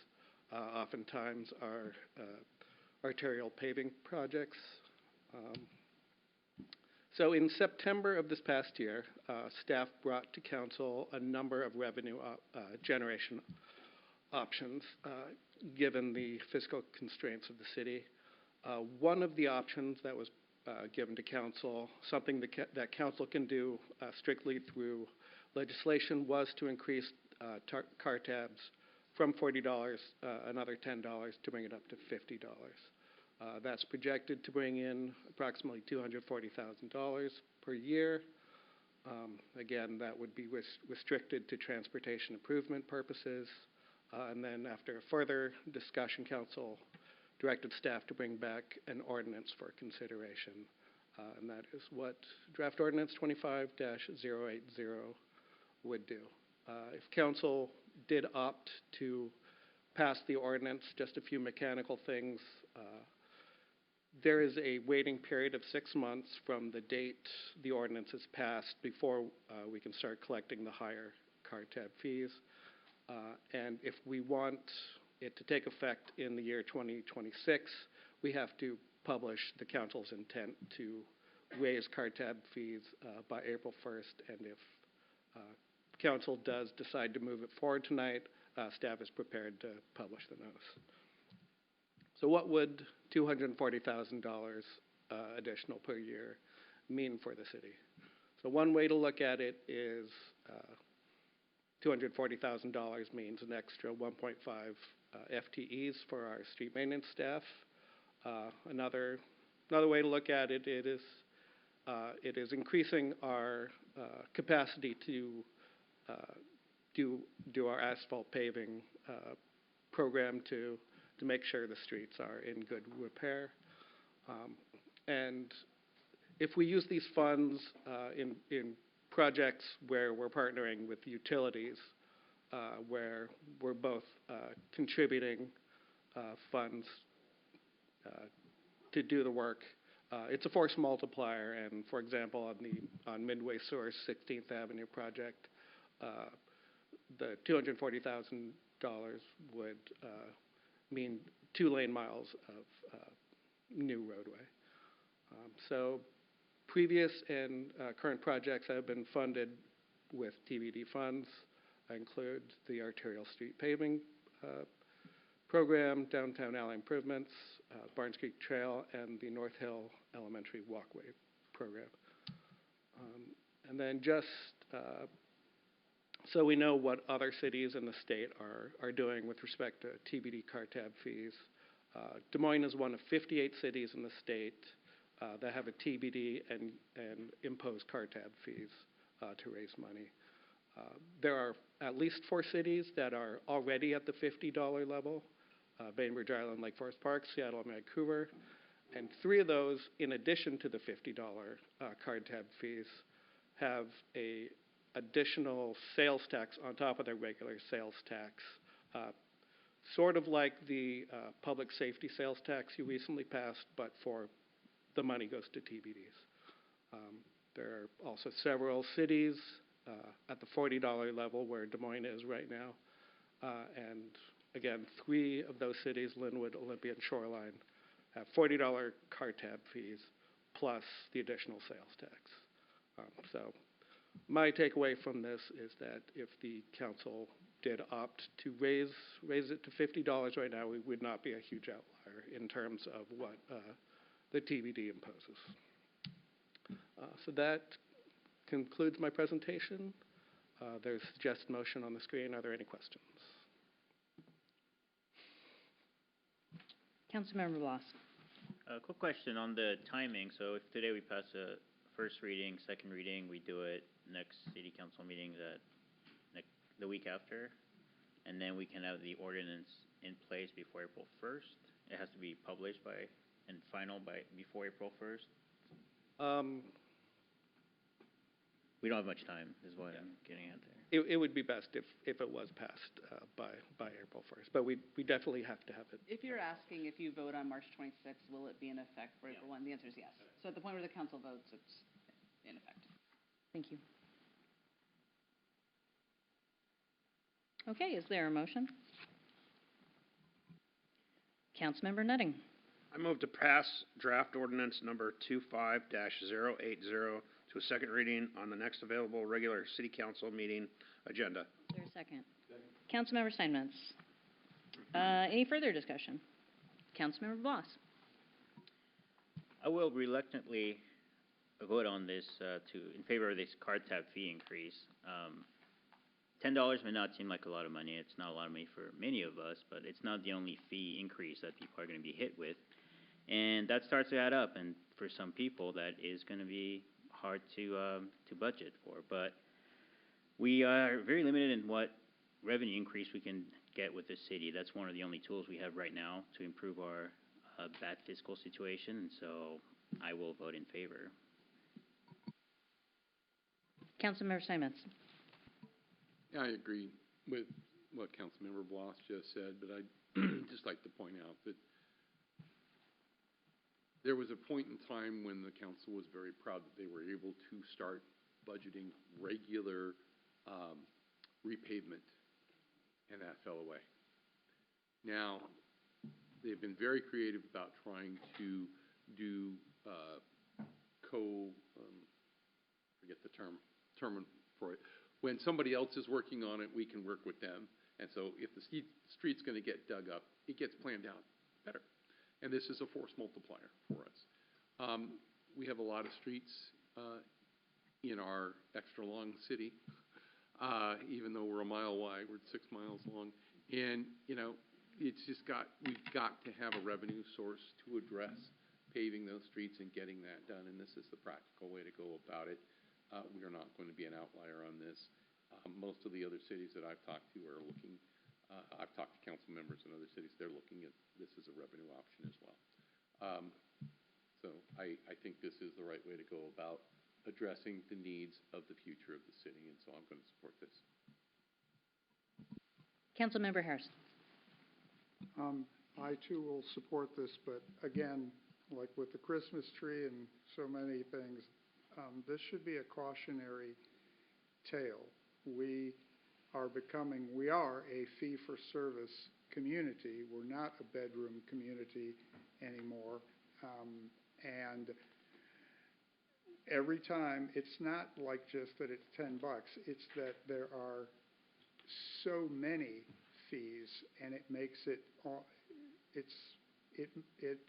oftentimes are arterial paving projects. So in September of this past year, staff brought to council a number of revenue generation options given the fiscal constraints of the city. One of the options that was given to council, something that council can do strictly through legislation, was to increase car tabs from $40, another $10, to bring it up to $50. That's projected to bring in approximately $240,000 per year. Again, that would be restricted to transportation improvement purposes. And then after a further discussion, council directed staff to bring back an ordinance for consideration. And that is what Draft Ordinance 25-080 would do. If council did opt to pass the ordinance, just a few mechanical things. There is a waiting period of 6 months from the date the ordinance is passed before we can start collecting the higher car tab fees. And if we want it to take effect in the year 2026, we have to publish the council's intent to raise car tab fees by April 1st. And if council does decide to move it forward tonight, staff is prepared to publish the notice. So what would $240,000 additional per year mean for the city? So one way to look at it is $240,000 means an extra 1.5 FTEs for our street maintenance staff. Another way to look at it, it is increasing our capacity to do our asphalt paving program to make sure the streets are in good repair. And if we use these funds in projects where we're partnering with utilities, where we're both contributing funds to do the work, it's a force multiplier. And for example, on Midway Source 16th Avenue project, the $240,000 would mean 2 lane miles of new roadway. So previous and current projects have been funded with TBD funds. Include the arterial street paving program, downtown alley improvements, Barnes Creek Trail, and the North Hill Elementary Walkway program. And then just so we know what other cities in the state are doing with respect to TBD car tab fees. Des Moines is one of 58 cities in the state that have a TBD and impose car tab fees to raise money. There are at least 4 cities that are already at the $50 level: Bainbridge Island, Lake Forest Park, Seattle, and Vancouver. And 3 of those, in addition to the $50 car tab fees, have a additional sales tax on top of their regular sales tax, sort of like the public safety sales tax you recently passed, but for the money goes to TBDs. There are also several cities at the $40 level where Des Moines is right now. And again, 3 of those cities, Linwood, Olympia, and Shoreline, have $40 car tab fees plus the additional sales tax. So my takeaway from this is that if the council did opt to raise it to $50 right now, we would not be a huge outlier in terms of what the TBD imposes. So that concludes my presentation. There's a suggested motion on the screen. Are there any questions? Councilmember Bloss. A quick question on the timing. So if today we pass a first reading, second reading, we do it next city council meeting the week after, and then we can have the ordinance in place before April 1st. It has to be published and final before April 1st. We don't have much time, is what I'm getting at there. It would be best if it was passed by April 1st, but we definitely have to have it. If you're asking if you vote on March 26th, will it be in effect for April 1? The answer is yes. So at the point where the council votes, it's in effect. Thank you. Okay, is there a motion? Councilmember Nutting. I move to pass draft ordinance number 25-080 to a second reading on the next available regular city council meeting agenda. Is there a second? Councilmember Steinmetz. Any further discussion? Councilmember Bloss. I will reluctantly vote on this in favor of this card tab fee increase. $10 may not seem like a lot of money. It's not a lot of money for many of us, but it's not the only fee increase that people are going to be hit with. And that starts to add up, and for some people, that is going to be hard to budget for. But we are very limited in what revenue increase we can get with this city. That's one of the only tools we have right now to improve our bad fiscal situation, and so I will vote in favor. Councilmember Steinmetz. Yeah, I agree with what Councilmember Bloss just said, but I'd just like to point out that there was a point in time when the council was very proud that they were able to start budgeting regular repavement, and that fell away. Now, they've been very creative about trying to do forget the term for it. When somebody else is working on it, we can work with them. And so if the street's going to get dug up, it gets planned out better. And this is a force multiplier for us. We have a lot of streets in our extra long city, even though we're a mile wide, we're 6 miles long. And, you know, it's just we've got to have a revenue source to address paving those streets and getting that done. And this is the practical way to go about it. We are not going to be an outlier on this. Most of the other cities that I've talked to are looking, I've talked to council members in other cities, they're looking at this as a revenue option as well. So I think this is the right way to go about addressing the needs of the future of the city, and so I'm going to support this. Councilmember Harris. I too will support this, but again, like with the Christmas tree and so many things, this should be a cautionary tale. We are a fee-for-service community. We're not a bedroom community anymore. And every time, it's not like just that it's $10. It's that there are so many fees, and it makes it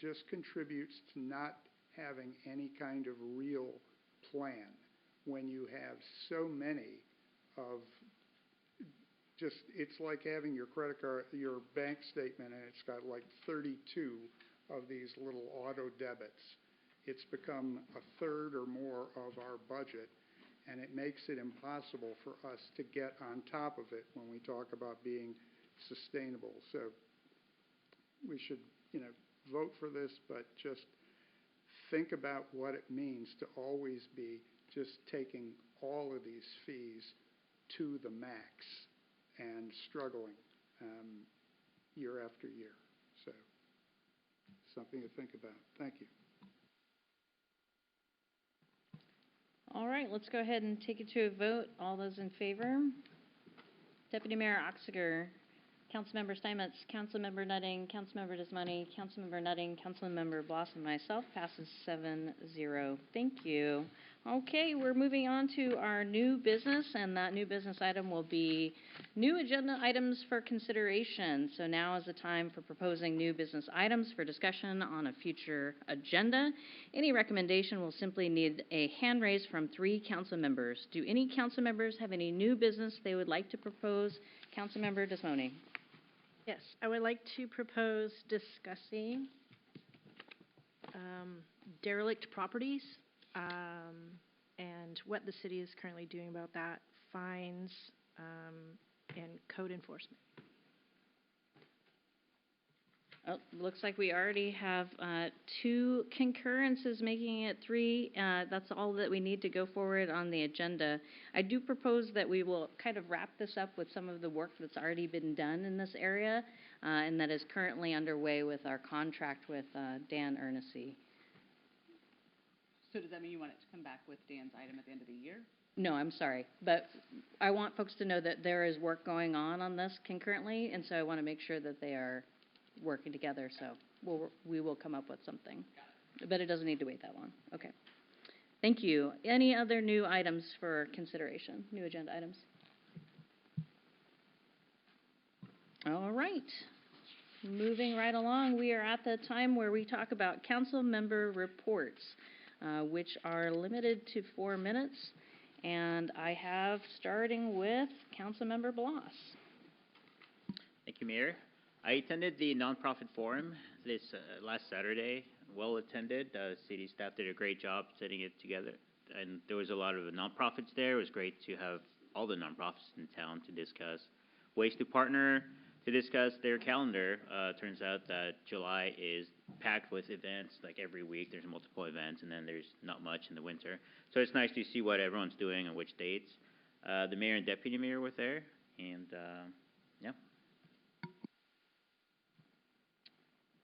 just contributes to not having any kind of real plan when you have so many of it's like having your credit card, your bank statement, and it's got like 32 of these little auto debits. It's become a third or more of our budget, and it makes it impossible for us to get on top of it when we talk about being sustainable. So we should, vote for this, but just think about what it means to always be just taking all of these fees to the max and struggling year after year. So something to think about. Thank you. All let's go ahead and take it to a vote. All those in favor? Deputy Mayor Oxiger, Councilmember Steinmetz, Councilmember Nutting, Councilmember Desmoney, Councilmember Nutting, Councilmember Bloss, and myself passes 7-0. Thank you. Okay, we're moving on to our new business, and that new business item will be new agenda items for consideration. So now is the time for proposing new business items for discussion on a future agenda. Any recommendation will simply need a hand raise from 3 council members. Do any council members have any new business they would like to propose? Councilmember Desmoney. Yes, I would like to propose discussing derelict properties and what the city is currently doing about that, fines, and code enforcement. Oh, looks like we already have 2 concurrences, making it 3. That's all that we need to go forward on the agenda. I do propose that we will kind of wrap this up with some of the work that's already been done in this area and that is currently underway with our contract with Dan Ernessy. So does that mean you want it to come back with Dan's item at the end of the year? No, I'm sorry, but I want folks to know that there is work going on this concurrently, and so I want to make sure that they are working together, so we will come up with something. But it doesn't need to wait that long. Okay. Thank you. Any other new items for consideration, new agenda items? All right. Moving right along, we are at the time where we talk about council member reports, which are limited to 4 minutes. And I have, starting with Councilmember Bloss. Thank you, Mayor. I attended the nonprofit forum this last Saturday. Well attended. City staff did a great job setting it together, and there was a lot of nonprofits there. It was great to have all the nonprofits in town to discuss ways to partner, to discuss their calendar. Turns out that July is packed with events. Like every week, there's multiple events, and then there's not much in the winter. So it's nice to see what everyone's doing and which dates. The mayor and deputy mayor were there, and yeah.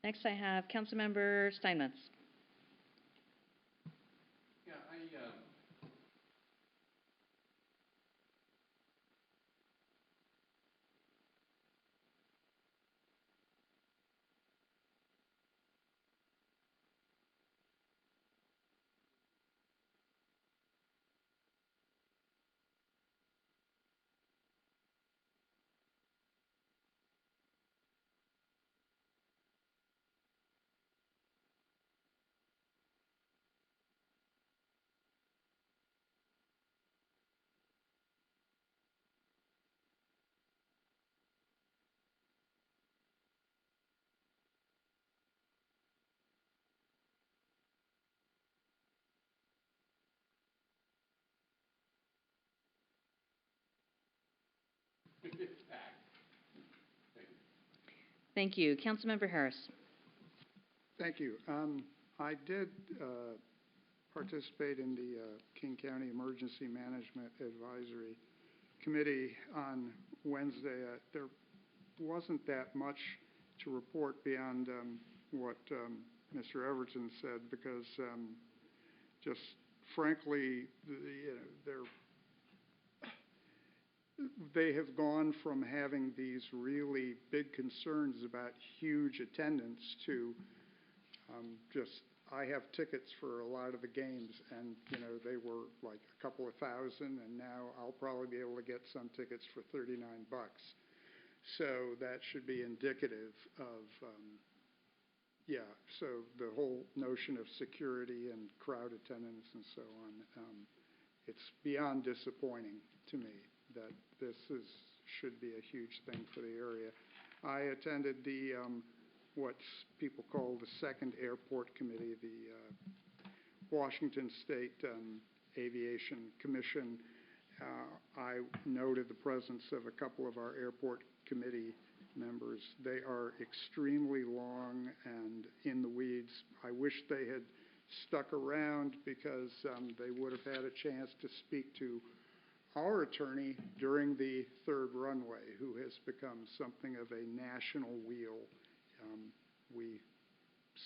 Next, I have Councilmember Steinmetz. Yeah, Thank you. Councilmember Harris. Thank you. I did participate in the King County Emergency Management Advisory Committee on Wednesday. There wasn't that much to report beyond what Mr. Everton said, because just frankly, they have gone from having these really big concerns about huge attendance to I have tickets for a lot of the games, and, they were like a couple of thousand, and now I'll probably be able to get some tickets for $39. So that should be indicative of, so the whole notion of security and crowd attendance and so on, it's beyond disappointing to me that this should be a huge thing for the area. I attended the what people call the Second Airport Committee, the Washington State Aviation Commission. I noted the presence of a couple of our airport committee members. They are extremely long and in the weeds. I wish they had stuck around, because they would have had a chance to speak to our attorney during the third runway, who has become something of a national wheel. We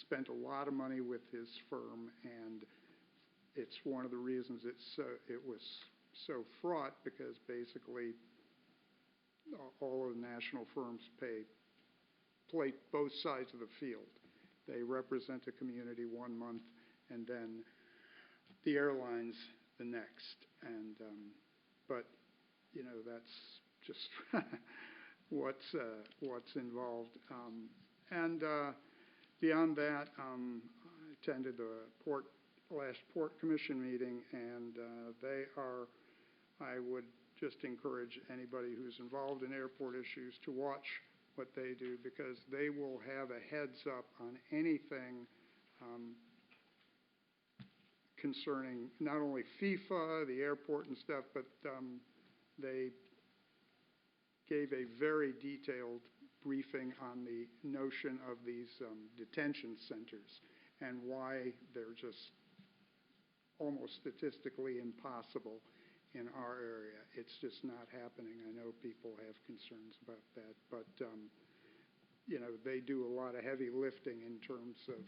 spent a lot of money with his firm, and it's one of the reasons it was so fraught, because basically all of the national firms play both sides of the field. They represent a community one month, and then the airlines the next. And but you know, that's just what's involved. And beyond that, I attended the last Port Commission meeting, and I would just encourage anybody who's involved in airport issues to watch what they do, because they will have a heads up on anything concerning not only FIFA, the airport and stuff, but they gave a very detailed briefing on the notion of these detention centers and why they're just almost statistically impossible in our area. It's just not happening. I know people have concerns about that, but you know, they do a lot of heavy lifting in terms of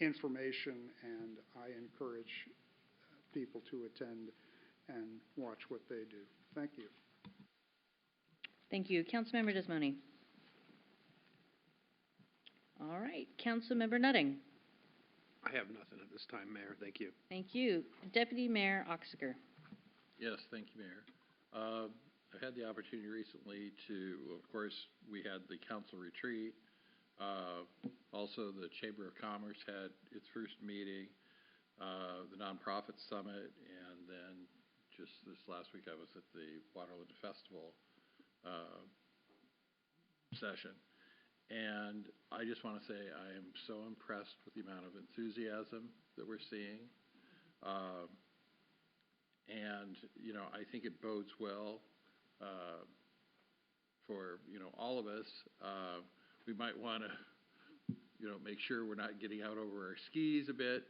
information, and I encourage people to attend and watch what they do. Thank you. Thank you. Councilmember Desmoni. All right. Councilmember Nutting. I have nothing at this time, Mayor. Thank you. Thank you. Deputy Mayor Oxiger. Yes, thank you, Mayor. I had the opportunity recently of course, we had the council retreat. Also, the Chamber of Commerce had its first meeting, the Nonprofit Summit, and then just this last week I was at the Waterland Festival session. And I just want to say I am so impressed with the amount of enthusiasm that we're seeing. And, you know, I think it bodes well for, you know, all of us. We might want to, you know, make sure we're not getting out over our skis a bit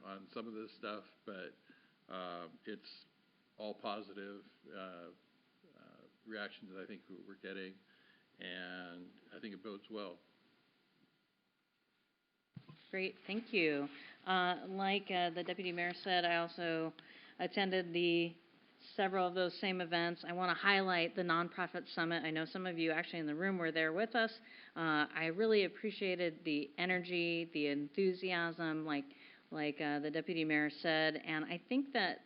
on some of this stuff, but it's all positive reactions that I think we're getting, and I think it bodes well. Great, thank you. Like the Deputy Mayor said, I also attended several of those same events. I want to highlight the Nonprofit Summit. I know some of you actually in the room were there with us. I really appreciated the energy, the enthusiasm, like the Deputy Mayor said, and I think that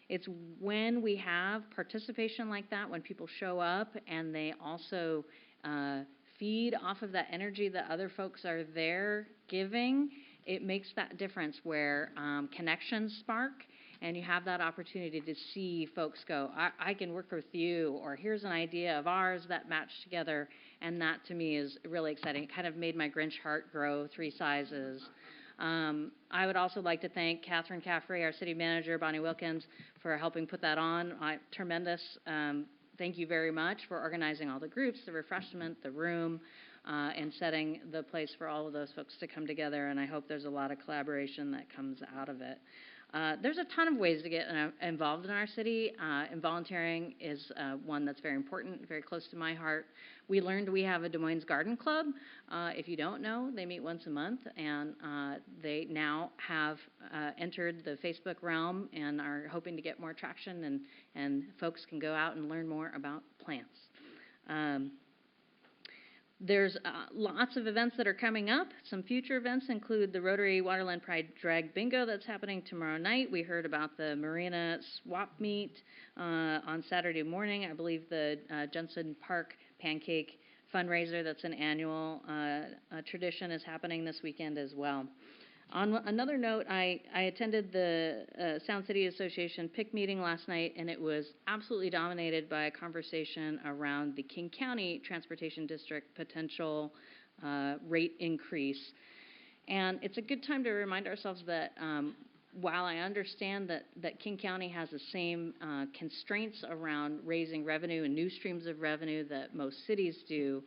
it's when we have participation like that, when people show up and they also feed off of that energy that other folks are there giving, it makes that difference where connections spark, and you have that opportunity to see folks go, I can work with you, or here's an idea of ours that match together, and that to me is really exciting. It kind of made my Grinch heart grow 3 sizes. I would also like to thank Catherine Caffrey, our city manager, Bonnie Wilkins, for helping put that on. Tremendous. Thank you very much for organizing all the groups, the refreshment, the room, and setting the place for all of those folks to come together, and I hope there's a lot of collaboration that comes out of it. There's a ton of ways to get involved in our city, and volunteering is one that's very important, very close to my heart. We learned we have a Des Moines Garden Club. If you don't know, they meet once a month, and they now have entered the Facebook realm and are hoping to get more traction, and folks can go out and learn more about plants. There's lots of events that are coming up. Some future events include the Rotary Waterland Pride Drag Bingo that's happening tomorrow night. We heard about the Marina Swap Meet on Saturday morning. I believe the Jensen Park Pancake fundraiser, that's an annual tradition, is happening this weekend as well. On another note, I attended the Sound City Association PIC meeting last night, and it was absolutely dominated by a conversation around the King County Transportation District potential rate increase. And it's a good time to remind ourselves that while I understand that King County has the same constraints around raising revenue and new streams of revenue that most cities do,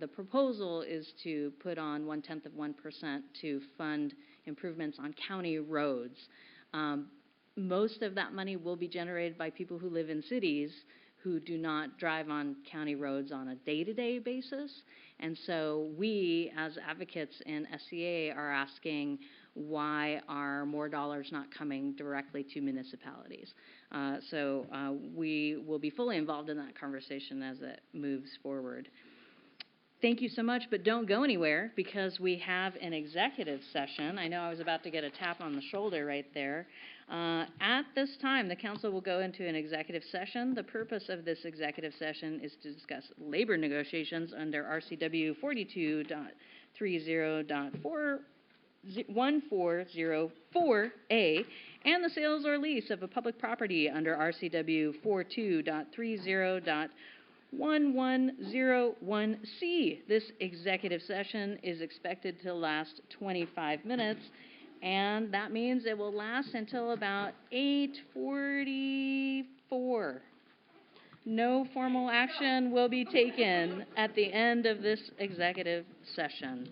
the proposal is to put on 0.1% to fund improvements on county roads. Most of that money will be generated by people who live in cities who do not drive on county roads on a day-to-day basis. And so we, as advocates in SCA, are asking, why are more dollars not coming directly to municipalities? So we will be fully involved in that conversation as it moves forward. Thank you so much, but don't go anywhere because we have an executive session. I know I was about to get a tap on the shoulder right there. At this time, the council will go into an executive session. The purpose of this executive session is to discuss labor negotiations under RCW 42.1404A and the sales or lease of a public property under RCW 42.30.1101C. This executive session is expected to last 25 minutes, and that means it will last until about 8:44. No formal action will be taken at the end of this executive session.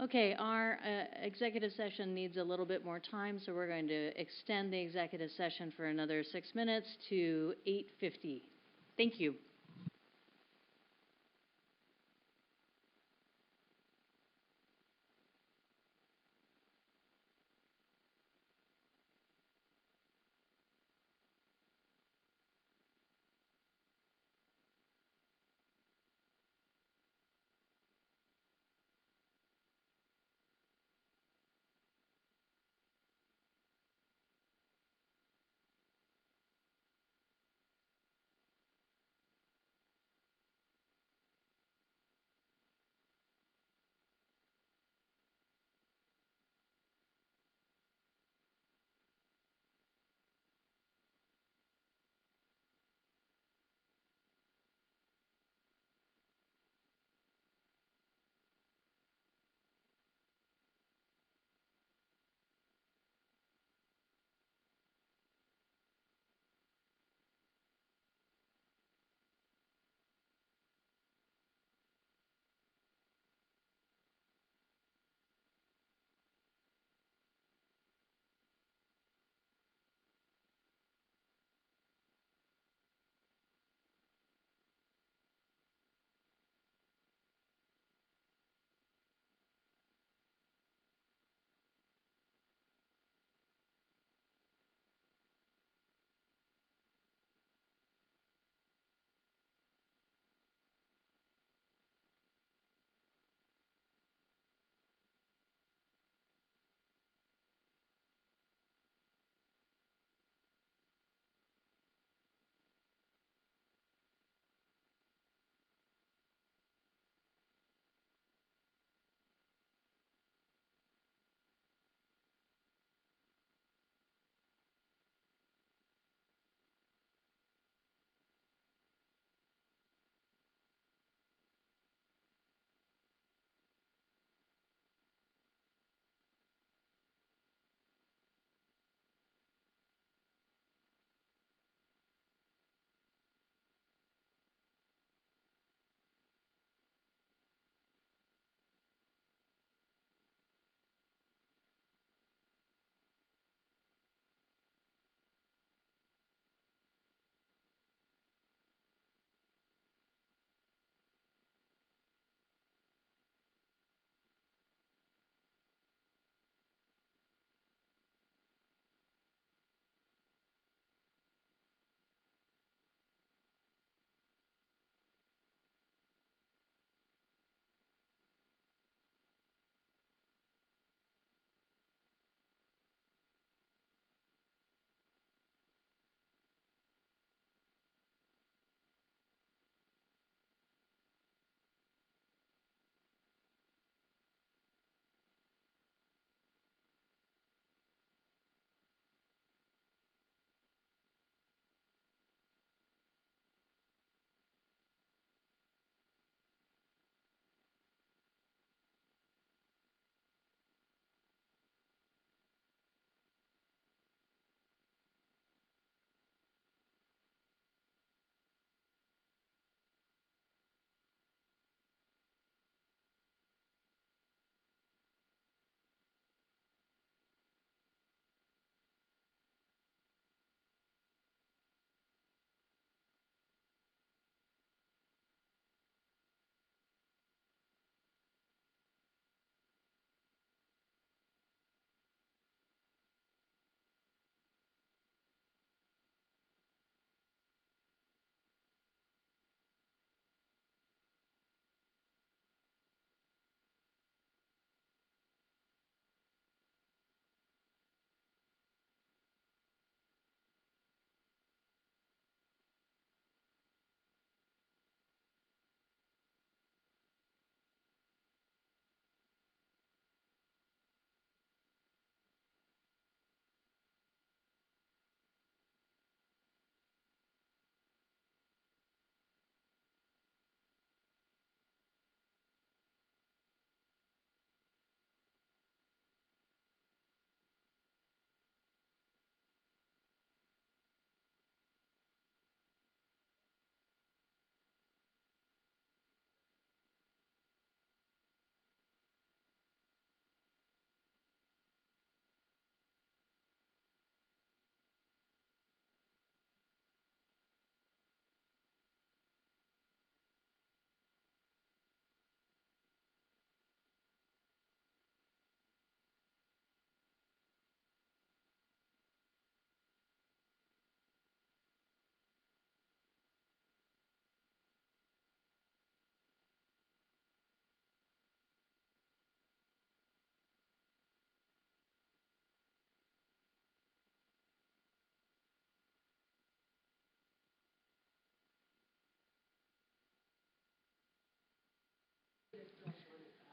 Okay, our executive session needs a little bit more time, so we're going to extend the executive session for another 6 minutes to 8:50. Thank you.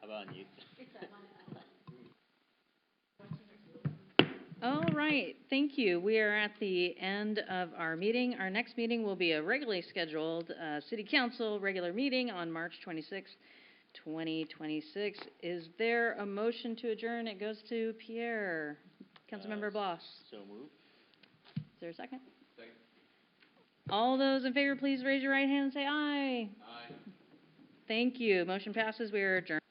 How about you? All right, thank you. We are at the end of our meeting. Our next meeting will be a regularly scheduled City Council regular meeting on March 26th, 2026. Is there a motion to adjourn? It goes to Pierre. Councilmember Bloss. So moved. Is there a second? Second. All those in favor, please raise your right hand and say aye. Aye. Thank you. Motion passes. We are adjourned.